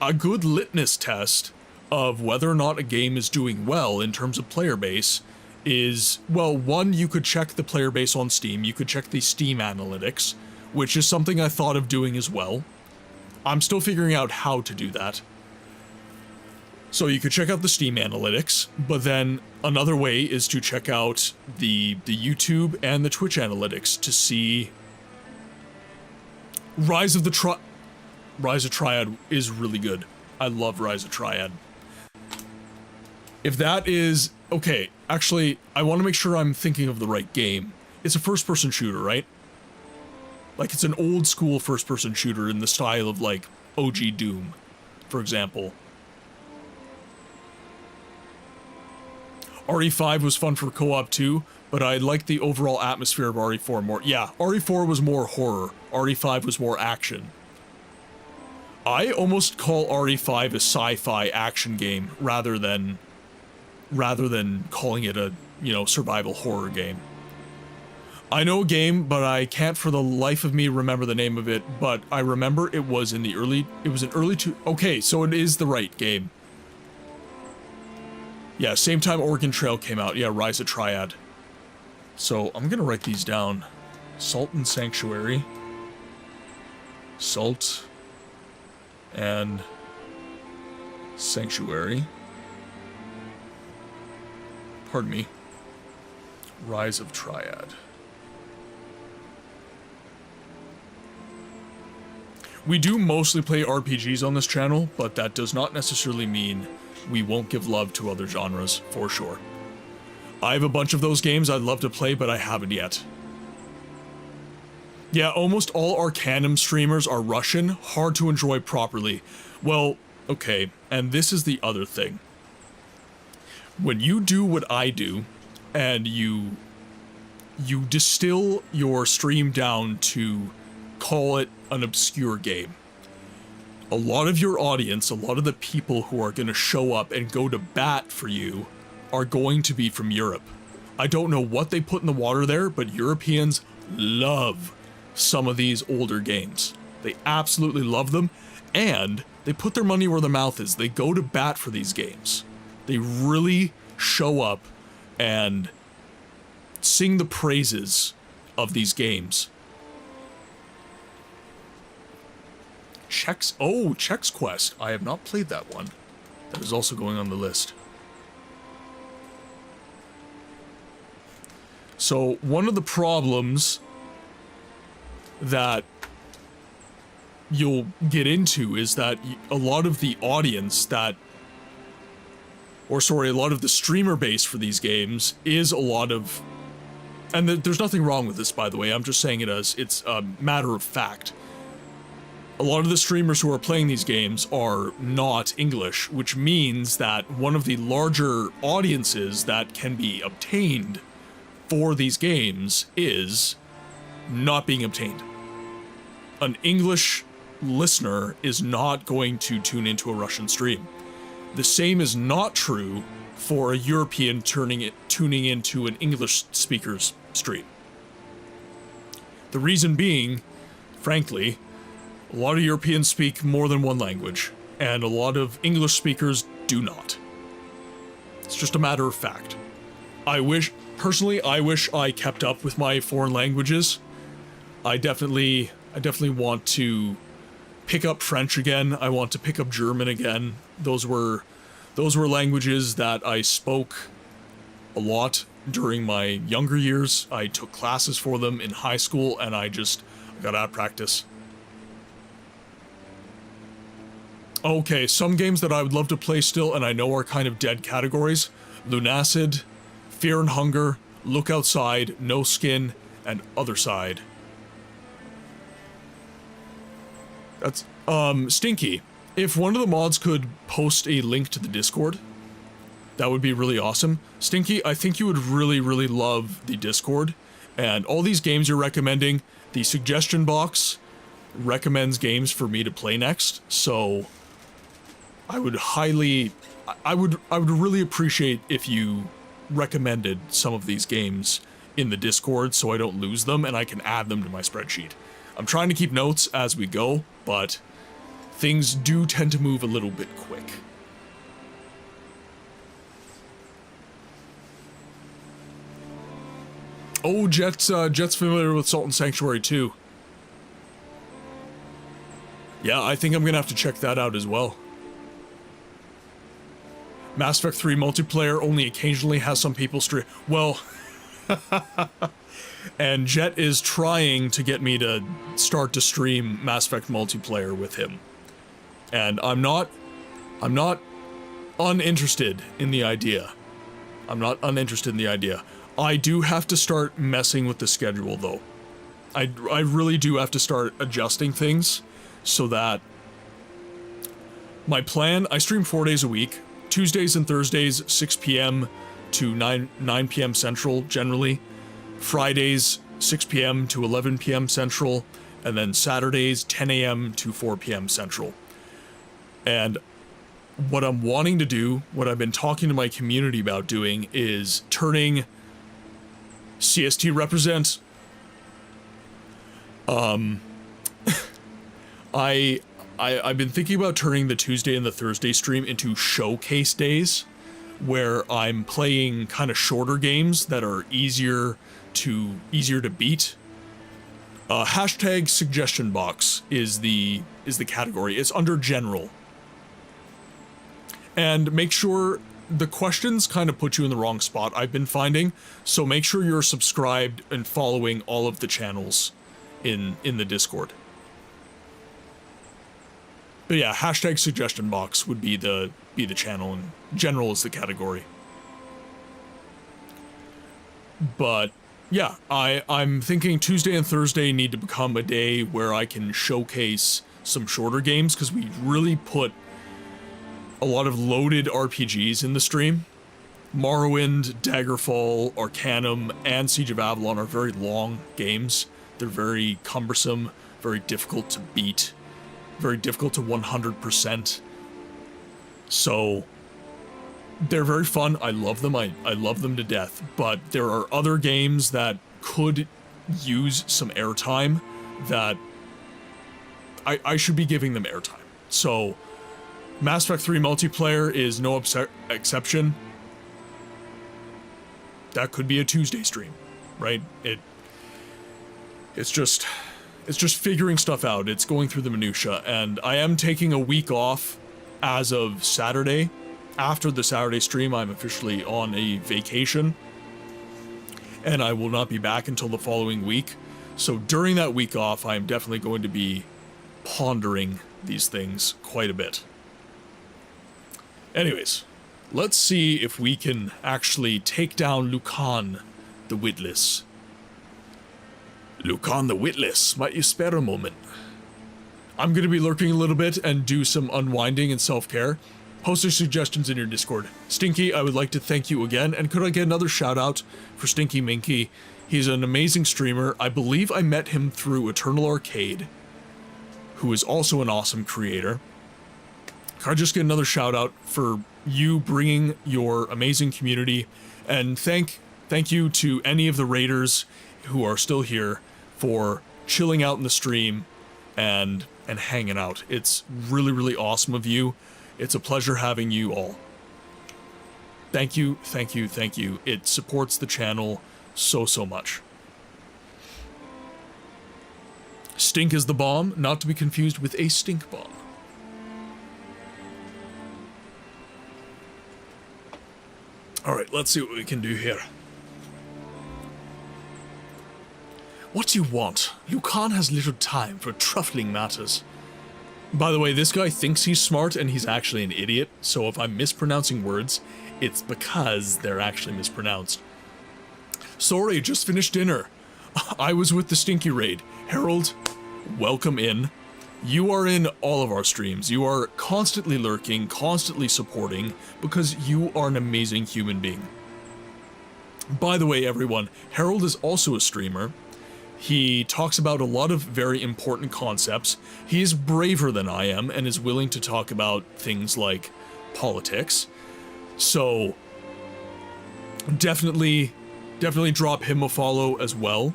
a good litmus test of whether or not a game is doing well in terms of player base is, well, one, you could check the player base on Steam, you could check the Steam analytics, which is something I thought of doing as well. I'm still figuring out how to do that. So you could check out the Steam analytics, but then another way is to check out the YouTube and the Twitch analytics to see... Rise of Triad is really good. I love Rise of Triad. If that is... Okay, actually, I want to make sure I'm thinking of the right game. It's a first-person shooter, right? Like, it's an old-school first-person shooter in the style of, like, OG Doom, for example. RE5 was fun for co-op too, but I liked the overall atmosphere of RE4 more. Yeah, RE4 was more horror. RE5 was more action. I almost call RE5 a sci-fi action game rather than calling it a, survival horror game. I know a game, but I can't for the life of me remember the name of it, but I remember it was an early okay, so it is the right game. Yeah, same time Oregon Trail came out. Yeah, Rise of Triad. So, I'm gonna write these down. Salt and Sanctuary. Salt and Sanctuary. Pardon me. Rise of Triad. We do mostly play RPGs on this channel, but that does not necessarily mean we won't give love to other genres, for sure. I have a bunch of those games I'd love to play, but I haven't yet. Yeah, almost all Arcanum streamers are Russian, hard to enjoy properly. Well, okay, and this is the other thing. When you do what I do, and you distill your stream down to call it an obscure game, a lot of your audience, a lot of the people who are going to show up and go to bat for you are going to be from Europe. I don't know what they put in the water there, but Europeans love some of these older games. They absolutely love them, and they put their money where their mouth is. They go to bat for these games. They really show up and sing the praises of these games. Chex Quest. I have not played that one. That is also going on the list. So, one of the problems that you'll get into is that a lot of the audience that, or sorry, a lot of the streamer base for these games is a lot of, and there's nothing wrong with this, by the way, I'm just saying it as it's a matter of fact. A lot of the streamers who are playing these games are not English, which means that one of the larger audiences that can be obtained for these games is not being obtained. An English listener is not going to tune into a Russian stream. The same is not true for a European tuning into an English speaker's stream. The reason being, frankly, a lot of Europeans speak more than one language, and a lot of English speakers do not. It's just a matter of fact. Personally, I wish I kept up with my foreign languages. I definitely want to pick up French again. I want to pick up German again. Those were languages that I spoke a lot during my younger years. I took classes for them in high school, and I got out of practice. Okay, some games that I would love to play still, and I know are kind of dead categories. Lunacid, Fear and Hunger, Look Outside, No Skin, and Other Side. That's, Stinky. If one of the mods could post a link to the Discord, that would be really awesome. Stinky, I think you would really, really love the Discord, and all these games you're recommending, the suggestion box recommends games for me to play next, so I would really appreciate if you recommended some of these games in the Discord so I don't lose them and I can add them to my spreadsheet. I'm trying to keep notes as we go, but things do tend to move a little bit quick. Oh, Jet's familiar with Salt and Sanctuary too. Yeah, I think I'm gonna have to check that out as well. Mass Effect 3 multiplayer only occasionally has some people stream. Well, and Jet is trying to get me to start to stream Mass Effect multiplayer with him. And I'm not uninterested in the idea. I do have to start messing with the schedule though. I really do have to start adjusting things so that my plan, I stream 4 days a week. Tuesdays and Thursdays, 6 p.m. to 9 p.m. Central, generally. Fridays, 6 p.m. to 11 p.m. Central. And then Saturdays, 10 a.m. to 4 p.m. Central. And what I'm wanting to do, what I've been talking to my community about doing, is turning CST represent. I've been thinking about turning the Tuesday and the Thursday stream into showcase days, where I'm playing kind of shorter games that are easier to beat. Hashtag suggestion box is the category. It's under general. And make sure the questions kind of put you in the wrong spot, I've been finding, so make sure you're subscribed and following all of the channels in the Discord. But yeah, hashtag suggestion box would be the channel, and general is the category. But yeah, I'm thinking Tuesday and Thursday need to become a day where I can showcase some shorter games, because we really put a lot of loaded RPGs in the stream. Morrowind, Daggerfall, Arcanum, and Siege of Avalon are very long games. They're very cumbersome, very difficult to beat, very difficult to 100%. So they're very fun. I love them. I love them to death. But there are other games that could use some airtime that I should be giving them airtime. So Mass Effect 3 multiplayer is no exception. That could be a Tuesday stream, right? It's just figuring stuff out. It's going through the minutia, and I am taking a week off as of Saturday. After the Saturday stream, I'm officially on a vacation, and I will not be back until the following week. So during that week off, I am definitely going to be pondering these things quite a bit. Anyways, let's see if we can actually take down Lucan the Witless. Lucan the Witless, might you spare a moment? I'm going to be lurking a little bit and do some unwinding and self-care. Post your suggestions in your Discord. Stinky, I would like to thank you again, and could I get another shout out for Stinky Minky? He's an amazing streamer. I believe I met him through Eternal Arcade, who is also an awesome creator. Can I just get another shout out for you bringing your amazing community, and thank you to any of the raiders who are still here for chilling out in the stream and hanging out. It's really, really awesome of you. It's a pleasure having you all. Thank you, thank you, thank you. It supports the channel so much. Stink is the bomb, not to be confused with a stink bomb. Alright, let's see what we can do here. What do you want? Lucan has little time for trifling matters. By the way, this guy thinks he's smart and he's actually an idiot, so if I'm mispronouncing words, it's because they're actually mispronounced. Sorry, just finished dinner. I was with the Stinky Raid. Harold, welcome in. You are in all of our streams. You are constantly lurking, constantly supporting, because you are an amazing human being. By the way, everyone, Harold is also a streamer. He talks about a lot of very important concepts. He is braver than I am and is willing to talk about things like politics. So definitely drop him a follow as well.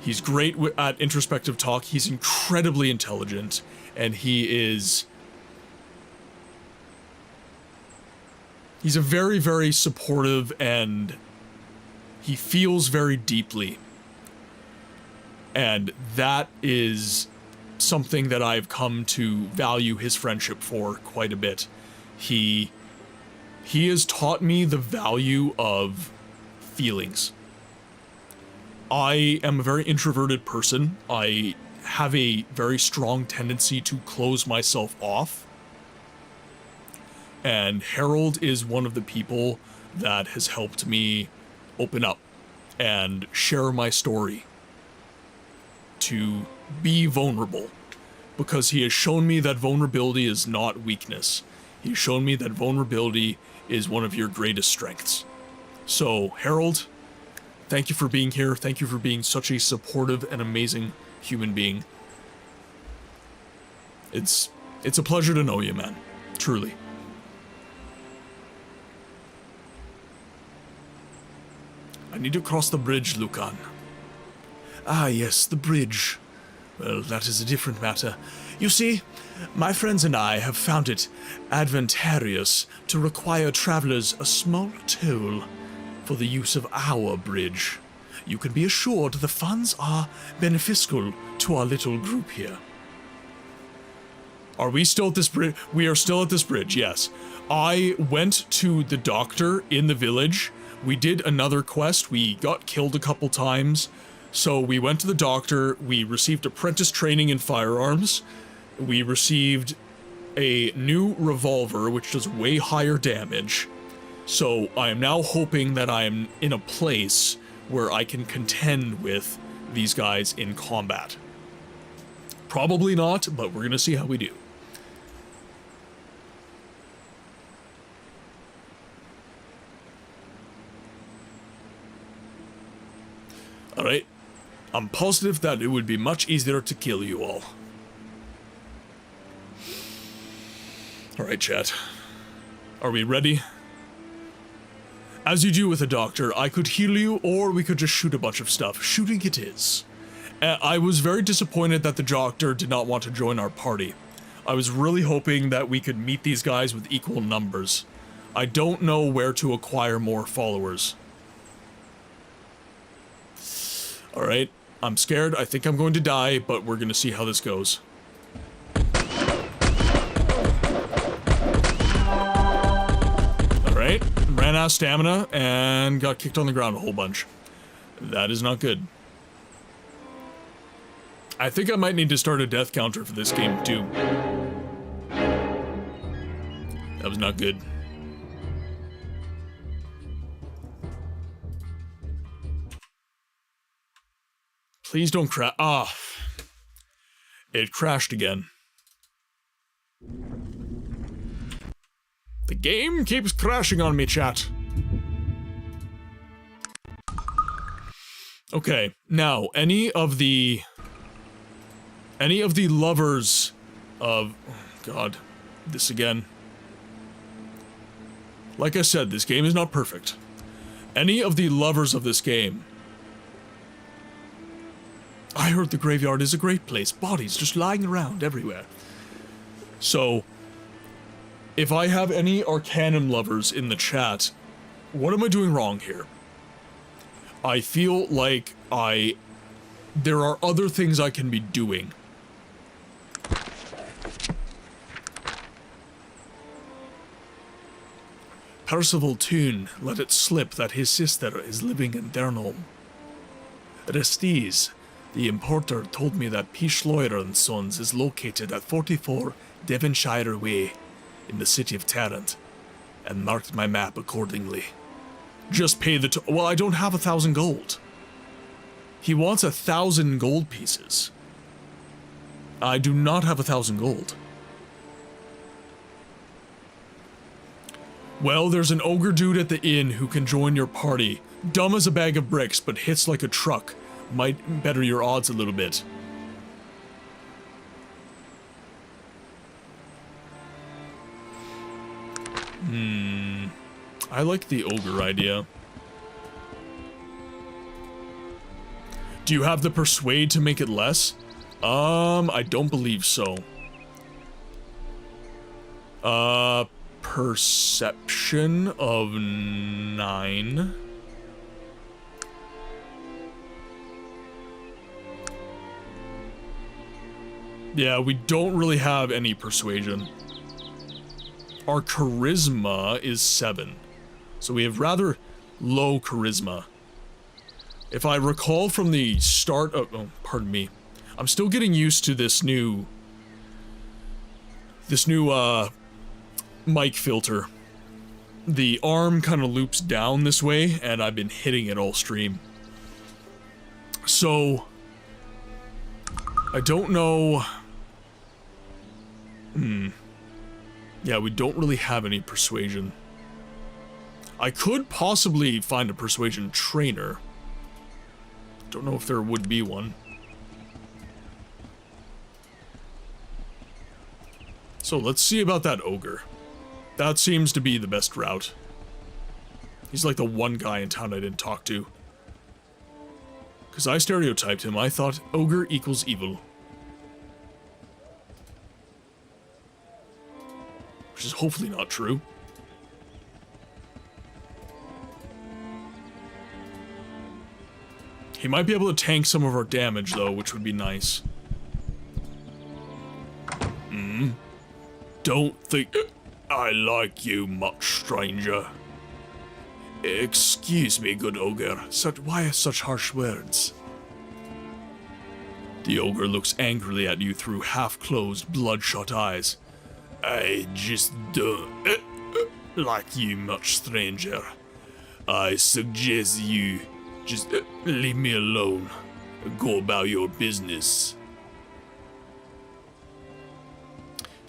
He's great at introspective talk. He's incredibly intelligent, and he's a very, very supportive, and he feels very deeply. And that is something that I've come to value his friendship for quite a bit. He has taught me the value of feelings. I am a very introverted person. I have a very strong tendency to close myself off. And Harold is one of the people that has helped me open up and share my story, to be vulnerable, because he has shown me that vulnerability is not weakness. He's shown me that vulnerability is one of your greatest strengths. So, Harold, thank you for being here. Thank you for being such a supportive and amazing human being. It's a pleasure to know you, man. Truly. I need to cross the bridge, Lucan. Ah, yes, the bridge. Well, that is a different matter. You see, my friends and I have found it advantageous to require travelers a small toll for the use of our bridge. You can be assured the funds are beneficial to our little group here. Are we still at this bridge? We are still at this bridge, yes. I went to the doctor in the village. We did another quest. We got killed a couple times. So we went to the doctor. We received apprentice training in firearms. We received a new revolver, which does way higher damage. So I am now hoping that I am in a place where I can contend with these guys in combat. Probably not, but we're gonna see how we do. Alright, I'm positive that it would be much easier to kill you all. Alright, chat. Are we ready? As you do with a doctor, I could heal you, or we could just shoot a bunch of stuff. Shooting it is. I was very disappointed that the doctor did not want to join our party. I was really hoping that we could meet these guys with equal numbers. I don't know where to acquire more followers. Alright, I'm scared. I think I'm going to die, but we're gonna see how this goes. Alright, ran out of stamina and got kicked on the ground a whole bunch. That is not good. I think I might need to start a death counter for this game too. That was not good. Please don't crash. Ah. It crashed again. The game keeps crashing on me, chat. Okay, now, any of the lovers of... Oh, God, this again. Like I said, this game is not perfect. Any of the lovers of this game... I heard the graveyard is a great place. Bodies just lying around everywhere. So, if I have any Arcanum lovers in the chat, what am I doing wrong here? I feel like there are other things I can be doing. Percival Toon let it slip that his sister is living in Dernholm. Resties, the importer, told me that P. Schloyer and Sons is located at 44 Devonshire Way in the city of Tarrant, and marked my map accordingly. Just pay the well, I don't have 1,000 gold. He wants 1,000 gold pieces. I do not have 1,000 gold. Well, there's an ogre dude at the inn who can join your party. Dumb as a bag of bricks, but hits like a truck. Might better your odds a little bit. I like the ogre idea. Do you have the persuade to make it less? I don't believe so. Perception of 9. Yeah, we don't really have any persuasion. Our charisma is 7. So we have rather low charisma. If I recall from the start of... Oh, pardon me. I'm still getting used to this new... mic filter. The arm kind of loops down this way, and I've been hitting it all stream. So... I don't know... Yeah, we don't really have any persuasion. I could possibly find a persuasion trainer. Don't know if there would be one. So let's see about that ogre. That seems to be the best route. He's like the one guy in town I didn't talk to. Because I stereotyped him. I thought ogre equals evil. Which is hopefully not true. He might be able to tank some of our damage, though, which would be nice. don't think I like you much, stranger. Excuse me, good ogre. Why such harsh words? The ogre looks angrily at you through half-closed, bloodshot eyes. I just don't like you much, stranger. I suggest you just leave me alone. Go about your business.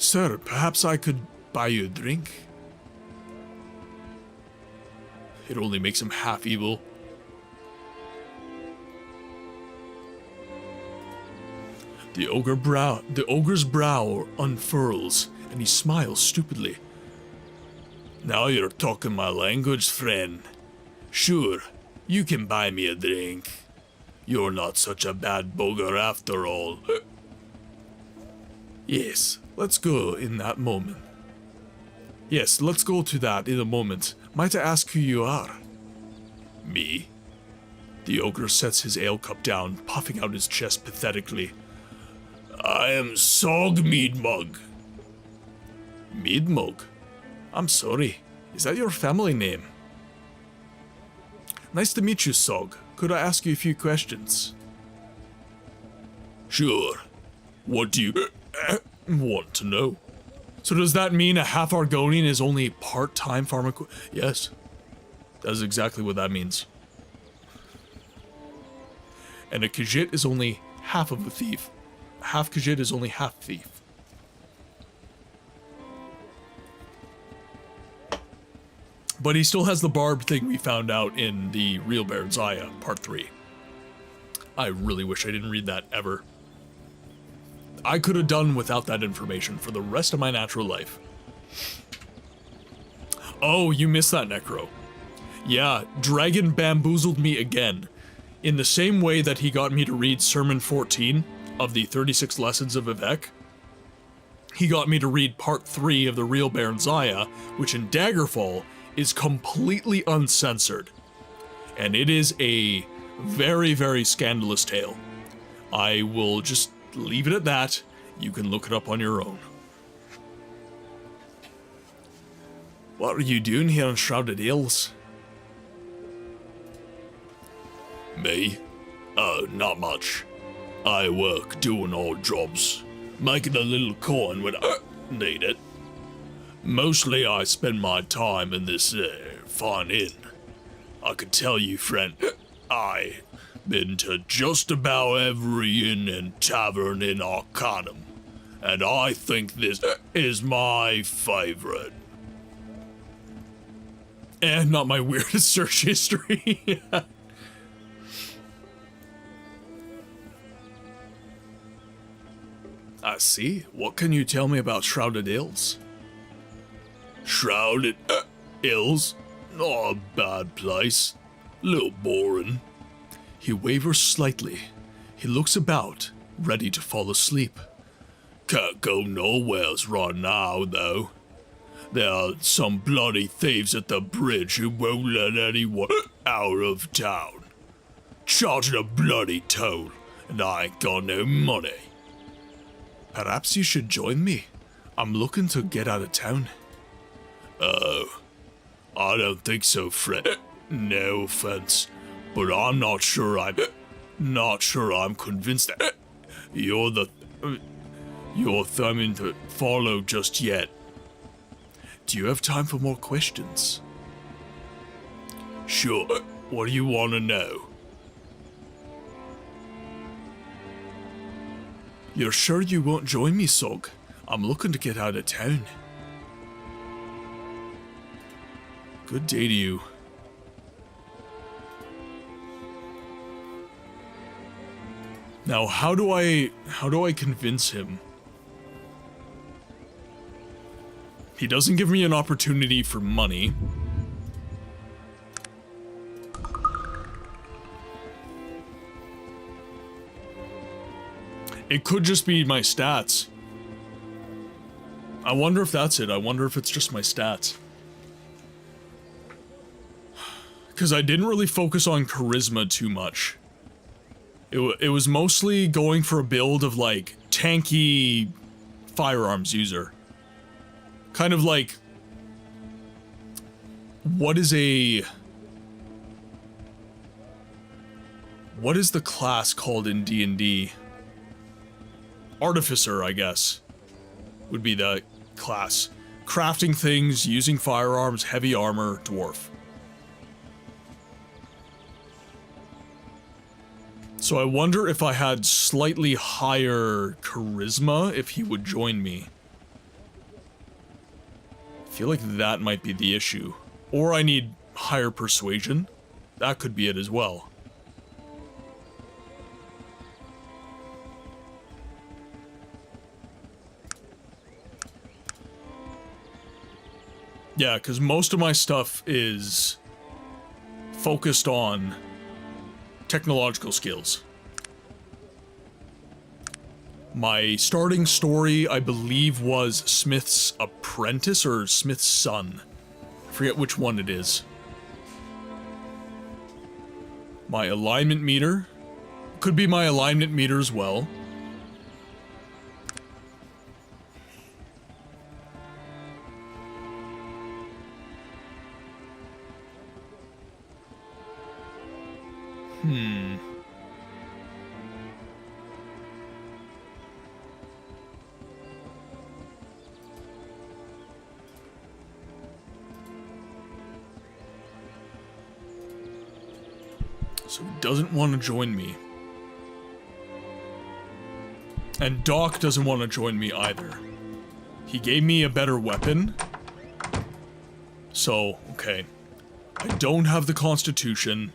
Sir, perhaps I could buy you a drink? It only makes him half evil. The ogre's brow unfurls, and he smiles stupidly. Now you're talking my language, friend. Sure, you can buy me a drink. You're not such a bad bogger after all. Yes, let's go in that moment. Yes, let's go to that in a moment. Might I ask who you are? Me? The ogre sets his ale cup down, puffing out his chest pathetically. I am Sog Meadmug. Meadmug? I'm sorry. Is that your family name? Nice to meet you, Sog. Could I ask you a few questions? Sure. What do you want to know? So does that mean a half Argonian is only part-time pharmaco? Yes. That's exactly what that means. And a Khajiit is only half of a thief. Half Khajiit is only half thief. But he still has the barb thing we found out in the Real Baron Zaya, part 3. I really wish I didn't read that ever. I could have done without that information for the rest of my natural life. Oh, you missed that, Necro. Yeah, Dragon bamboozled me again. In the same way that he got me to read Sermon 14 of the 36 Lessons of Vivek, he got me to read part 3 of the Real Baron Zaya, which in Daggerfall is completely uncensored. And it is a very, very scandalous tale. I will just leave it at that. You can look it up on your own. What are you doing here on Shrouded Hills? Me? Oh, not much. I work doing odd jobs, making a little coin when I need it. Mostly I spend my time in this fine inn. I can tell you, friend, I been to just about every inn and tavern in Arcanum, and I think this is my favorite. And not my weirdest search history. I see. What can you tell me about Shrouded Hills? Shrouded Hills? Not a bad place. Little boring. He wavers slightly. He looks about, ready to fall asleep. Can't go nowheres right now, though. There are some bloody thieves at the bridge who won't let anyone out of town. Charging a bloody toll, and I ain't got no money. Perhaps you should join me. I'm looking to get out of town. Oh, I don't think so, friend. No offense, but I'm not sure I'm convinced that you're thumbing to follow just yet. Do you have time for more questions? Sure. What do you want to know? You're sure you won't join me, Sog? I'm looking to get out of town. Good day to you. Now, how do I convince him? He doesn't give me an opportunity for money. It could just be my stats. I wonder if that's it. I wonder if it's just my stats. Because I didn't really focus on charisma too much. It was mostly going for a build of, like, tanky firearms user. kind of like, what is the class called in D&D? Artificer, I guess, would be the class. Crafting things, using firearms, heavy armor, dwarf. So I wonder if I had slightly higher charisma, if he would join me. I feel like that might be the issue. Or I need higher persuasion. That could be it as well. Yeah, because most of my stuff is focused on technological skills. My starting story, I believe, was Smith's apprentice or Smith's son. I forget which one it is. My alignment meter. Could be my alignment meter as well. So he doesn't want to join me. And Doc doesn't want to join me either. He gave me a better weapon. So, okay. I don't have the Constitution.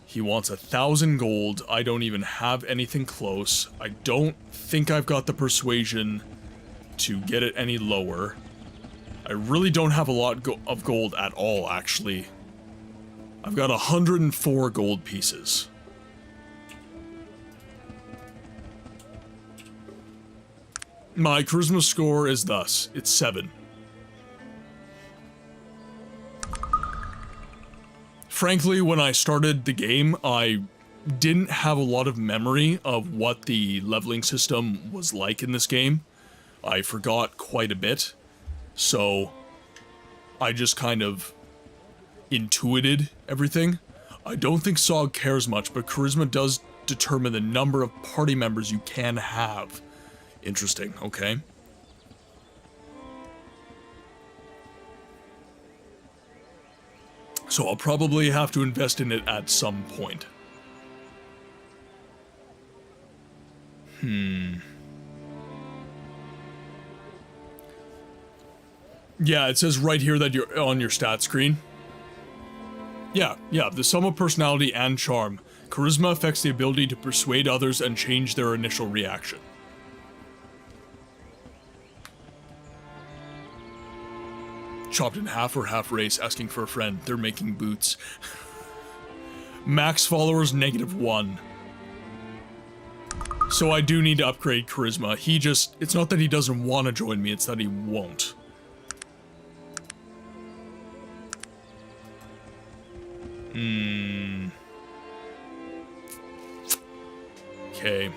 He wants 1,000 gold. I don't even have anything close. I don't think I've got the persuasion to get it any lower. I really don't have a lot of gold at all, actually. I've got 104 gold pieces. My charisma score is thus. It's 7. Frankly, when I started the game, I didn't have a lot of memory of what the leveling system was like in this game. I forgot quite a bit, so I just kind of intuited everything. I don't think Sog cares much, but charisma does determine the number of party members you can have. Interesting, okay. So I'll probably have to invest in it at some point. Yeah, it says right here that you're on your stat screen. Yeah, the sum of personality and charm. Charisma affects the ability to persuade others and change their initial reaction. Chopped in half or half race, asking for a friend. They're making boots. Max followers, -1. So I do need to upgrade charisma. It's not that he doesn't want to join me, it's that he won't. Okay.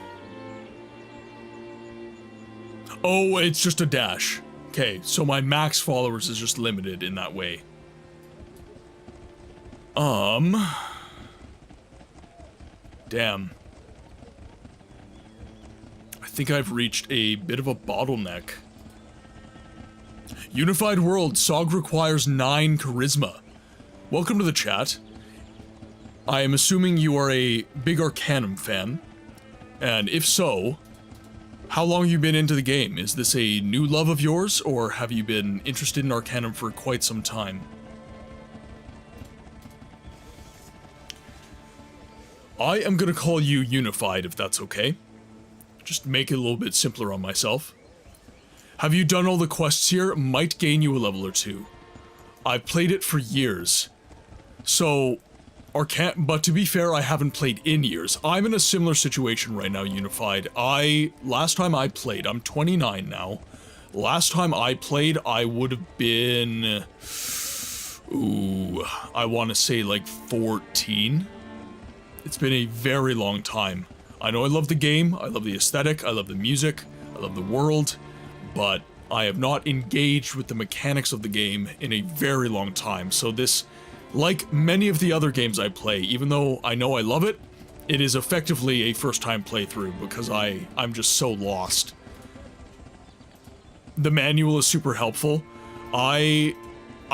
Oh, it's just a dash. Okay, so my max followers is just limited in that way. Damn. I think I've reached a bit of a bottleneck. Unified World, Sog requires 9 charisma. Welcome to the chat. I am assuming you are a big Arcanum fan. And if so, how long have you been into the game? Is this a new love of yours, or have you been interested in Arcanum for quite some time? I am gonna call you Unified, if that's okay. Just make it a little bit simpler on myself. Have you done all the quests here? Might gain you a level or 2. I've played it for years. So, but to be fair, I haven't played in years. I'm in a similar situation right now, Unified. Last time I played, I'm 29 now. Last time I played, I would have been, I want to say like 14. It's been a very long time. I know I love the game, I love the aesthetic, I love the music, I love the world, but I have not engaged with the mechanics of the game in a very long time, so this, like many of the other games I play, even though I know I love it, it is effectively a first-time playthrough because I'm just so lost. The manual is super helpful. I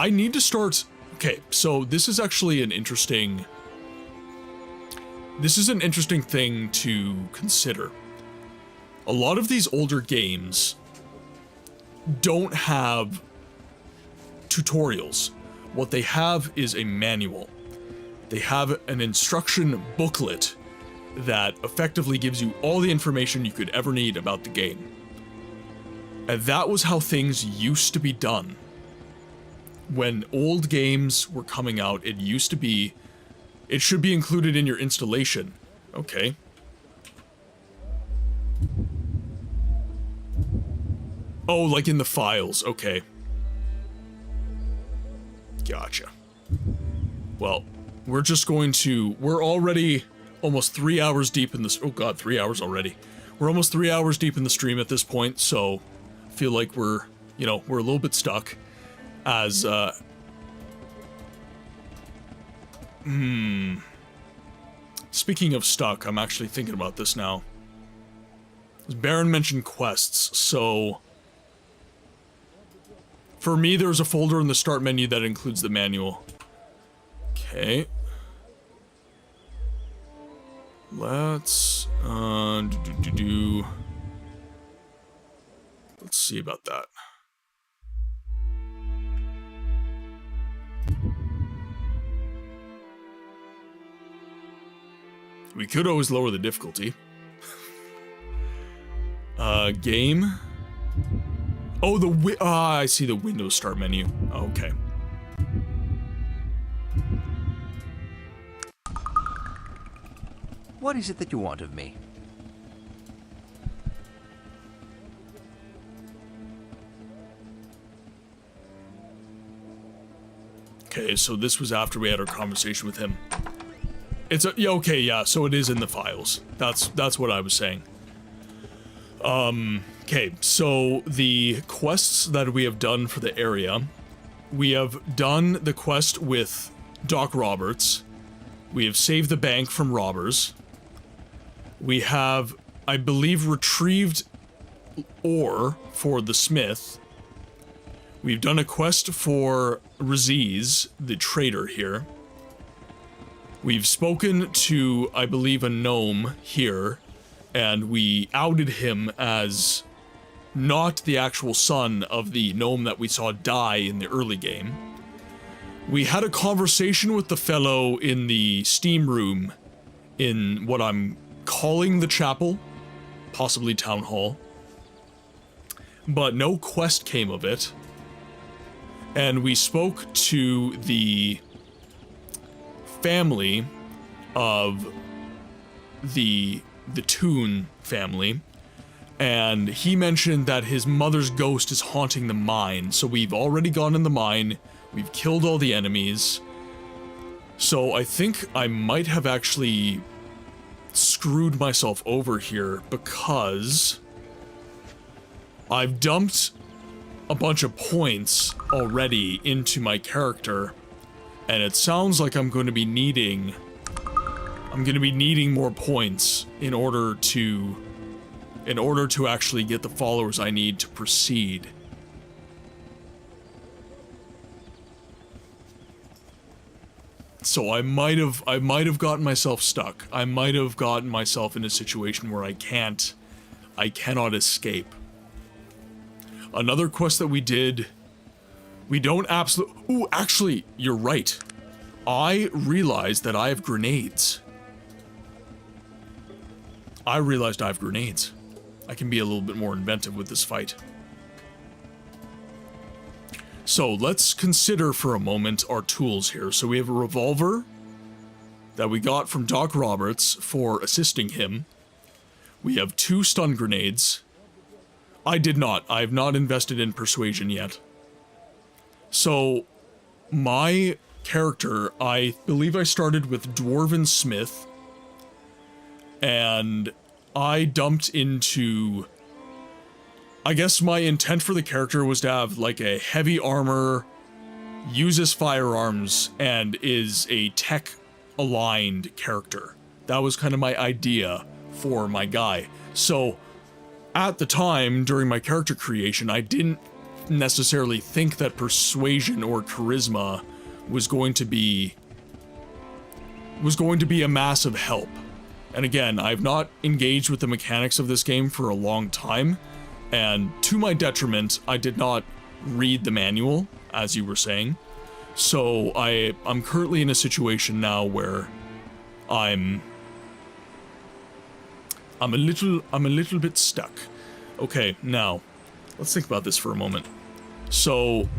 need to start... Okay, so this is actually an interesting... This is an interesting thing to consider. A lot of these older games don't have tutorials. What they have is a manual. They have an instruction booklet that effectively gives you all the information you could ever need about the game. And that was how things used to be done. When old games were coming out, it used to be, it should be included in your installation. Okay. Oh, like in the files, okay. Gotcha. Well, we're just going to, we're already almost 3 hours deep in this, oh god, 3 hours already. We're almost 3 hours deep in the stream at this point, so I feel like we're, you know, we're a little bit stuck. As, Speaking of stuck, I'm actually thinking about this now. Baron mentioned quests, so... For me, there's a folder in the start menu that includes the manual. Okay. Let's, Let's see about that. We could always lower the difficulty. Game. Oh, I see the Windows start menu. Okay. What is it that you want of me? Okay, so this was after we had our conversation with him. It's a, yeah, okay, yeah, so it is in the files. That's what I was saying. Okay, so the quests that we have done for the area, we have done the quest with Doc Roberts. We have saved the bank from robbers. We have, I believe, retrieved ore for the smith. We've done a quest for Raziz, the trader here. We've spoken to, I believe, a gnome here, and we outed him as not the actual son of the gnome that we saw die in the early game. We had a conversation with the fellow in the steam room in what I'm calling the chapel, possibly town hall, but no quest came of it. And we spoke to the family of the Toon family, and he mentioned that his mother's ghost is haunting the mine, so we've already gone in the mine, we've killed all the enemies, so I think I might have actually screwed myself over here, because I've dumped a bunch of points already into my character, and it sounds like I'm going to be needing more points in order to actually get the followers I need to proceed. So I might have gotten myself stuck. I might have gotten myself in a situation where I cannot escape. Another quest that we did, we don't ooh, actually, you're right. I realized that I have grenades. I realized I have grenades. I can be a little bit more inventive with this fight. So let's consider for a moment our tools here. So we have a revolver that we got from Doc Roberts for assisting him. We have 2 stun grenades. I have not invested in persuasion yet. So my character, I believe I started with Dwarven Smith, and I dumped into I guess my intent for the character was to have like a heavy armor, uses firearms, and is a tech-aligned character. That was kind of my idea for my guy. So, at the time, during my character creation, I didn't necessarily think that persuasion or charisma was going to be a massive help. And again, I've not engaged with the mechanics of this game for a long time, and to my detriment, I did not read the manual, as you were saying. So I'm currently in a situation now where I'm a little bit stuck. Okay, now let's think about this for a moment. So,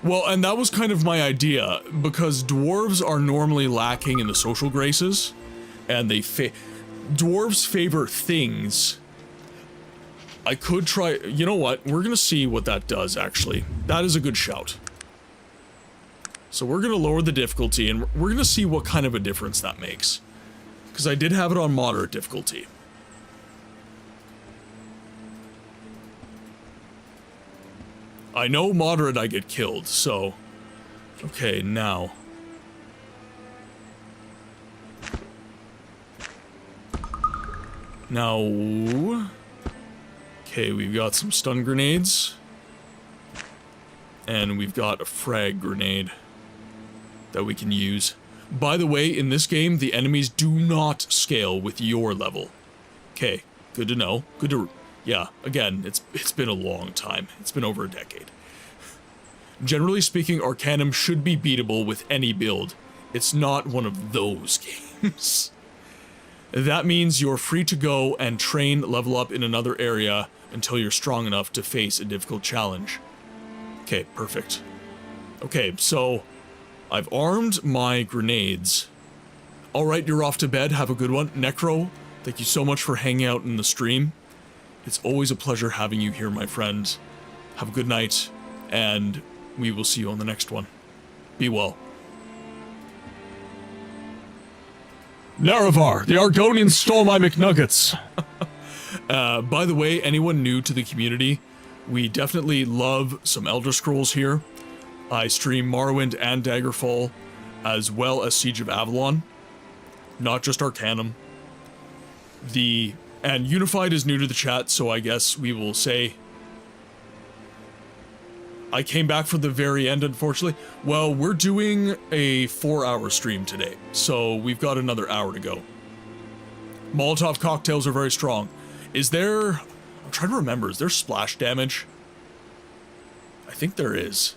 well, and that was kind of my idea, because dwarves are normally lacking in the social graces, and dwarves favor things. I could try, you know what, we're gonna see what that does, actually. That is a good shout. So we're gonna lower the difficulty, and we're gonna see what kind of a difference that makes. Because I did have it on moderate difficulty. I know moderate I get killed, so... Okay, now... Okay, we've got some stun grenades. And we've got a frag grenade that we can use. By the way, in this game, the enemies do not scale with your level. Okay, good to know. Good to... Yeah, again, it's been a long time. It's been over a decade. Generally speaking, Arcanum should be beatable with any build. It's not one of those games. That means you're free to go and train, level up in another area until you're strong enough to face a difficult challenge. Okay, perfect. Okay, so I've armed my grenades. Alright, you're off to bed. Have a good one. Necro, thank you so much for hanging out in the stream. It's always a pleasure having you here, my friend. Have a good night, and we will see you on the next one. Be well. Naravar, the Argonians stole my McNuggets! By the way, anyone new to the community, we definitely love some Elder Scrolls here. I stream Morrowind and Daggerfall, as well as Siege of Avalon. Not just Arcanum. And Unified is new to the chat, so I guess we will say... I came back for the very end, unfortunately. Well, we're doing a 4-hour stream today, so we've got another hour to go. Molotov cocktails are very strong. Is there... I'm trying to remember, is there splash damage? I think there is.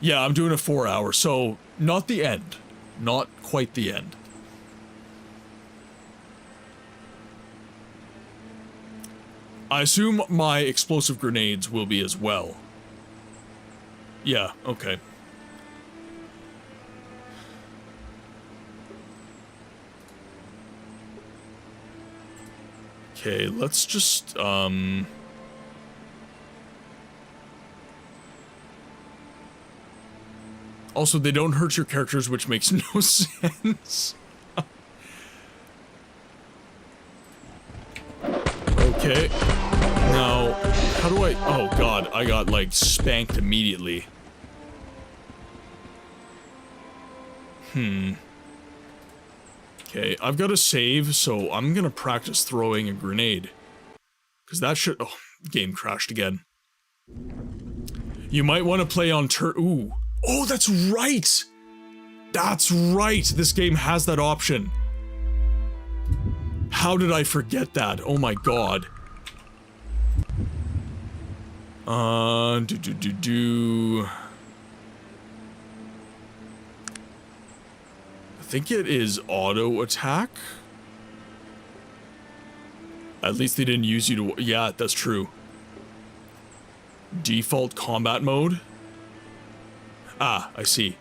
Yeah, I'm doing a 4-hour, so not the end. Not quite the end. I assume my explosive grenades will be as well. Yeah, okay. Okay, let's just, Also, they don't hurt your characters, which makes no sense. Okay. Now, how do I... Oh, God. I got, like, spanked immediately. Okay, I've got to save, so I'm gonna practice throwing a grenade. Because that should... Oh, game crashed again. You might want to play on Ooh. Oh, that's right! That's right! This game has that option. How did I forget that? Oh my god. I think it is auto attack? At least they didn't use you to... Yeah, that's true. Default combat mode? Ah, I see.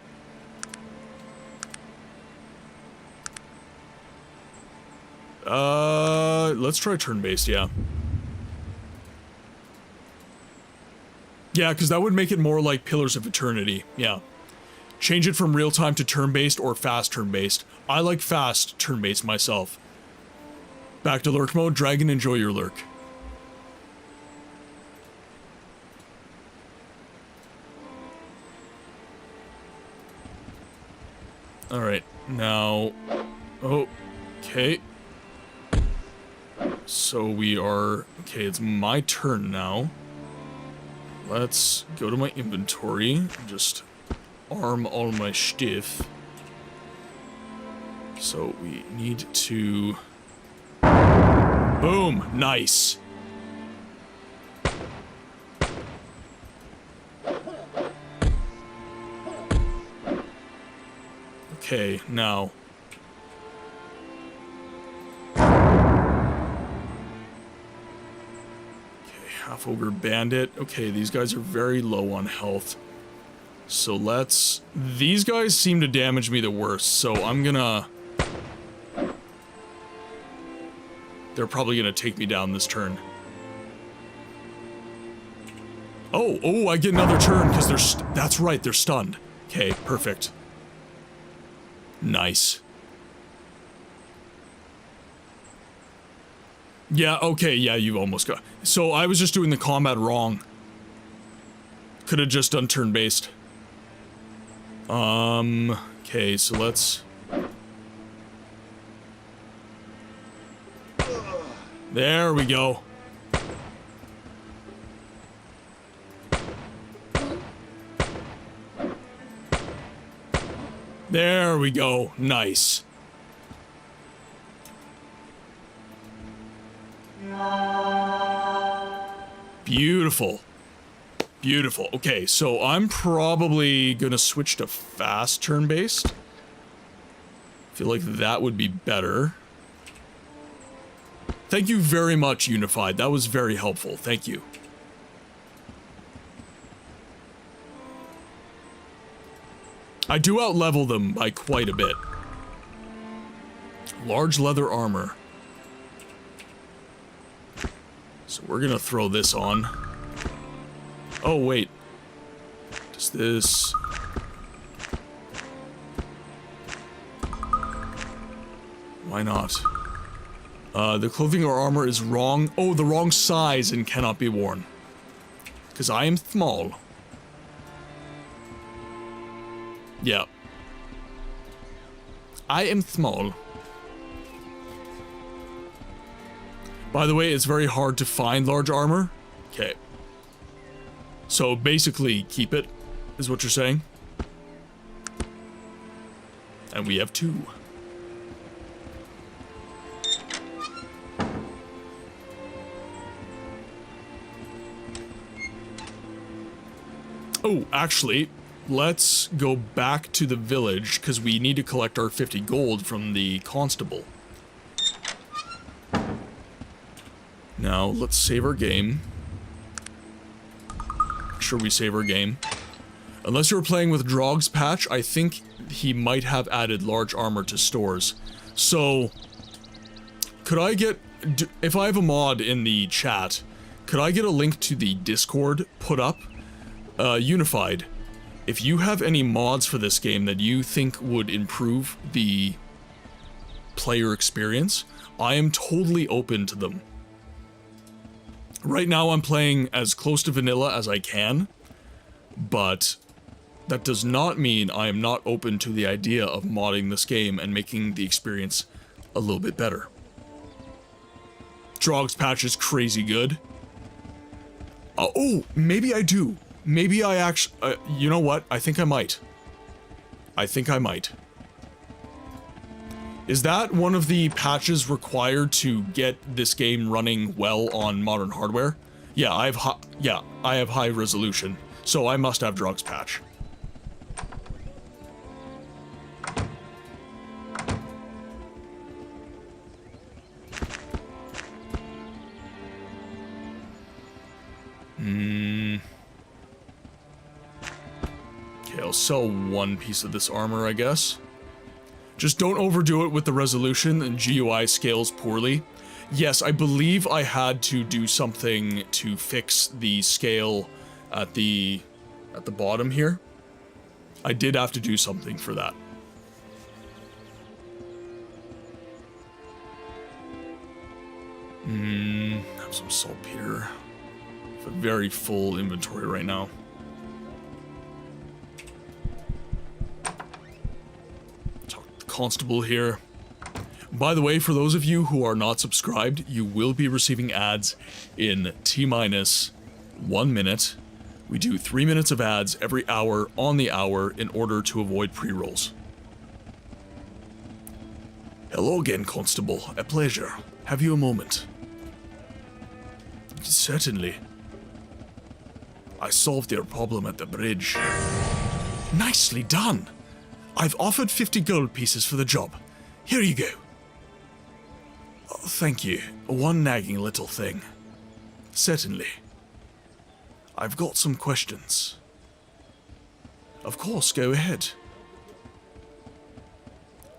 Let's try turn-based, yeah. Yeah, because that would make it more like Pillars of Eternity, yeah. Change it from real-time to turn-based or fast turn-based. I like fast turn-based myself. Back to lurk mode. Dragon, enjoy your lurk. Alright, now... Okay. So we are... Okay, it's my turn now. Let's go to my inventory and just arm all my stuff. So we need to... Boom! Nice! Okay, now... Half Ogre Bandit. Okay, these guys are very low on health. So let's... These guys seem to damage me the worst, so I'm gonna... They're probably gonna take me down this turn. Oh, I get another turn because they're... That's right, they're stunned. Okay, perfect. Nice. Yeah, okay, yeah, you almost got... So I was just doing the combat wrong. Could have just done turn-based. Okay, so let's... There we go. There we go. Nice. Beautiful. Beautiful. Okay, so I'm probably gonna switch to fast turn-based. Feel like that would be better. Thank you very much, Unified. That was very helpful. Thank you. I do outlevel them by quite a bit. Large leather armor. So we're gonna throw this on. Oh, wait. Does this... Why not? The clothing or armor is wrong. Oh, the wrong size and cannot be worn. Because I am small. Yeah. I am small. By the way, it's very hard to find large armor. Okay. So basically, keep it, is what you're saying. And we have 2. Oh, actually, let's go back to the village, because we need to collect our 50 gold from the constable. Now, let's save our game. Make sure we save our game. Unless you were playing with Drog's patch, I think he might have added large armor to stores. So, could I get... If I have a mod in the chat, could I get a link to the Discord put up? Unified. If you have any mods for this game that you think would improve the player experience, I am totally open to them. Right now I'm playing as close to vanilla as I can, but that does not mean I am not open to the idea of modding this game and making the experience a little bit better. Drog's patch is crazy good. Oh, maybe I do. Maybe I actually, you know what? I think I might. I think I might. Is that one of the patches required to get this game running well on modern hardware? Yeah, I have high resolution, so I must have Drog's patch. Okay, I'll sell one piece of this armor, I guess. Just don't overdo it with the resolution, and GUI scales poorly. Yes, I believe I had to do something to fix the scale at the bottom here. I did have to do something for that. Have some saltpeter. A very full inventory right now. Talk to the constable here. By the way, for those of you who are not subscribed, you will be receiving ads in T-minus 1 minute. We do 3 minutes of ads every hour on the hour in order to avoid pre-rolls. Hello again, Constable. A pleasure. Have you a moment? Certainly. I solved your problem at the bridge. Nicely done. I've offered 50 gold pieces for the job. Here you go. Oh, thank you. One nagging little thing. Certainly. I've got some questions. Of course, go ahead.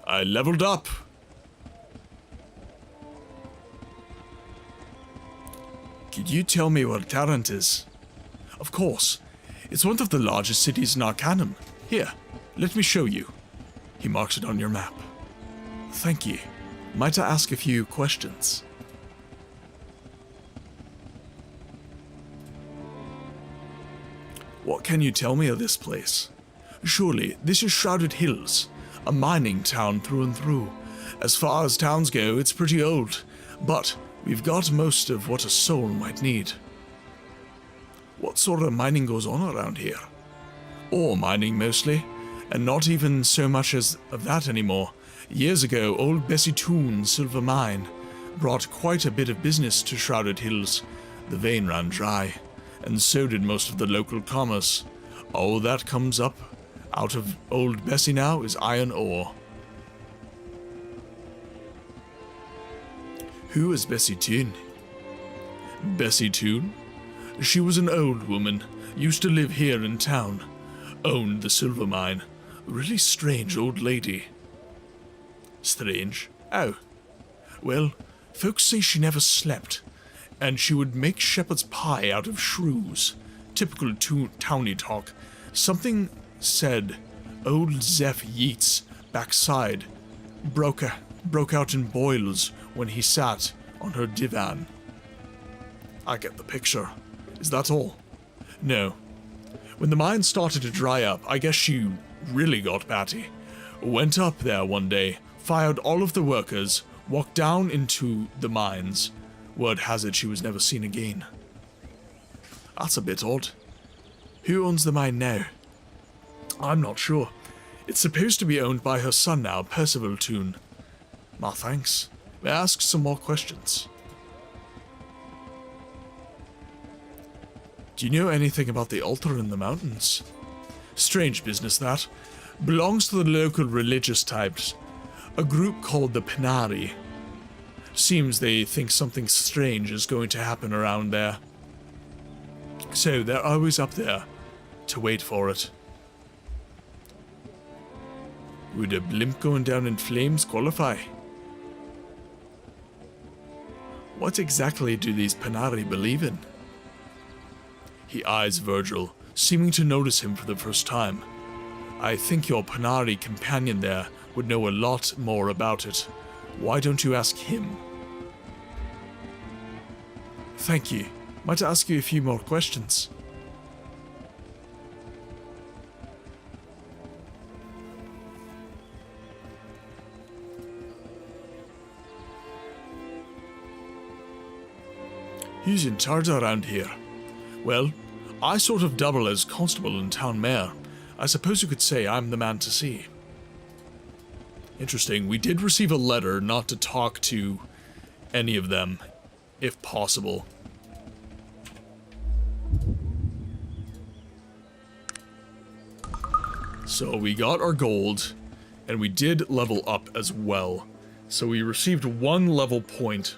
I leveled up. Could you tell me where Tarrant is? Of course. It's one of the largest cities in Arcanum. Here, let me show you. He marks it on your map. Thank you. Might I ask a few questions? What can you tell me of this place? Surely, this is Shrouded Hills, a mining town through and through. As far as towns go, it's pretty old, but we've got most of what a soul might need. What sort of mining goes on around here? Ore mining mostly, and not even so much as of that anymore. Years ago, old Bessie Toon's silver mine brought quite a bit of business to Shrouded Hills. The vein ran dry, and so did most of the local commerce. All that comes up out of old Bessie now is iron ore. Who is Bessie Toon? Bessie Toon? She was an old woman, used to live here in town, owned the silver mine. Really strange old lady. Strange? Oh. Well, folks say she never slept, and she would make shepherd's pie out of shrews. Typical towny talk. Something said old Zeph Yeats backside broke out in boils when he sat on her divan. I get the picture. Is that all? No. When the mine started to dry up, I guess she really got batty. Went up there one day, fired all of the workers, walked down into the mines. Word has it she was never seen again. That's a bit odd. Who owns the mine now? I'm not sure. It's supposed to be owned by her son now, Percival Toon. Ma thanks. May I ask some more questions? Do you know anything about the altar in the mountains? Strange business, that. Belongs to the local religious types. A group called the Penari. Seems they think something strange is going to happen around there. So they're always up there to wait for it. Would a blimp going down in flames qualify? What exactly do these Penari believe in? He eyes Virgil, seeming to notice him for the first time. I think your Penari companion there would know a lot more about it. Why don't you ask him? Thank you. Might I ask you a few more questions? Who's in charge around here? Well, I sort of double as constable and town mayor. I suppose you could say I'm the man to see. Interesting. We did receive a letter not to talk to any of them, if possible. So we got our gold, and we did level up as well. So we received 1 level point.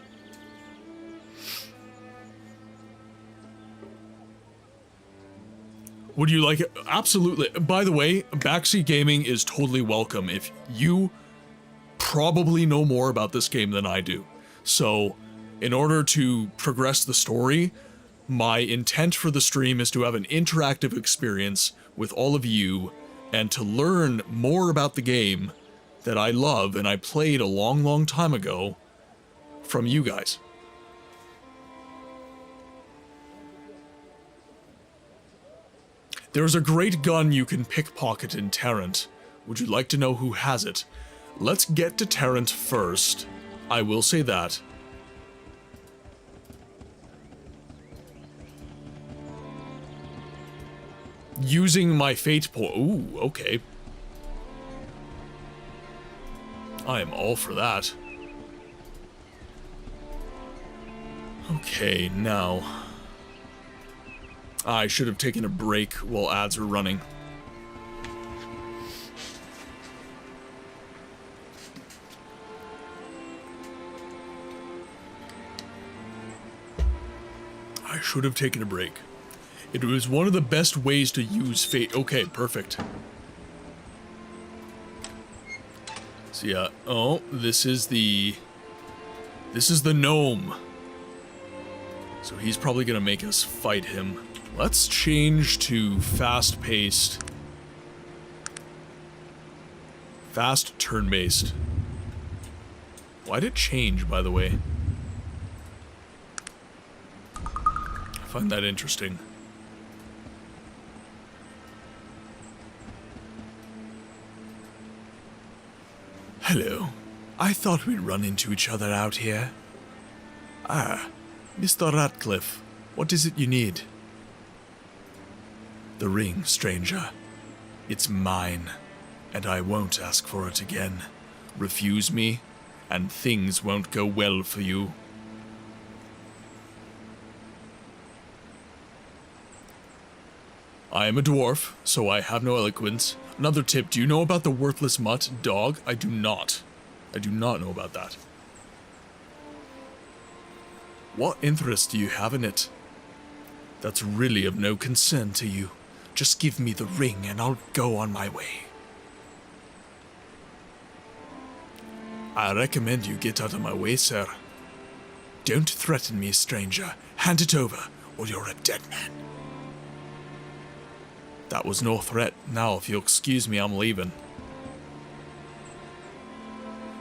Would you like it? Absolutely. By the way, Backseat Gaming is totally welcome if you probably know more about this game than I do. So, in order to progress the story, my intent for the stream is to have an interactive experience with all of you and to learn more about the game that I love and I played a long, long time ago from you guys. There's a great gun you can pickpocket in Tarrant. Would you like to know who has it? Let's get to Tarrant first. I will say that. Using my fate point. Ooh, okay. I am all for that. Okay, now. I should have taken a break while ads were running. I should have taken a break. It was one of the best ways to use fate. Okay, perfect. So yeah, oh, this is the gnome. So he's probably gonna make us fight him. Let's change to fast-paced. Fast turn-based. Why'd it change, by the way? I find that interesting. Hello. I thought we'd run into each other out here. Ah, Mr. Ratcliffe, what is it you need? The ring, stranger. It's mine, and I won't ask for it again. Refuse me, and things won't go well for you. I am a dwarf, so I have no eloquence. Another tip, do you know about the worthless mutt, dog? I do not. I do not know about that. What interest do you have in it? That's really of no concern to you. Just give me the ring and I'll go on my way. I recommend you get out of my way, sir. Don't threaten me, stranger. Hand it over, or you're a dead man. That was no threat. Now, if you'll excuse me, I'm leaving.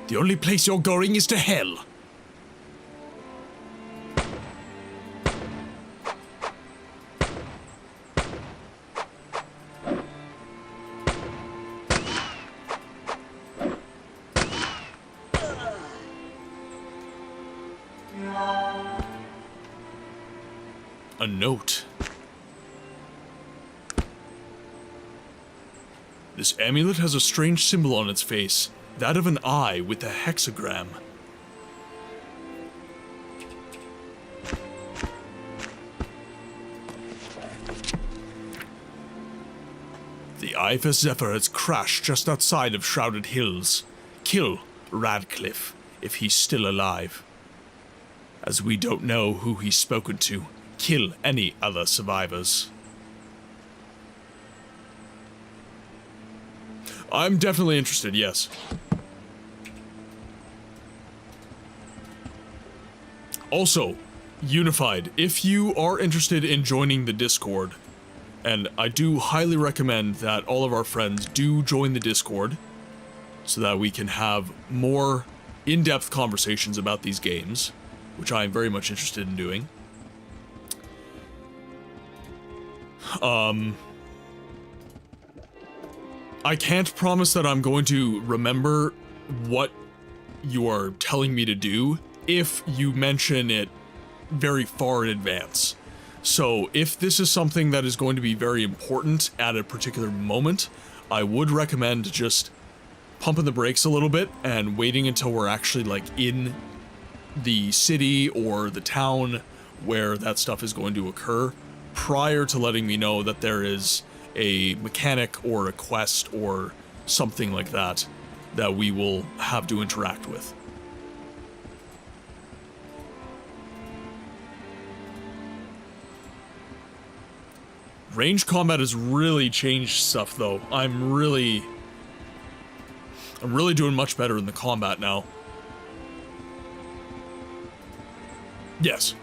The only place you're going is to hell. A note. This amulet has a strange symbol on its face, that of an eye with a hexagram. The Ifus Zephyr has crashed just outside of Shrouded Hills. Kill Radcliffe if he's still alive. As we don't know who he's spoken to, kill any other survivors. I'm definitely interested, yes. Also, Unified, if you are interested in joining the Discord, and I do highly recommend that all of our friends do join the Discord, so that we can have more in-depth conversations about these games, which I am very much interested in doing. I can't promise that I'm going to remember what you are telling me to do if you mention it very far in advance. So if this is something that is going to be very important at a particular moment, I would recommend just pumping the brakes a little bit and waiting until we're actually like in the city or the town where that stuff is going to occur prior to letting me know that there is a mechanic or a quest or something like that that we will have to interact with. Range combat has really changed stuff though. I'm really doing much better in the combat now. Yes.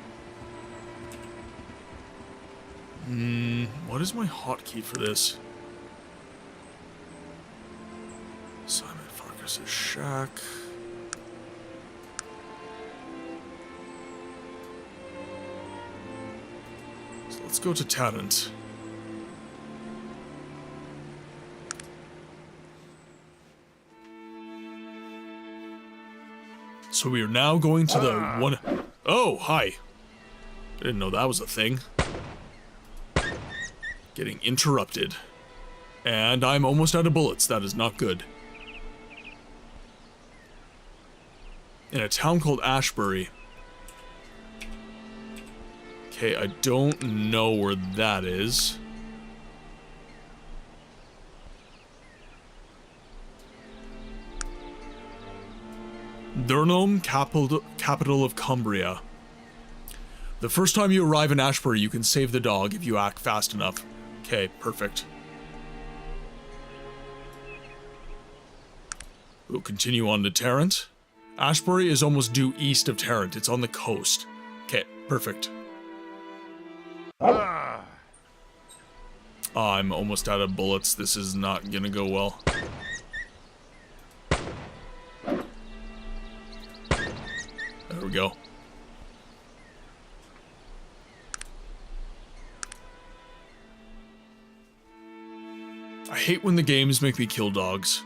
What is my hotkey for this? Simon Farkas' shack. So let's go to Tarrant. So we are now going to the one... Oh, hi. I didn't know that was a thing. Getting interrupted. And I'm almost out of bullets. That is not good. In a town called Ashbury. Okay, I don't know where that is. Durnham, capital of Cumbria. The first time you arrive in Ashbury, you can save the dog if you act fast enough. Okay, perfect. We'll continue on to Tarrant. Ashbury is almost due east of Tarrant. It's on the coast. Okay, perfect. I'm almost out of bullets. This is not gonna go well. There we go. I hate when the games make me kill dogs.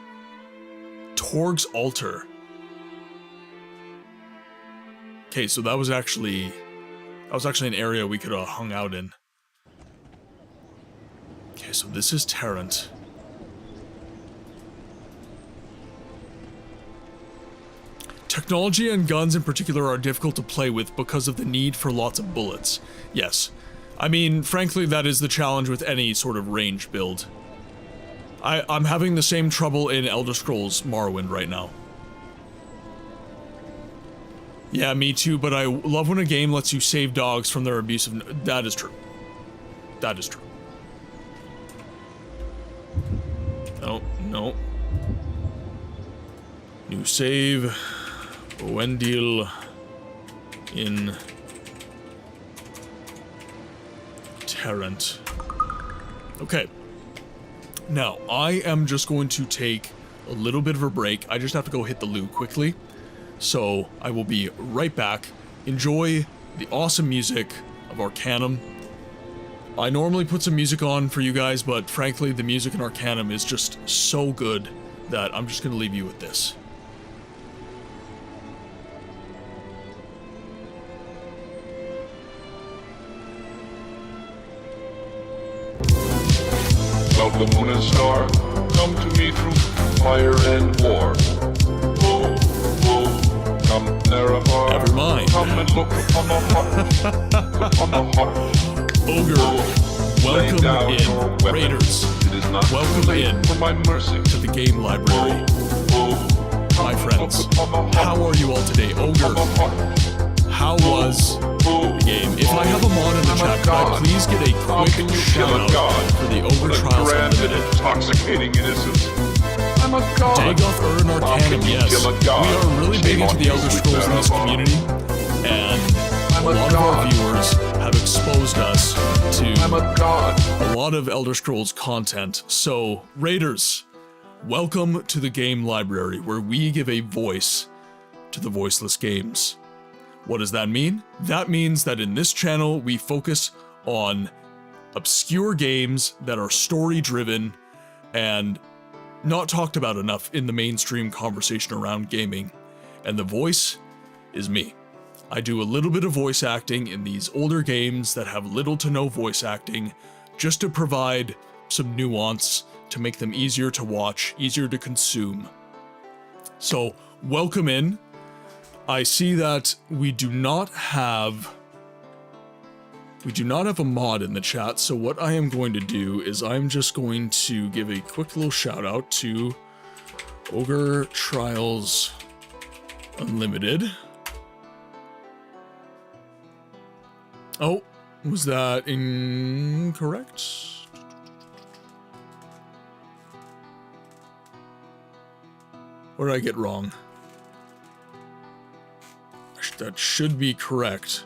Torg's Altar. Okay, so that was actually an area we could have hung out in. Okay, so this is Tarrant. Technology and guns in particular are difficult to play with because of the need for lots of bullets. Yes. I mean, frankly, that is the challenge with any sort of range build. I'm having the same trouble in Elder Scrolls Morrowind right now. Yeah, me too, but I love when a game lets you save dogs from their abusive... That is true. That is true. No, no. New save. Wendell in Tarrant. Okay. Now, I am just going to take a little bit of a break. I just have to go hit the loo quickly. So, I will be right back. Enjoy the awesome music of Arcanum. I normally put some music on for you guys, but frankly, the music in Arcanum is just so good that I'm just going to leave you with this. Cloud the moon and star, come to me through fire and war. Oh, oh, come Nerevar. Never mind. Come and look upon the heart, upon the heart. Ogre, welcome in. Raiders, It is not welcome too late in for my mercy. to the game library. Oh, My friends, how are you all today? Ogre, how was the game? If I have a mod in the chat, could I please get a quick shout out for the Ogre Trials grand and Unlimited? intoxicating innocence. I'm a god. Dagoth Ern Arcanum, yes. We are really big into the Elder Scrolls in this community, and a lot of our viewers have exposed us to I'm a god. a lot of Elder Scrolls content. So, Raiders, welcome to the game library, where we give a voice to the voiceless games. What does that mean? That means that in this channel, we focus on obscure games that are story-driven and not talked about enough in the mainstream conversation around gaming. And the voice is me. I do a little bit of voice acting in these older games that have little to no voice acting, just to provide some nuance to make them easier to watch, easier to consume. So, welcome in. I see that we do not have a mod in the chat, so what I am going to do is I'm just going to give a quick little shout out to Ogre Trials Unlimited. Oh, was that incorrect? What did I get wrong? That should be correct.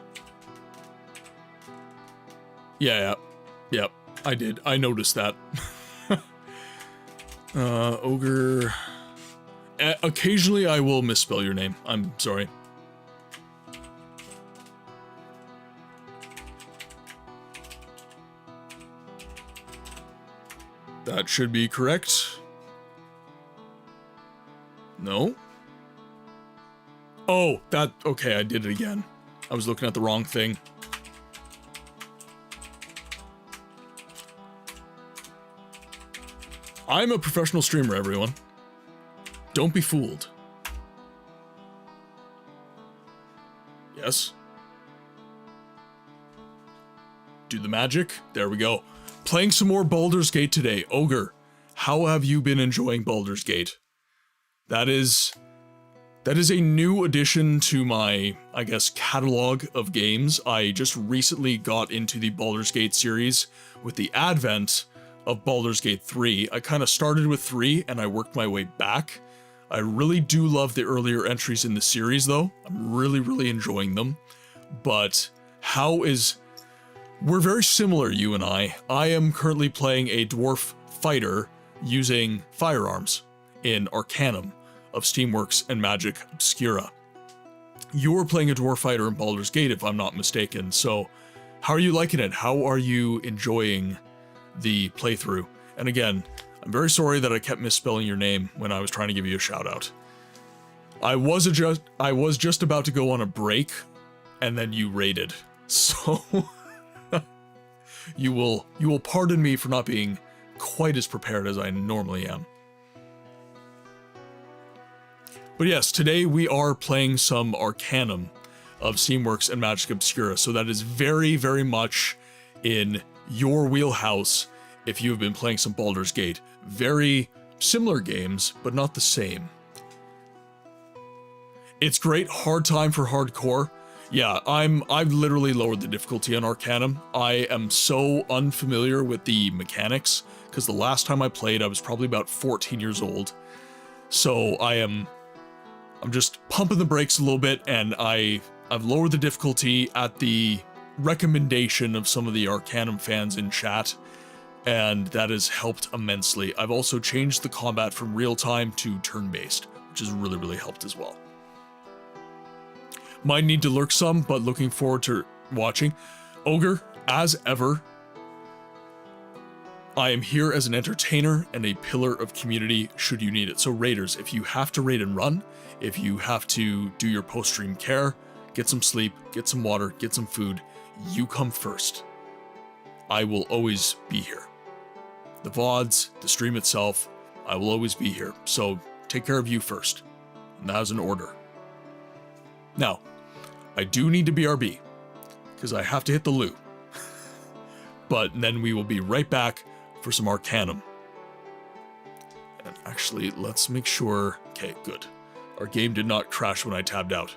Yeah, I did. I noticed that. Ogre... occasionally I will misspell your name. I'm sorry. That should be correct. No? Oh, that, okay, I did it again. I was looking at the wrong thing. I'm a professional streamer, everyone. Don't be fooled. Yes. Do the magic. There we go. Playing some more Baldur's Gate today. Ogre, how have you been enjoying Baldur's Gate? That is a new addition to my, I guess, catalog of games. I just recently got into the Baldur's Gate series with the advent of Baldur's Gate 3. I kind of started with 3 and I worked my way back. I really do love the earlier entries in the series though. I'm really enjoying them. But we're very similar, you and I. I am currently playing a dwarf fighter using firearms in Arcanum of Steamworks and Magick Obscura. You're playing a dwarf fighter in Baldur's Gate, if I'm not mistaken. So how are you liking it? How are you enjoying the playthrough? And again, I'm very sorry that I kept misspelling your name when I was trying to give you a shout out. I was just about to go on a break and then you raided. So you will pardon me for not being quite as prepared as I normally am. But yes, today we are playing some Arcanum of Steamworks and Magick Obscura. So that is very much in your wheelhouse if you have been playing some Baldur's Gate. Very similar games, but not the same. It's great, hard time for hardcore. Yeah, I've literally lowered the difficulty on Arcanum. I am so unfamiliar with the mechanics, because the last time I played, I was probably about 14 years old. So I'm just pumping the brakes a little bit, and I've lowered the difficulty at the recommendation of some of the Arcanum fans in chat, and that has helped immensely. I've also changed the combat from real-time to turn-based, which has really helped as well. Might need to lurk some, but looking forward to watching. Ogre, as ever, I am here as an entertainer and a pillar of community should you need it. So raiders, if you have to raid and run, if you have to do your post-stream care, get some sleep, get some water, get some food, you come first. I will always be here. The VODs, the stream itself, I will always be here. So take care of you first. And that is an order. Now, I do need to BRB, because I have to hit the loo. But then we will be right back for some Arcanum. And actually, let's make sure... Okay, good. Our game did not crash when I tabbed out.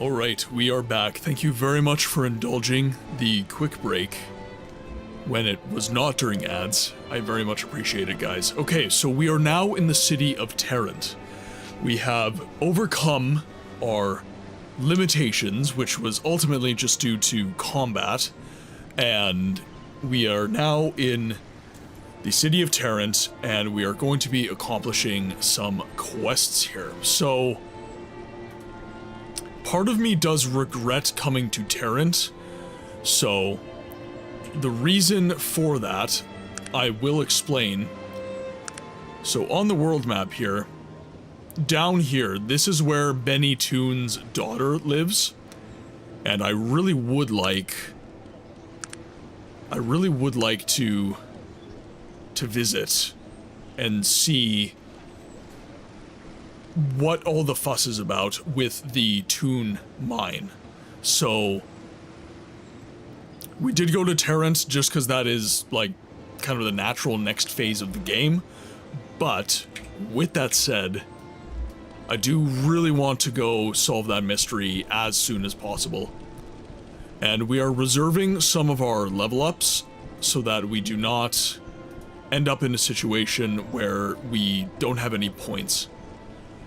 Alright, we are back. Thank you very much for indulging the quick break when it was not during ads. I very much appreciate it, guys. Okay, so we are now in the city of Tarrant. We have overcome our limitations, which was ultimately just due to combat, and we are now in the city of Tarrant, and we are going to be accomplishing some quests here. So, part of me does regret coming to Tarrant, so the reason for that, I will explain. So on the world map here, down here, this is where Benny Toon's daughter lives, and I really would like to visit and see what all the fuss is about with the Toon mine. So we did go to Tarrant just because that is like kind of the natural next phase of the game, but with that said, I do really want to go solve that mystery as soon as possible. And we are reserving some of our level ups so that we do not end up in a situation where we don't have any points.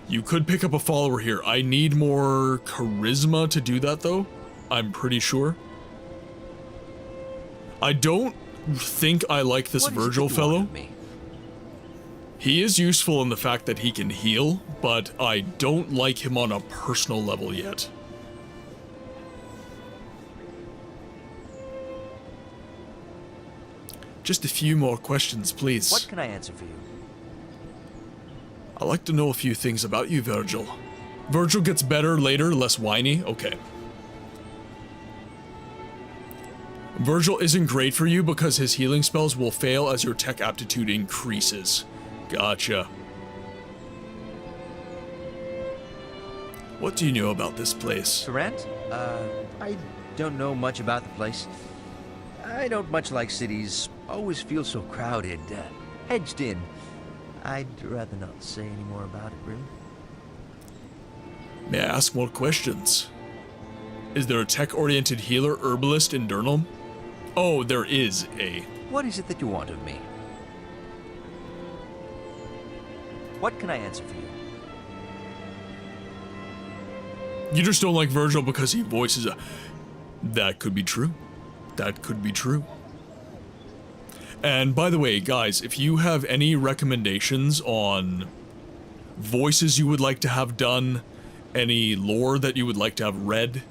You could pick up a follower here. I need more charisma to do that though, I'm pretty sure. I don't think I like this Virgil fellow. He is useful in the fact that he can heal, but I don't like him on a personal level yet. Just a few more questions, please. What can I answer for you? I'd like to know a few things about you, Virgil. Virgil gets better later, less whiny? Okay. Virgil isn't great for you because his healing spells will fail as your tech aptitude increases. Gotcha. What do you know about this place? Tarrant? I don't know much about the place. I don't much like cities. Always feel so crowded, hedged in. I'd rather not say any more about it, really. May I ask more questions? Is there a tech-oriented healer herbalist in Durnham? Oh, there is a... What is it that you want of me? What can I answer for you? You just don't like Virgil because he voices a... That could be true. That could be true. And by the way, guys, if you have any recommendations on voices you would like to have done, any lore that you would like to have read,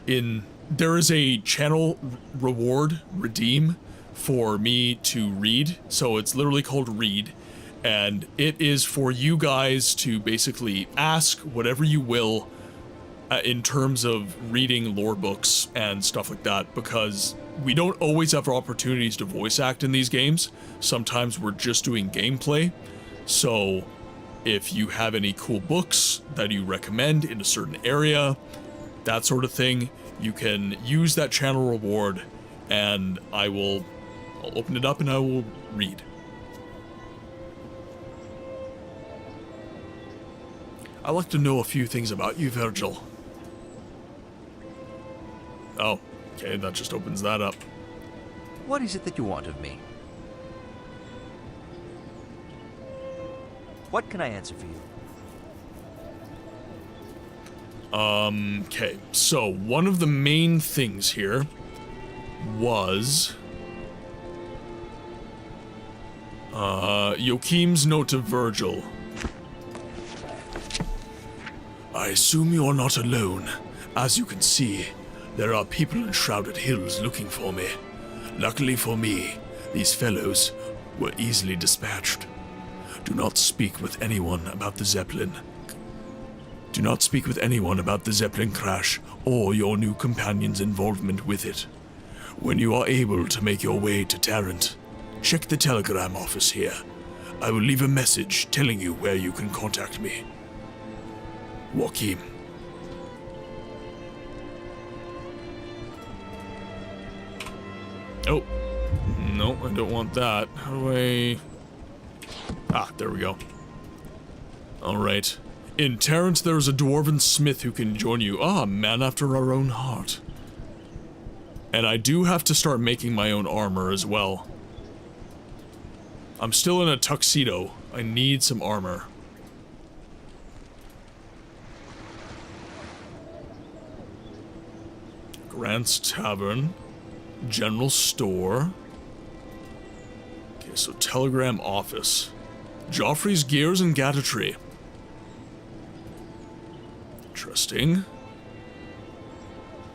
there is a channel reward redeem for me to read, so it's literally called Read, and it is for you guys to basically ask whatever you will in terms of reading lore books and stuff like that, because we don't always have opportunities to voice act in these games. Sometimes we're just doing gameplay, so if you have any cool books that you recommend in a certain area, that sort of thing, you can use that channel reward, and I'll open it up and I will read. I'd like to know a few things about you, Virgil. Oh, okay, that just opens that up. What is it that you want of me? What can I answer for you? Okay, so one of the main things here was Joachim's note to Virgil. I assume you are not alone. As you can see, there are people in Shrouded Hills looking for me. Luckily for me, these fellows were easily dispatched. Do not speak with anyone about the zeppelin. Do not speak with anyone about the zeppelin crash or your new companion's involvement with it. When you are able to make your way to Tarrant, check the telegram office here. I will leave a message telling you where you can contact me. Joachim. Oh, no, I don't want that. How do I... Ah, there we go. Alright. In Tarrant, there is a dwarven smith who can join you. Ah, man after our own heart. And I do have to start making my own armor as well. I'm still in a tuxedo. I need some armor. Grant's Tavern. General Store. Okay, so Telegram Office. Joffrey's Gears and Gadgetry. Interesting.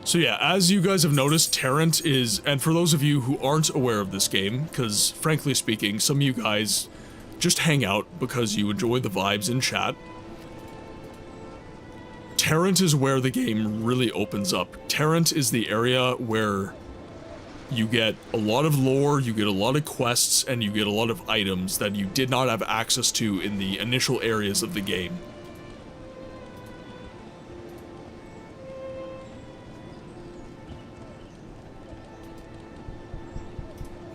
So yeah, as you guys have noticed, Tarrant is, and for those of you who aren't aware of this game, because frankly speaking, some of you guys just hang out because you enjoy the vibes in chat. Tarrant is where the game really opens up. Tarrant is the area where you get a lot of lore, you get a lot of quests, and you get a lot of items that you did not have access to in the initial areas of the game.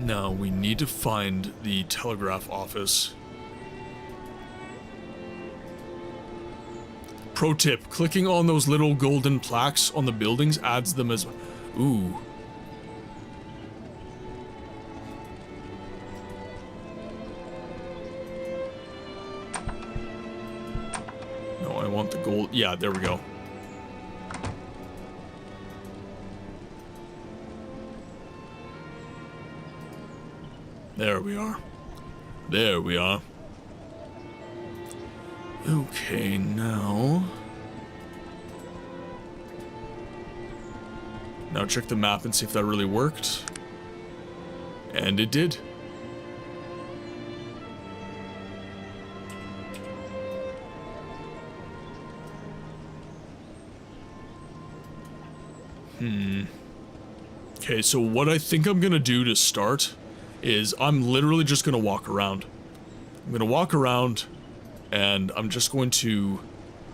Now, we need to find the telegraph office. Pro tip, clicking on those little golden plaques on the buildings adds them as... Ooh. No, I want the gold... Yeah, there we go. There we are. There we are. Okay, now... Now check the map and see if that really worked. And it did. Okay, so what I think I'm gonna do to start is I'm literally just gonna walk around. I'm gonna walk around and I'm just going to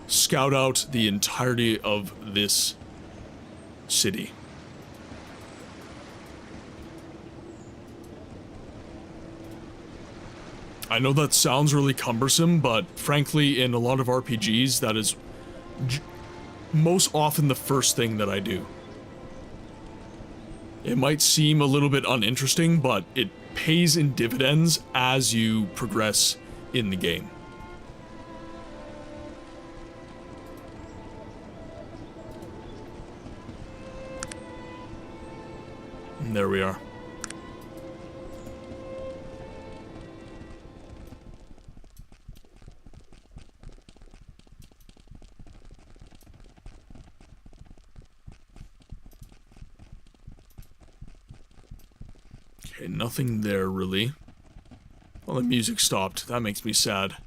scout out the entirety of this city. I know that sounds really cumbersome, but frankly, in a lot of RPGs, that is most often the first thing that I do. It might seem a little bit uninteresting, but it pays in dividends as you progress in the game. And there we are. Okay, nothing there, really. Well, the music stopped. That makes me sad.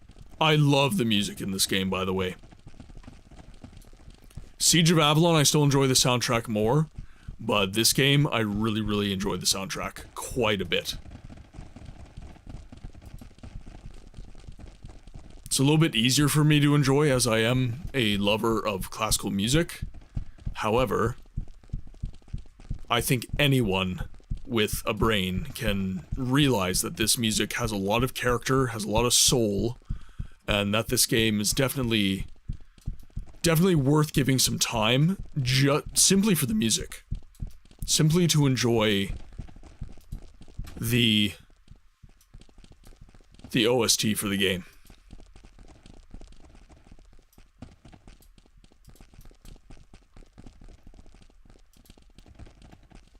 I love the music in this game, by the way. Siege of Avalon, I still enjoy the soundtrack more, but this game, I really, really enjoy the soundtrack quite a bit. It's a little bit easier for me to enjoy as I am a lover of classical music. However, I think anyone with a brain can realize that this music has a lot of character, has a lot of soul, and that this game is definitely worth giving some time simply for the music. Simply to enjoy the OST for the game.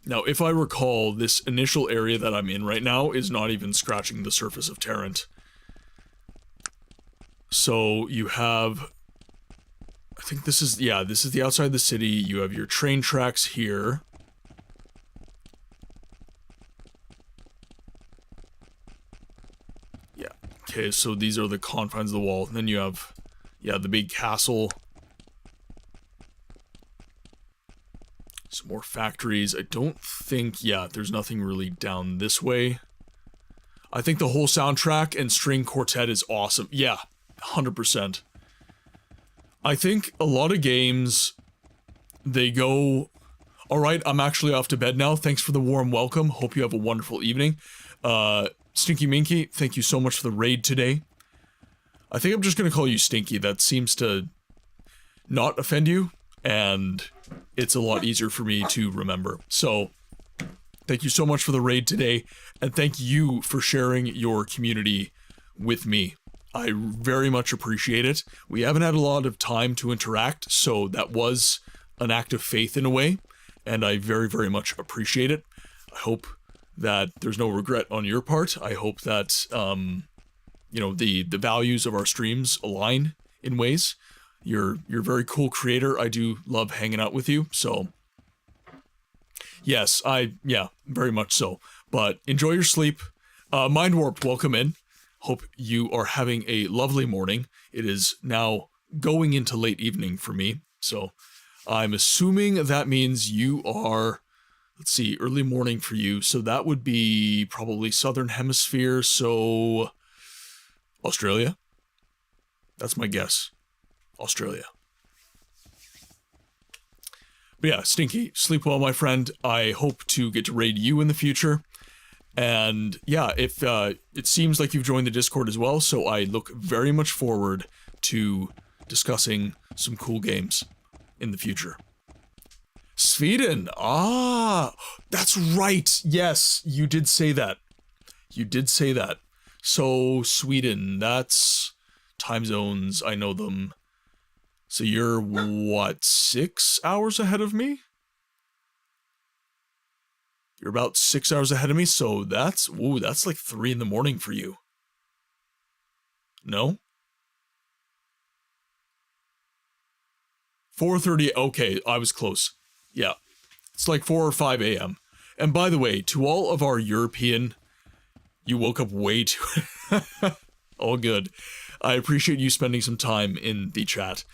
Now, if I recall, this initial area that I'm in right now is not even scratching the surface of Tarrant. So, you have... I think this is... Yeah, this is the outside of the city. You have your train tracks here. Yeah. Okay, so these are the confines of the wall. And then you have... Yeah, the big castle. Some more factories. I don't think, yeah, there's nothing really down this way. I think the whole soundtrack and string quartet is awesome. Yeah, 100%. I think a lot of games, they go, alright, I'm actually off to bed now. Thanks for the warm welcome. Hope you have a wonderful evening. Stinky Minky, thank you so much for the raid today. I think I'm just gonna call you Stinky. That seems to not offend you, and it's a lot easier for me to remember. So, thank you so much for the raid today, and thank you for sharing your community with me. I very much appreciate it. We haven't had a lot of time to interact, so that was an act of faith in a way, and I very, very much appreciate it. I hope that there's no regret on your part. I hope that, you know, the values of our streams align in ways. You're a very cool creator. I do love hanging out with you, so yes, yeah, very much so. But enjoy your sleep. Mind Warp, welcome in. Hope you are having a lovely morning. It is now going into late evening for me, so I'm assuming that means you are, let's see, early morning for you, so that would be probably Southern Hemisphere, so Australia? That's my guess. Australia. But yeah, Stinky, sleep well, my friend. I hope to get to raid you in the future. And yeah, if it seems like you've joined the Discord as well, so I look very much forward to discussing some cool games in the future. Sweden! Ah! That's right! Yes, you did say that. You did say that. So, Sweden, that's time zones, I know them. So you're, what, 6 hours ahead of me? You're about 6 hours ahead of me, so that's like 3 in the morning for you. No? 4:30, okay, I was close. Yeah, it's like 4 or 5 a.m. And by the way, to all of our European, you woke up way too... all good. I appreciate you spending some time in the chat.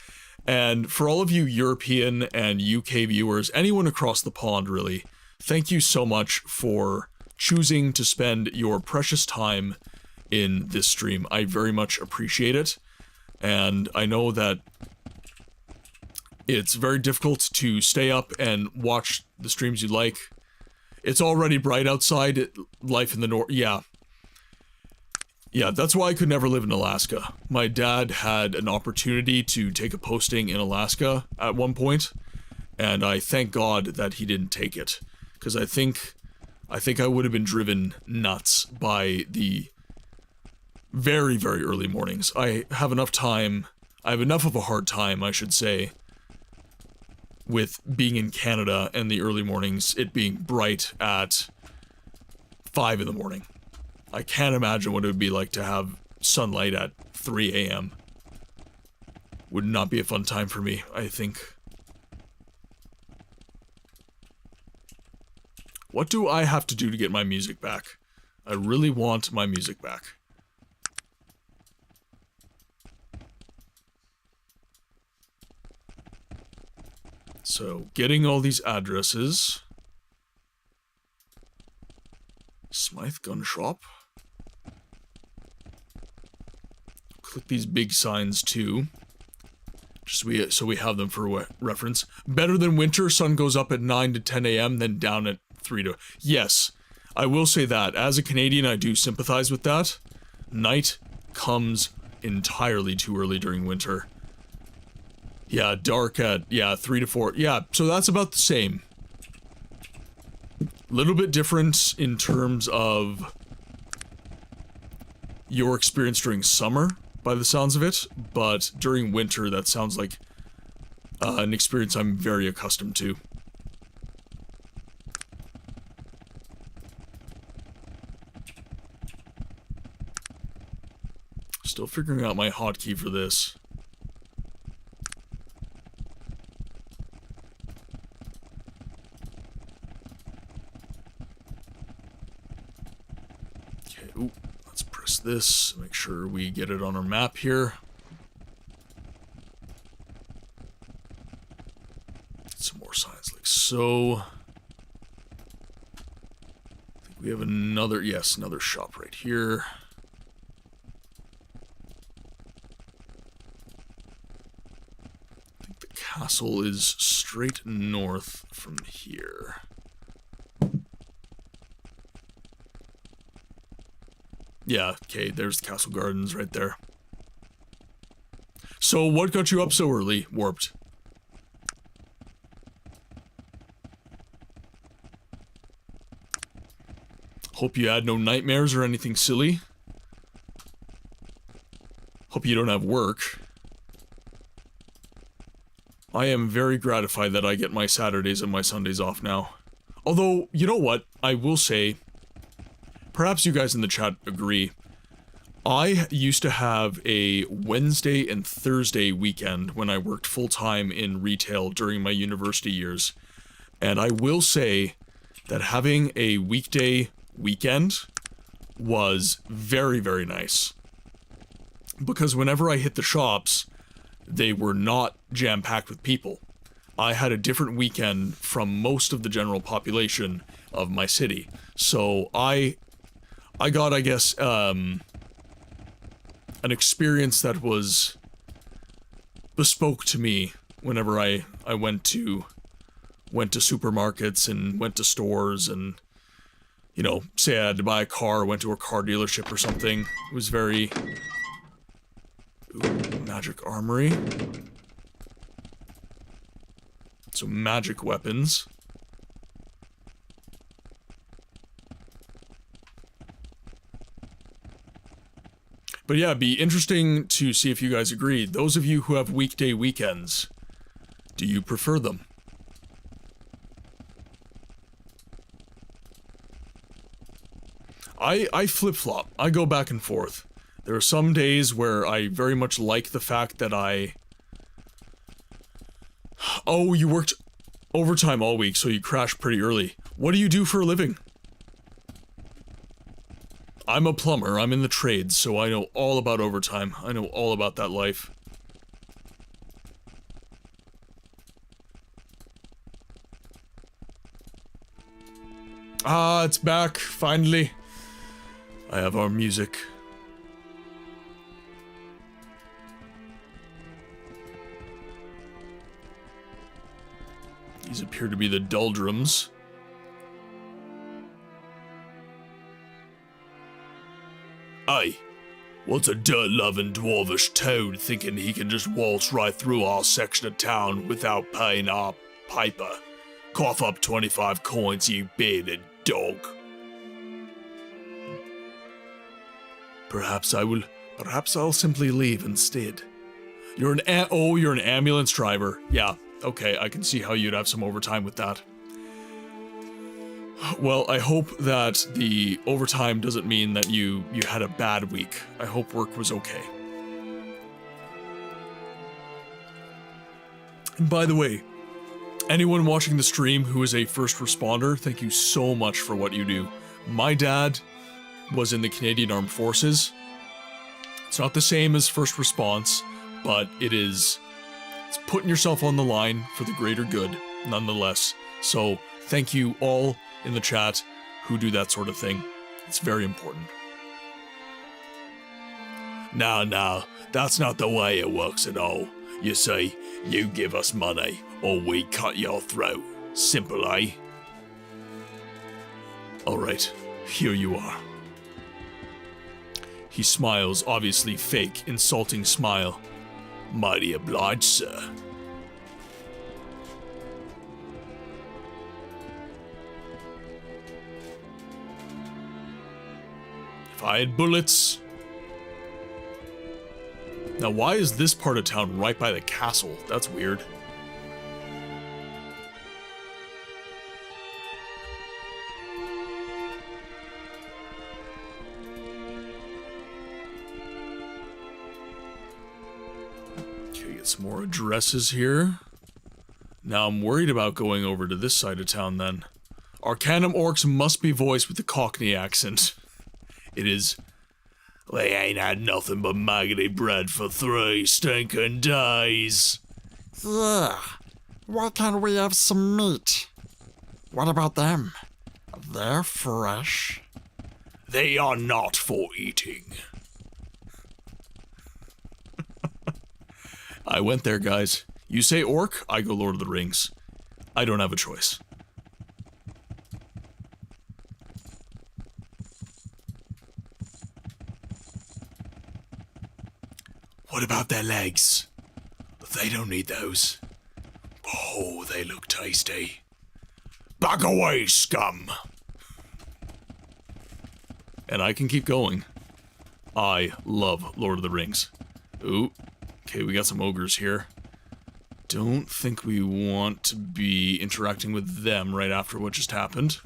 And for all of you European and UK viewers, anyone across the pond really, thank you so much for choosing to spend your precious time in this stream. I very much appreciate it. And I know that it's very difficult to stay up and watch the streams you like. It's already bright outside, life in the north, yeah. Yeah, that's why I could never live in Alaska. My dad had an opportunity to take a posting in Alaska at one point, and I thank God that he didn't take it. Because I think I would have been driven nuts by the very, very early mornings. I have enough of a hard time, I should say, with being in Canada and the early mornings, it being bright at 5 in the morning. I can't imagine what it would be like to have sunlight at 3 a.m. Would not be a fun time for me, I think. What do I have to do to get my music back? I really want my music back. So, getting all these addresses. Smythe Gun Shop. Click these big signs too. Just so we have them for reference. Better than winter, sun goes up at 9 to 10 a.m., then down at 3 to... Yes, I will say that. As a Canadian, I do sympathize with that. Night comes entirely too early during winter. Yeah, dark at, 3 to 4. Yeah, so that's about the same. Little bit different in terms of your experience during summer, by the sounds of it, but during winter, that sounds like an experience I'm very accustomed to. Still figuring out my hotkey for this. Okay, ooh, let's press this, make sure we get it on our map here. Some more signs like so. I think we have another, yes, another shop right here. I think the castle is straight north from here. Yeah, okay, there's the Castle Gardens right there. So what got you up so early, Warped? Hope you had no nightmares or anything silly. Hope you don't have work. I am very gratified that I get my Saturdays and my Sundays off now. Although, you know what? I will say, perhaps you guys in the chat agree, I used to have a Wednesday and Thursday weekend when I worked full-time in retail during my university years. And I will say that having a weekday weekend was very, very nice. Because whenever I hit the shops, they were not jam-packed with people. I had a different weekend from most of the general population of my city. So I got, I guess, an experience that was bespoke to me whenever I went to supermarkets and went to stores and, you know, say I had to buy a car, went to a car dealership or something. It was very... Ooh, magic armory. So magic weapons. But yeah, it'd be interesting to see if you guys agree. Those of you who have weekday weekends, do you prefer them? I flip-flop. I go back and forth. There are some days where I very much like the fact that Oh, you worked overtime all week, so you crashed pretty early. What do you do for a living? I'm a plumber. I'm in the trades, so I know all about overtime. I know all about that life. Ah, it's back, finally. I have our music. These appear to be the doldrums. Hey, what's a dirt-loving dwarvish toad thinking he can just waltz right through our section of town without paying our piper? Cough up 25 coins, you bearded dog. Perhaps I'll simply leave instead. You're an ambulance driver. Yeah, okay, I can see how you'd have some overtime with that. Well, I hope that the overtime doesn't mean that you had a bad week. I hope work was okay. And by the way, anyone watching the stream who is a first responder, thank you so much for what you do. My dad was in the Canadian Armed Forces. It's not the same as first response, but it's putting yourself on the line for the greater good, nonetheless. So, thank you all in the chat who do that sort of thing. It's very important. No, that's not the way it works at all. You see, you give us money, or we cut your throat. Simple, eh? Alright, here you are. He smiles, obviously fake, insulting smile. Mighty obliged, sir. If I had bullets... Now, why is this part of town right by the castle? That's weird. Okay, get some more addresses here. Now I'm worried about going over to this side of town then. Arcanum orcs must be voiced with the Cockney accent. It is... They ain't had nothing but maggoty bread for 3 stinking days. Yeah. Why can't we have some meat? What about them? They're fresh. They are not for eating. I went there, guys. You say orc, I go Lord of the Rings. I don't have a choice. What about their legs? They don't need those. Oh, they look tasty. Back away, scum! And I can keep going. I love Lord of the Rings. Ooh, okay, we got some ogres here. Don't think we want to be interacting with them right after what just happened.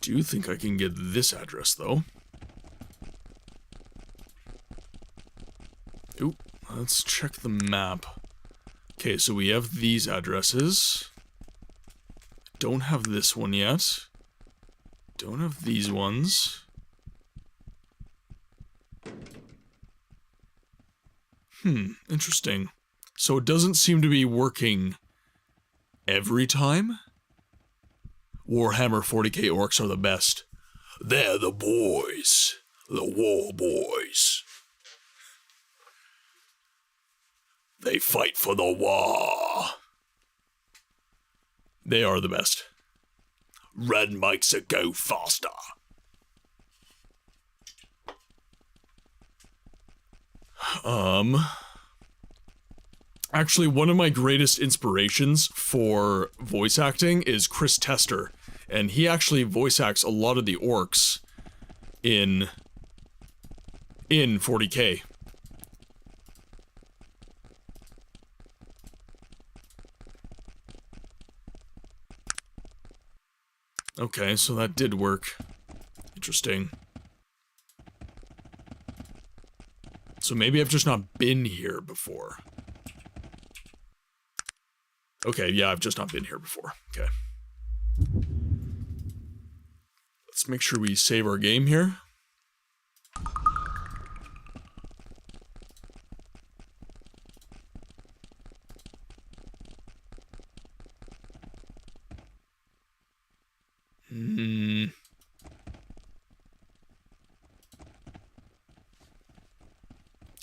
Do think I can get this address, though. Ooh, let's check the map. Okay, so we have these addresses. Don't have this one yet. Don't have these ones. Interesting. So it doesn't seem to be working every time? Warhammer 40k orcs are the best. They're the boys. The war boys. They fight for the war. They are the best. Red makes it go faster. Actually, one of my greatest inspirations for voice acting is Chris Tester. And he actually voice acts a lot of the orcs in 40k. Okay, so that did work. Interesting. So maybe I've just not been here before. Okay, yeah, I've just not been here before. Okay. Let's make sure we save our game here.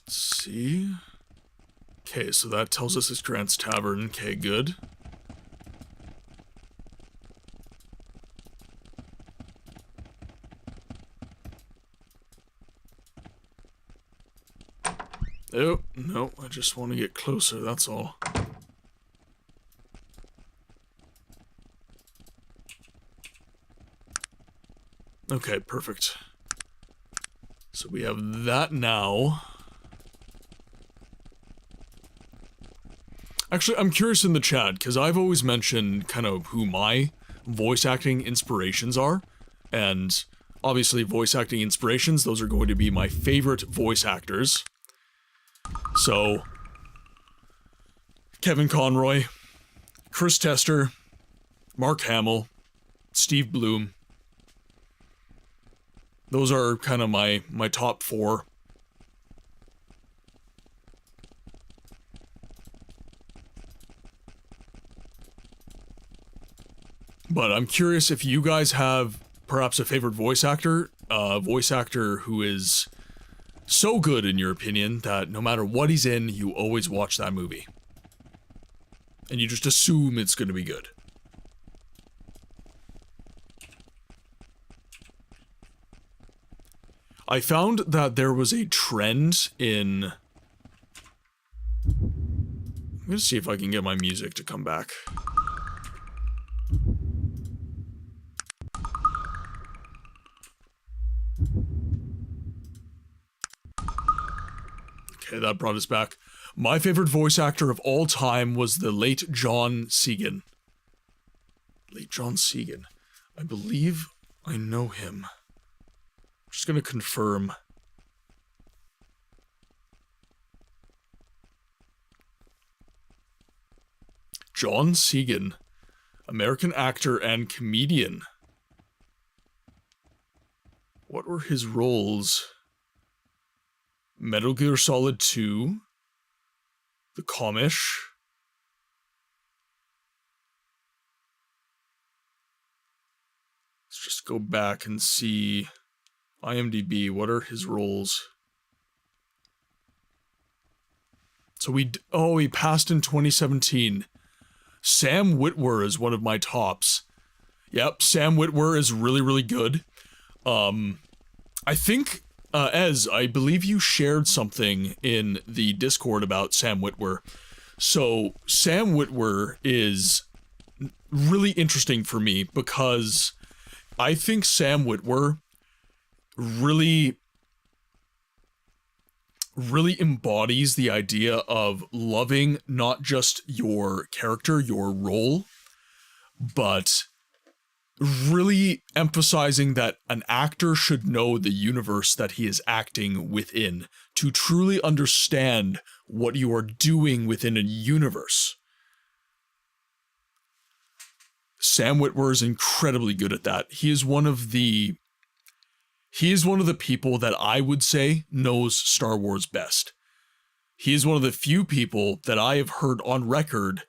Let's see. Okay, so that tells us it's Grant's Tavern. Okay, good. Oh, no, I just want to get closer, that's all. Okay, perfect. So we have that now. Actually, I'm curious in the chat, because I've always mentioned kind of who my voice acting inspirations are. And obviously, voice acting inspirations, those are going to be my favorite voice actors. So, Kevin Conroy, Chris Tester, Mark Hamill, Steve Bloom. Those are kind of my top four. But I'm curious if you guys have perhaps a favorite voice actor who is so good in your opinion that no matter what he's in, you always watch that movie. And you just assume it's going to be good. I found that there was a trend in... I'm going to see if I can get my music to come back. Okay, that brought us back. My favorite voice actor of all time was the late John Segan. Late John Segan. I believe I know him. I'm just gonna confirm. John Segan. American actor and comedian. What were his roles? Metal Gear Solid 2, The Comish, let's just go back and see IMDb, what are his roles? So he passed in 2017. Sam Witwer is one of my tops. Yep, Sam Witwer is really, really good. I think, Ez, I believe you shared something in the Discord about Sam Witwer. So, Sam Witwer is really interesting for me because I think Sam Witwer really embodies the idea of loving not just your character, your role, but really emphasizing that an actor should know the universe that he is acting within to truly understand what you are doing within a universe. Sam Witwer is incredibly good at that. He is one of the people that I would say knows Star Wars best. He is one of the few people that I have heard on record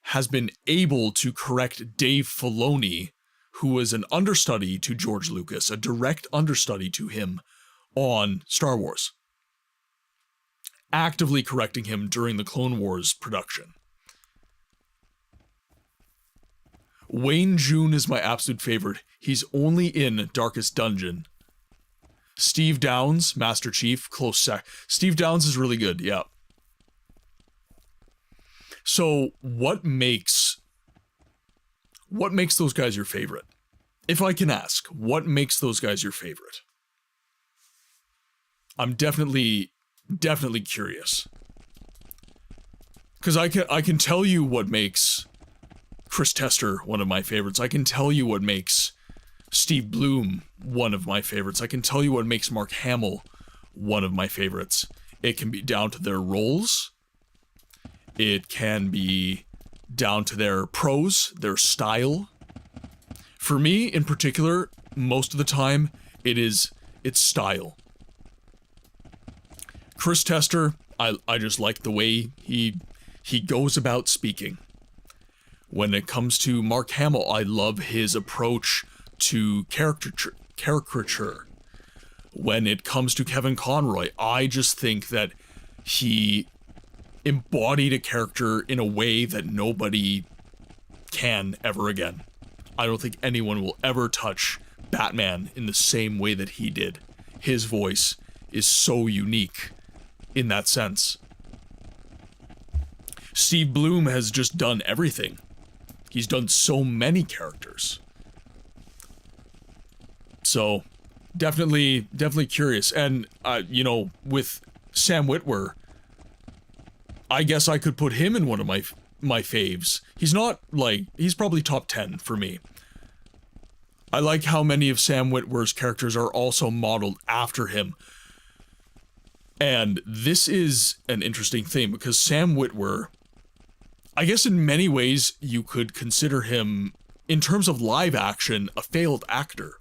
has been able to correct Dave Filoni, who was an understudy to George Lucas, a direct understudy to him on Star Wars, actively correcting him during the Clone Wars production. Wayne June is my absolute favorite. He's only in Darkest Dungeon. Steve Downes, Master Chief, close sec. Steve Downes is really good, yeah. So, what makes those guys your favorite? If I can ask, what makes those guys your favorite? I'm definitely curious. Because I can tell you what makes Chris Tester one of my favorites. I can tell you what makes Steve Bloom one of my favorites. I can tell you what makes Mark Hamill one of my favorites. It can be down to their roles. It can be down to their prose, their style. For me, in particular, most of the time, it's style. Chris Tester, I just like the way he goes about speaking. When it comes to Mark Hamill, I love his approach to caricature. When it comes to Kevin Conroy, I just think that he embodied a character in a way that nobody can ever again. I don't think anyone will ever touch Batman in the same way that he did. His voice is so unique in that sense. Steve Bloom has just done everything. He's done so many characters. So, definitely curious. And, with Sam Witwer, I guess I could put him in one of my faves. He's not, he's probably top 10 for me. I like how many of Sam Witwer's characters are also modeled after him. And this is an interesting thing, because Sam Witwer, I guess in many ways you could consider him, in terms of live action, a failed actor.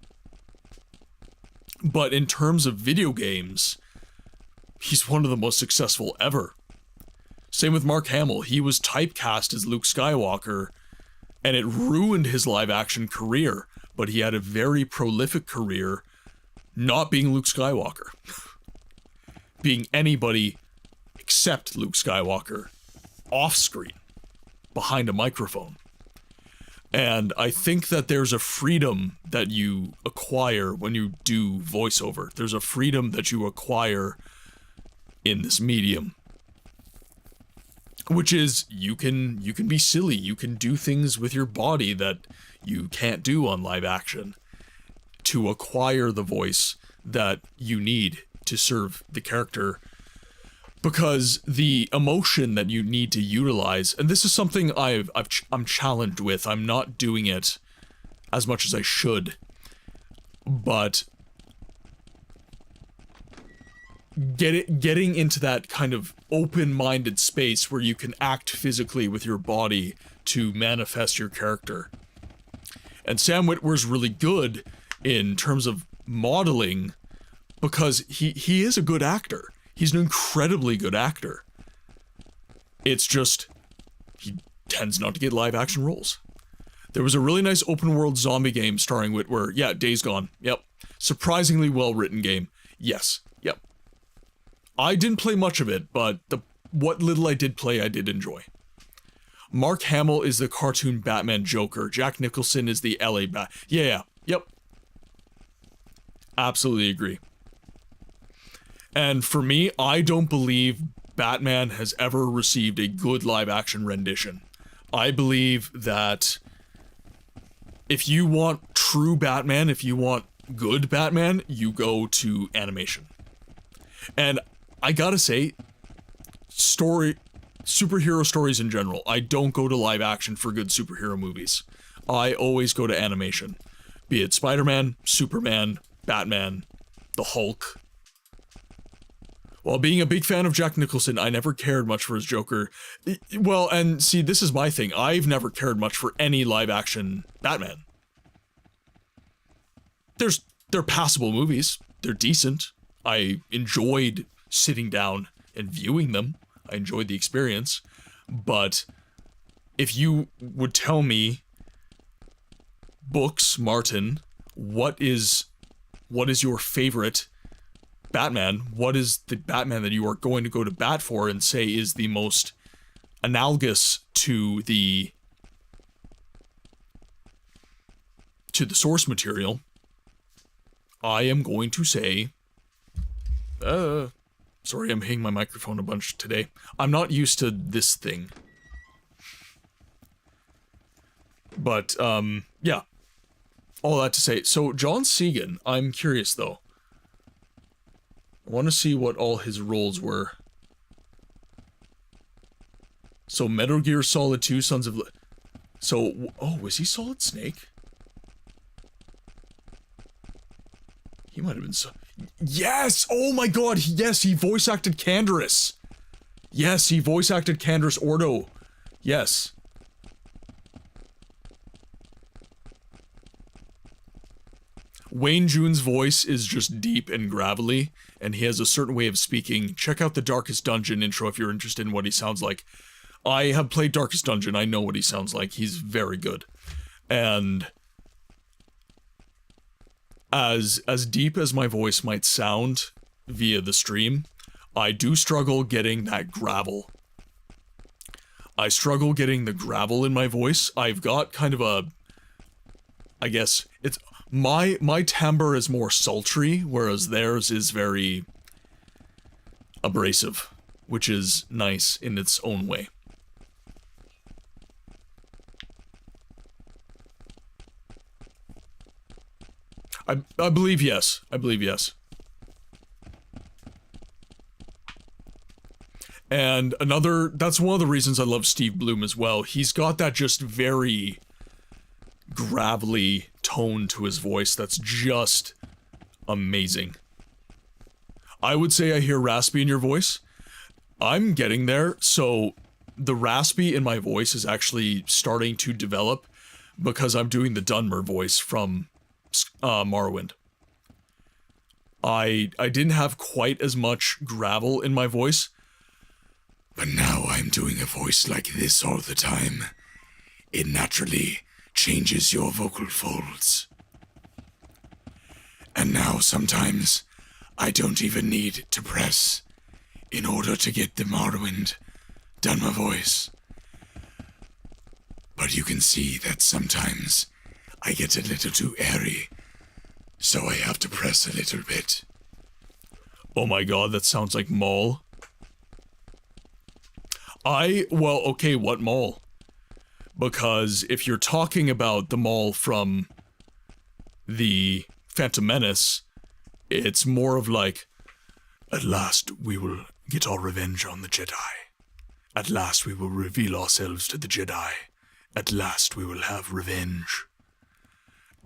But in terms of video games, he's one of the most successful ever. Same with Mark Hamill. He was typecast as Luke Skywalker, and it ruined his live-action career, but he had a very prolific career not being Luke Skywalker. Being anybody except Luke Skywalker, off-screen, behind a microphone. And I think that there's a freedom that you acquire when you do voiceover. There's a freedom that you acquire in this medium. Which is, you can be silly, you can do things with your body that you can't do on live action to acquire the voice that you need to serve the character. Because the emotion that you need to utilize, and this is something I'm challenged with, I'm not doing it as much as I should, but getting into that kind of open-minded space where you can act physically with your body to manifest your character. And Sam Witwer's really good in terms of modeling, because he is a good actor. He's an incredibly good actor. It's just, he tends not to get live-action roles. There was a really nice open-world zombie game starring Witwer. Yeah, Days Gone. Yep. Surprisingly well-written game. Yes. Yep. I didn't play much of it, but what little I did play, I did enjoy. Mark Hamill is the cartoon Batman Joker. Jack Nicholson is the LA Bat. Yeah, yep. Absolutely agree. And for me, I don't believe Batman has ever received a good live-action rendition. I believe that if you want true Batman, if you want good Batman, you go to animation. And I gotta say, superhero stories in general, I don't go to live action for good superhero movies. I always go to animation. Be it Spider-Man, Superman, Batman, the Hulk. While being a big fan of Jack Nicholson, I never cared much for his Joker. Well, and see, this is my thing. I've never cared much for any live-action Batman. They're passable movies. They're decent. I enjoyed sitting down and viewing them. I enjoyed the experience. But if you would tell me, books, Martin, what is your favorite Batman? What is the Batman that you are going to go to bat for and say is the most analogous to the source material? I am going to say, sorry, I'm hitting my microphone a bunch today. I'm not used to this thing. But, yeah. All that to say, so John Segan, I'm curious though. I want to see what all his roles were. So Metal Gear Solid 2, Sons of... So, oh, was he Solid Snake? He might have been so... Yes! Oh my god, yes, he voice acted Canderous. Yes, he voice acted Canderous Ordo. Yes. Wayne June's voice is just deep and gravelly, and he has a certain way of speaking. Check out the Darkest Dungeon intro if you're interested in what he sounds like. I have played Darkest Dungeon, I know what he sounds like. He's very good. And as deep as my voice might sound via the stream, I do struggle getting that gravel. I struggle getting the gravel in my voice. I've got kind of a... I guess, it's... My timbre is more sultry, whereas theirs is very abrasive, which is nice in its own way. I believe yes. I believe yes. And that's one of the reasons I love Steve Bloom as well. He's got that just very gravelly tone to his voice that's just amazing. I would say I hear raspy in your voice. I'm getting there, so the raspy in my voice is actually starting to develop because I'm doing the Dunmer voice from Morrowind. I didn't have quite as much gravel in my voice, but now I'm doing a voice like this all the time. It naturally changes your vocal folds. And now sometimes I don't even need to press in order to get the Morrowind Dunmer voice. But you can see that sometimes I get a little too airy, so I have to press a little bit. Oh my god, that sounds like Maul. Well, okay, what Maul? Because if you're talking about the Maul from the Phantom Menace, it's more of like, at last we will get our revenge on the Jedi. At last we will reveal ourselves to the Jedi. At last we will have revenge.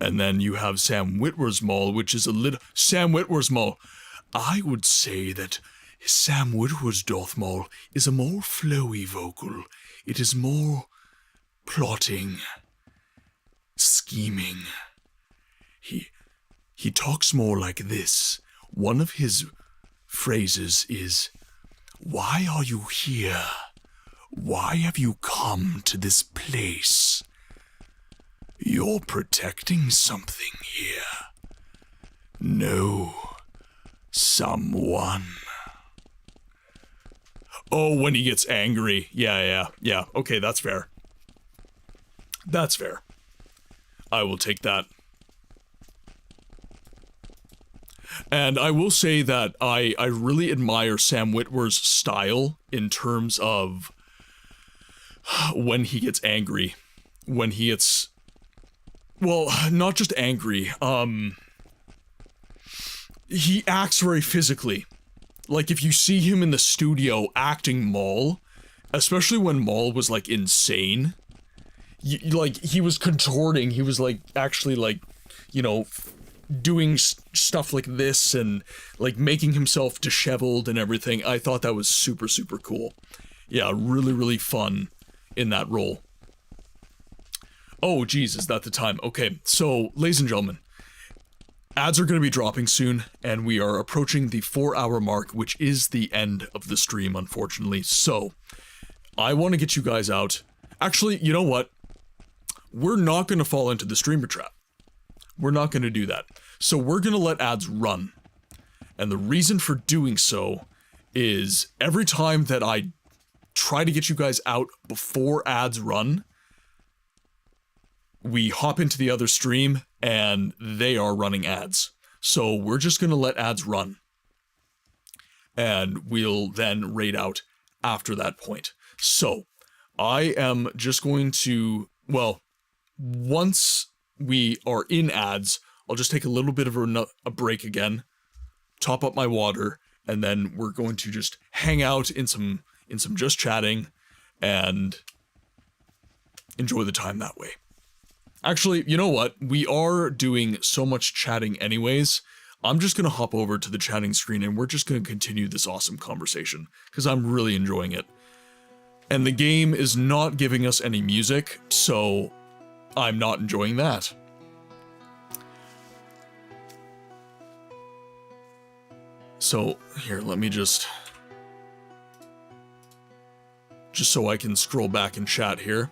And then you have Sam Witwer's Maul, which is a little... Sam Witwer's Maul. I would say that Sam Witwer's Darth Maul is a more flowy vocal. It is more plotting, scheming. He talks more like this. One of his phrases is, "Why are you here? Why have you come to this place? You're protecting something here. No, someone." Oh, when he gets angry. Yeah. Okay, that's fair. That's fair. I will take that. And I will say that I really admire Sam Witwer's style in terms of when he gets angry. When he gets... Well, not just angry. He acts very physically. Like, if you see him in the studio acting Maul, especially when Maul was, like, insane, like, he was contorting, he was, like, actually, like, you know, doing stuff like this and, like, making himself disheveled and everything. I thought that was super, super cool. Yeah, really, really fun in that role. Oh, geez, is that the time? Okay, so, ladies and gentlemen, ads are going to be dropping soon, and we are approaching the 4-hour mark, which is the end of the stream, unfortunately. So, I want to get you guys out. Actually, you know what? We're not going to fall into the streamer trap. We're not going to do that. So, we're going to let ads run. And the reason for doing so is every time that I try to get you guys out before ads run, we hop into the other stream, and they are running ads. So we're just going to let ads run. And we'll then raid out after that point. So, I am just going to, well, once we are in ads, I'll just take a little bit of a break again, top up my water, and then we're going to just hang out in some just chatting, and enjoy the time that way. Actually, you know what? We are doing so much chatting anyways. I'm just going to hop over to the chatting screen and we're just going to continue this awesome conversation because I'm really enjoying it. And the game is not giving us any music, so I'm not enjoying that. So, here, let me just so I can scroll back and chat here.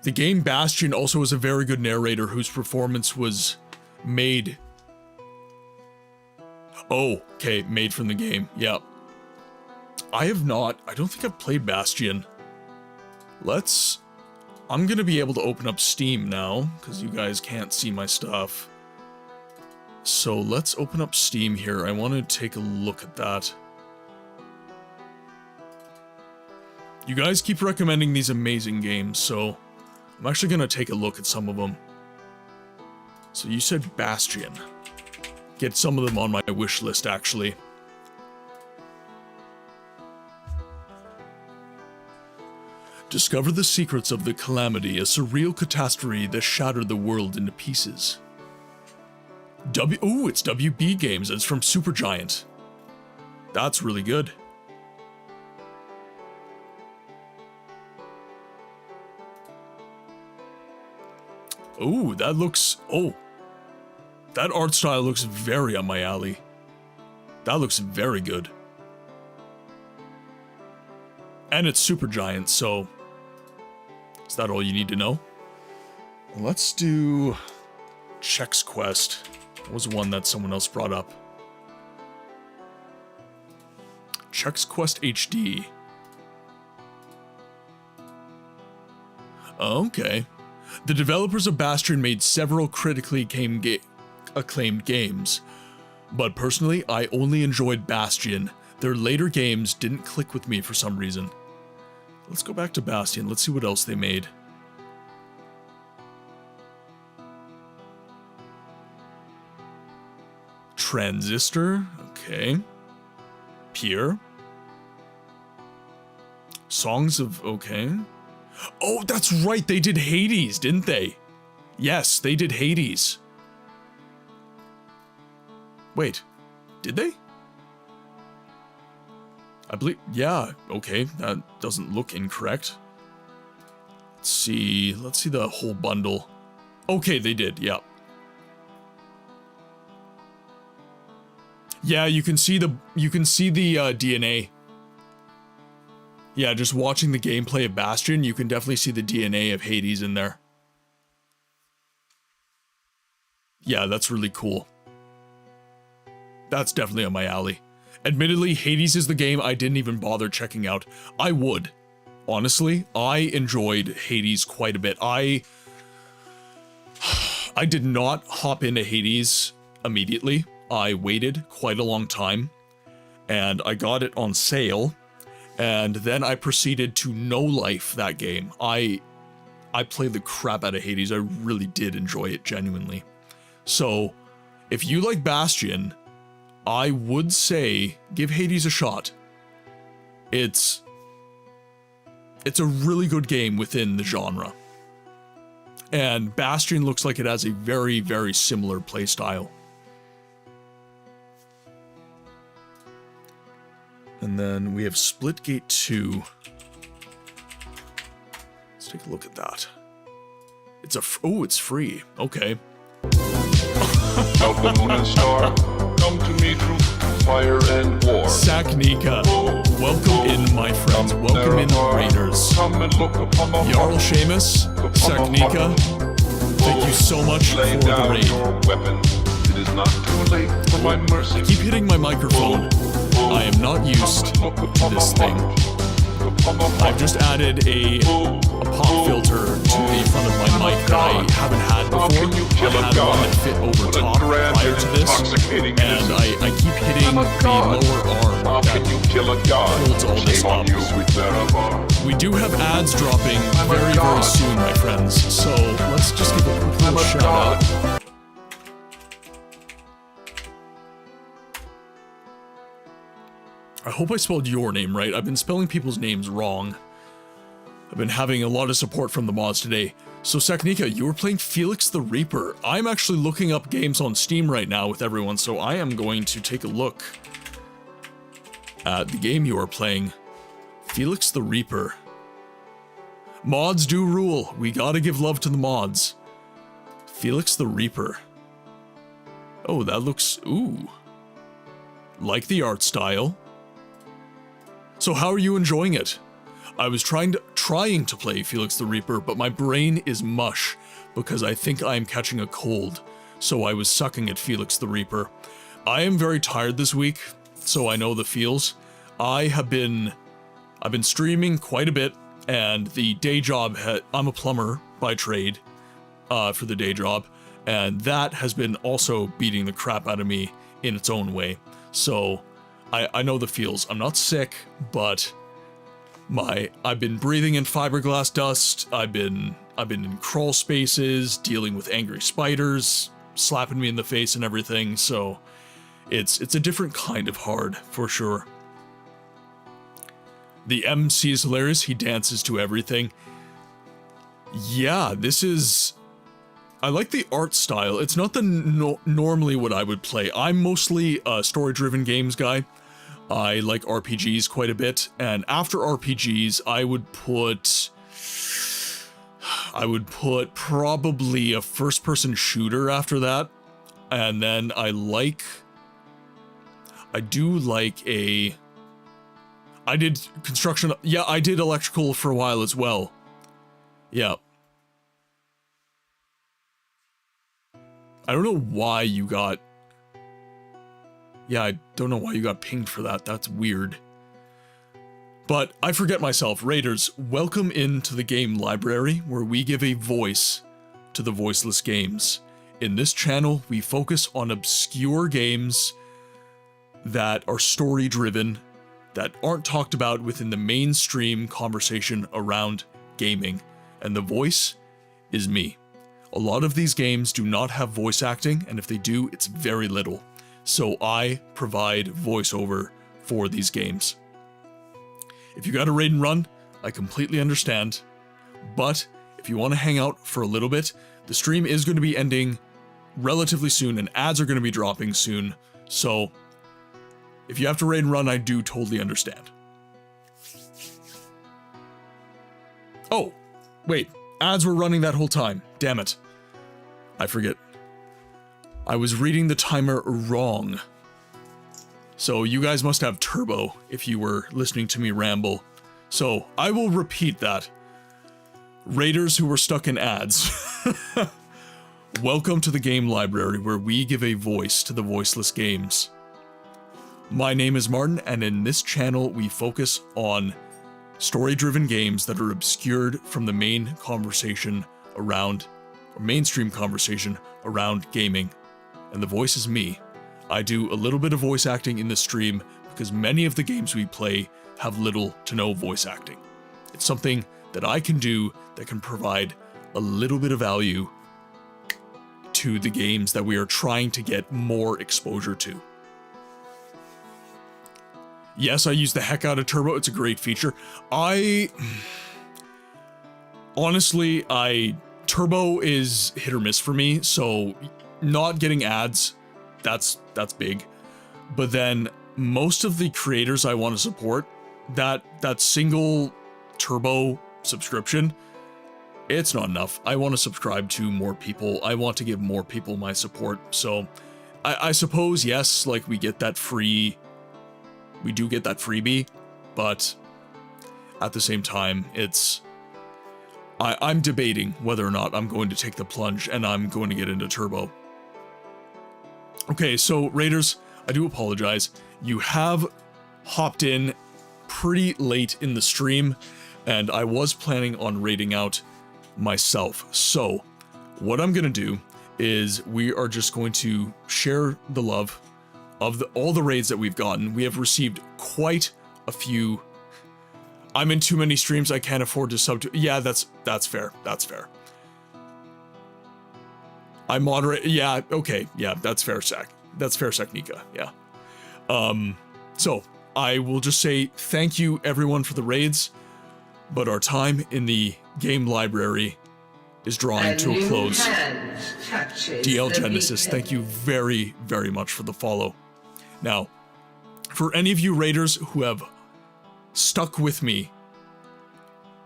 The game Bastion also has a very good narrator whose performance was made. Oh, okay, made from the game, yeah. I don't think I've played Bastion. I'm gonna be able to open up Steam now, because you guys can't see my stuff. So let's open up Steam here. I want to take a look at that. You guys keep recommending these amazing games, so I'm actually going to take a look at some of them. So you said Bastion. Get some of them on my wish list, actually. Discover the secrets of the Calamity, a surreal catastrophe that shattered the world into pieces. It's WB Games. It's from Supergiant. That's really good. Ooh, that art style looks very on my alley. That looks very good. And it's Supergiant, so is that all you need to know? Let's do Chex Quest. That was one that someone else brought up. Chex Quest HD. Okay. The developers of Bastion made several critically acclaimed games, but personally, I only enjoyed Bastion. Their later games didn't click with me for some reason. Let's go back to Bastion, let's see what else they made. Transistor, okay. Pier. Songs of, okay. Oh, that's right, they did Hades, didn't they? Yes, they did Hades. Wait, did they? I believe, yeah, okay, that doesn't look incorrect. Let's see the whole bundle. Okay, they did, yeah. Yeah, you can see the DNA. Yeah, just watching the gameplay of Bastion, you can definitely see the DNA of Hades in there. Yeah, that's really cool. That's definitely on my alley. Admittedly, Hades is the game I didn't even bother checking out. I would. Honestly, I enjoyed Hades quite a bit. I did not hop into Hades immediately. I waited quite a long time, and I got it on sale, and then I proceeded to no-life that game. I played the crap out of Hades. I really did enjoy it, genuinely. So, if you like Bastion, I would say give Hades a shot. It's a really good game within the genre. And Bastion looks like it has a very, very similar playstyle. And then we have Splitgate 2. Let's take a look at that. It's it's free. Okay. Of the moon and star, come to me through fire and war. Saknika, welcome in, my friends. Welcome in, Raiders. Come and look upon the Jarl Seamus, Saknika, thank you so much for Lay the down raid. your weapon. It is not too late for my mercy. I keep hitting my microphone. I am not used to this thing. I've just added a pop filter to the front of my mic that I haven't had before. I had one that fit over top prior to this, and I keep hitting the lower arm that holds all this up. We do have ads dropping very, very soon, my friends, so let's just give a quick little shout out. I hope I spelled your name right. I've been spelling people's names wrong. I've been having a lot of support from the mods today. So Saknika, you were playing Felix the Reaper. I'm actually looking up games on Steam right now with everyone, so I am going to take a look at the game you are playing. Felix the Reaper. Mods do rule. We gotta give love to the mods. Felix the Reaper. Oh, that looks... ooh. Like the art style. So how are you enjoying it? I was trying to play Felix the Reaper, but my brain is mush because I think I am catching a cold, so I was sucking at Felix the Reaper. I am very tired this week, so I know the feels. I've been streaming quite a bit, and the day job, I'm a plumber by trade for the day job, and that has been also beating the crap out of me in its own way. So I know the feels. I'm not sick, but I've been breathing in fiberglass dust. I've been in crawl spaces, dealing with angry spiders, slapping me in the face and everything. So it's a different kind of hard for sure. The MC is hilarious. He dances to everything. Yeah, this is... I like the art style. It's not normally what I would play. I'm mostly a story-driven games guy. I like RPGs quite a bit, and after RPGs, I would put probably a first-person shooter after that, and then I do like I did construction. Yeah, I did electrical for a while as well. Yeah. I don't know why you got... Yeah, I don't know why you got pinged for that. That's weird. But I forget myself. Raiders, welcome into the game library, where we give a voice to the voiceless games. In this channel, we focus on obscure games that are story-driven, that aren't talked about within the mainstream conversation around gaming. And the voice is me. A lot of these games do not have voice acting, and if they do, it's very little. So I provide voiceover for these games. If you got a raid and run, I completely understand. But if you want to hang out for a little bit, the stream is going to be ending relatively soon, and ads are going to be dropping soon. So if you have to raid and run, I do totally understand. Oh, wait. Ads were running that whole time. Damn it. I forget. I was reading the timer wrong. So you guys must have turbo if you were listening to me ramble. So I will repeat that. Raiders who were stuck in ads. Welcome to the game library, where we give a voice to the voiceless games. My name is Martin, and in this channel we focus on story-driven games that are obscured from the main conversation around, or mainstream conversation around gaming. And the voice is me. I do a little bit of voice acting in the stream because many of the games we play have little to no voice acting. It's something that I can do that can provide a little bit of value to the games that we are trying to get more exposure to. Yes, I use the heck out of Turbo. It's a great feature. Honestly, Turbo is hit or miss for me, so not getting ads, that's big. But then most of the creators I want to support, that single Turbo subscription, it's not enough. I want to subscribe to more people. I want to give more people my support. So I suppose, yes, like we get that free, we do get that freebie, but at the same time, I'm debating whether or not I'm going to take the plunge and I'm going to get into Turbo. Okay, so Raiders, I do apologize. You have hopped in pretty late in the stream, and I was planning on raiding out myself. So what I'm going to do is we are just going to share the love of all the raids that we've gotten. We have received quite a few. I'm in too many streams. I can't afford to sub to. Yeah, that's fair. That's fair. I moderate. Yeah, okay. Yeah, that's fair, Sack. That's fair, Nika. Yeah. So I will just say thank you everyone for the raids, but our time in the game library is drawing to a close. DL Genesis, thank you very, very much for the follow. Now, for any of you raiders who have stuck with me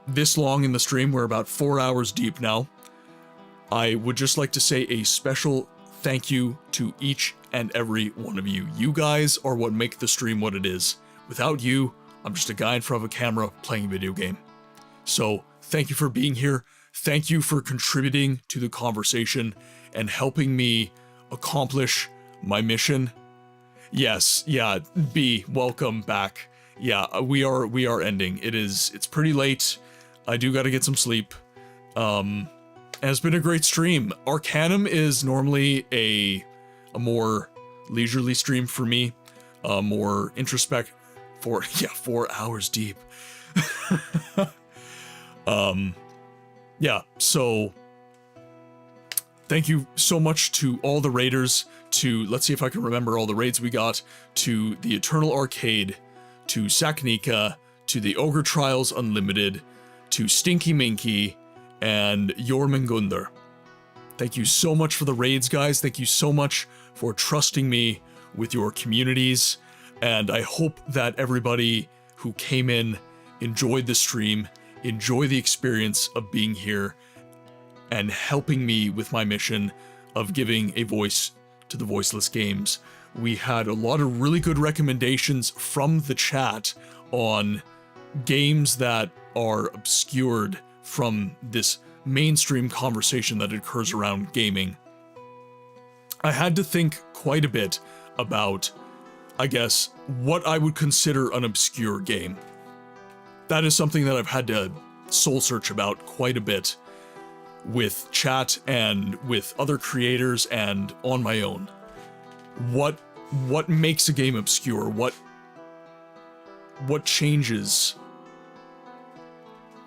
this long in the stream, we're about 4 hours deep now, I would just like to say a special thank you to each and every one of you. You guys are what make the stream what it is. Without you, I'm just a guy in front of a camera playing a video game. So thank you for being here. Thank you for contributing to the conversation and helping me accomplish my mission. Yes, yeah, B, welcome back. Yeah, we are ending. It's pretty late. I do got to get some sleep. And it's been a great stream. Arcanum is normally a more leisurely stream for me, more introspect for 4 hours deep. Yeah, so thank you so much to all the raiders, to, let's see if I can remember all the raids we got, to the Eternal Arcade, to Saknika, to the Ogre Trials Unlimited, to Stinky Minky, and Jormungandr. Thank you so much for the raids, guys. Thank you so much for trusting me with your communities, and I hope that everybody who came in enjoyed the stream, enjoy the experience of being here, and helping me with my mission of giving a voice to the voiceless games. We had a lot of really good recommendations from the chat on games that are obscured from this mainstream conversation that occurs around gaming. I had to think quite a bit about, I guess, what I would consider an obscure game. That is something that I've had to soul search about quite a bit with chat and with other creators and on my own. What makes a game obscure? What changes?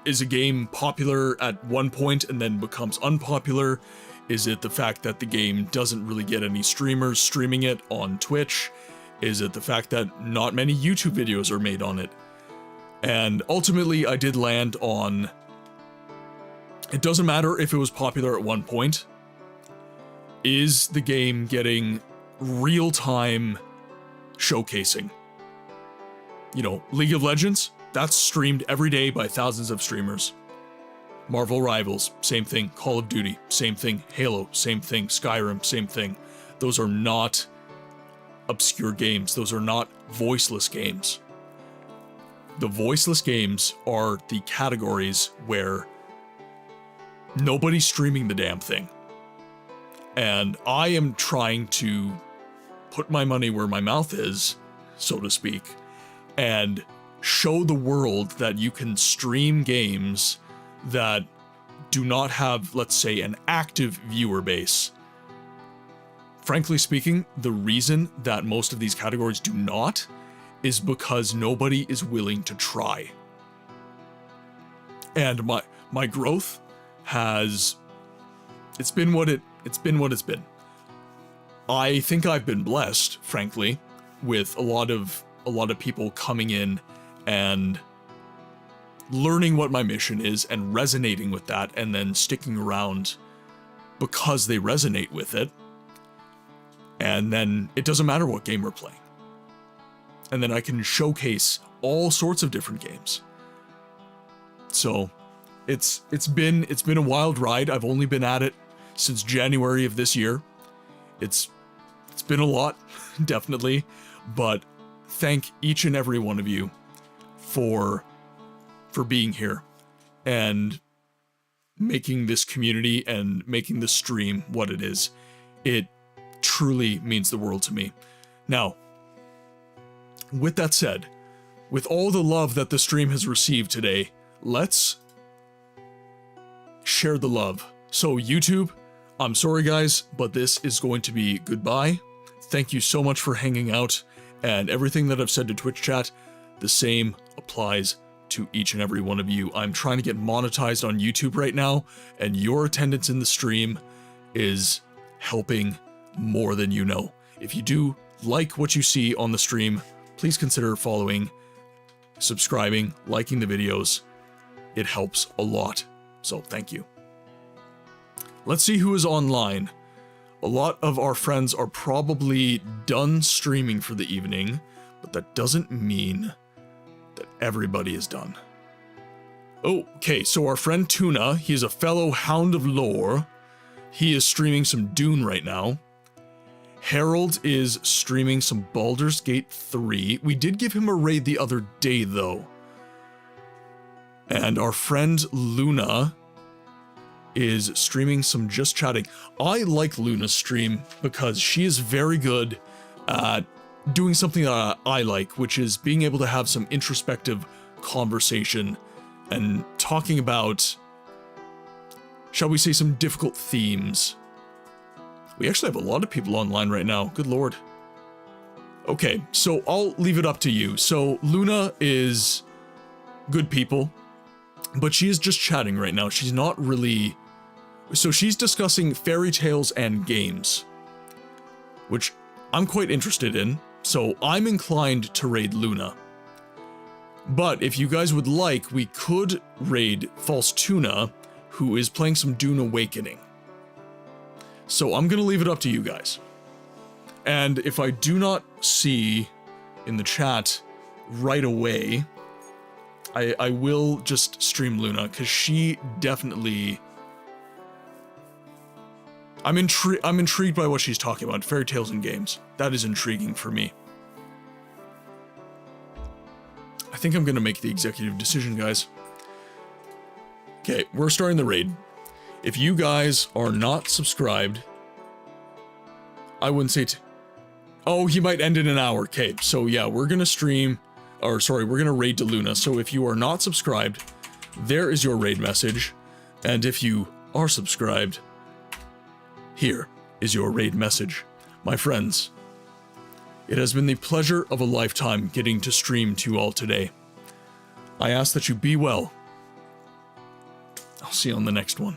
Is a game popular at one point and then becomes unpopular? Is it the fact that the game doesn't really get any streamers streaming it on Twitch? Is it the fact that not many YouTube videos are made on it? And ultimately, I did land on, it doesn't matter if it was popular at one point. Is the game getting real-time showcasing? You know, League of Legends, that's streamed every day by thousands of streamers. Marvel Rivals, same thing. Call of Duty, same thing. Halo, same thing. Skyrim, same thing. Those are not obscure games. Those are not voiceless games. The voiceless games are the categories where nobody's streaming the damn thing. And I am trying to put my money where my mouth is so to speak, and show the world that you can stream games that do not have, let's say, an active viewer base. Frankly speaking, the reason that most of these categories do not is because nobody is willing to try. And my growth has, it's been what it's been. I think I've been blessed, frankly, with a lot of people coming in and learning what my mission is and resonating with that, and then sticking around because they resonate with it. And then it doesn't matter what game we're playing. And then I can showcase all sorts of different games. So it's been a wild ride. I've only been at it since January of this year. It's been a lot, definitely, but thank each and every one of you for being here and making this community and making this stream what it is. It truly means the world to me. Now, with that said, with all the love that the stream has received today, let's share the love. So YouTube, I'm sorry guys, but this is going to be goodbye. Thank you so much for hanging out, and everything that I've said to Twitch chat, the same applies to each and every one of you. I'm trying to get monetized on YouTube right now, and your attendance in the stream is helping more than you know. If you do like what you see on the stream, please consider following, subscribing, liking the videos. It helps a lot, so thank you. Let's see who is online. A lot of our friends are probably done streaming for the evening, but that doesn't mean that everybody is done. Okay, so our friend Tuna, he is a fellow Hound of Lore. He is streaming some Dune right now. Harold is streaming some Baldur's Gate 3. We did give him a raid the other day, though. And our friend Luna is streaming some Just Chatting. I like Luna's stream because she is very good at doing something that I like, which is being able to have some introspective conversation and talking about, shall we say, some difficult themes. We actually have a lot of people online right now. Good lord. Okay, so I'll leave it up to you. So Luna is good people, but she is just chatting right now. She's not really... So she's discussing fairy tales and games, which I'm quite interested in. So I'm inclined to raid Luna. But if you guys would like, we could raid False Tuna, who is playing some Dune Awakening. So I'm going to leave it up to you guys. And if I do not see in the chat right away, I will just stream Luna, because she definitely... I'm intrigued by what she's talking about, fairy tales and games. That is intriguing for me. I think I'm going to make the executive decision, guys. Okay, we're starting the raid. If you guys are not subscribed, I wouldn't say oh, he might end in an hour. Okay, so yeah, we're gonna stream, or sorry, we're gonna raid to Luna. So if you are not subscribed, there is your raid message. And if you are subscribed, here is your raid message. My friends, it has been the pleasure of a lifetime getting to stream to you all today. I ask that you be well. I'll see you on the next one.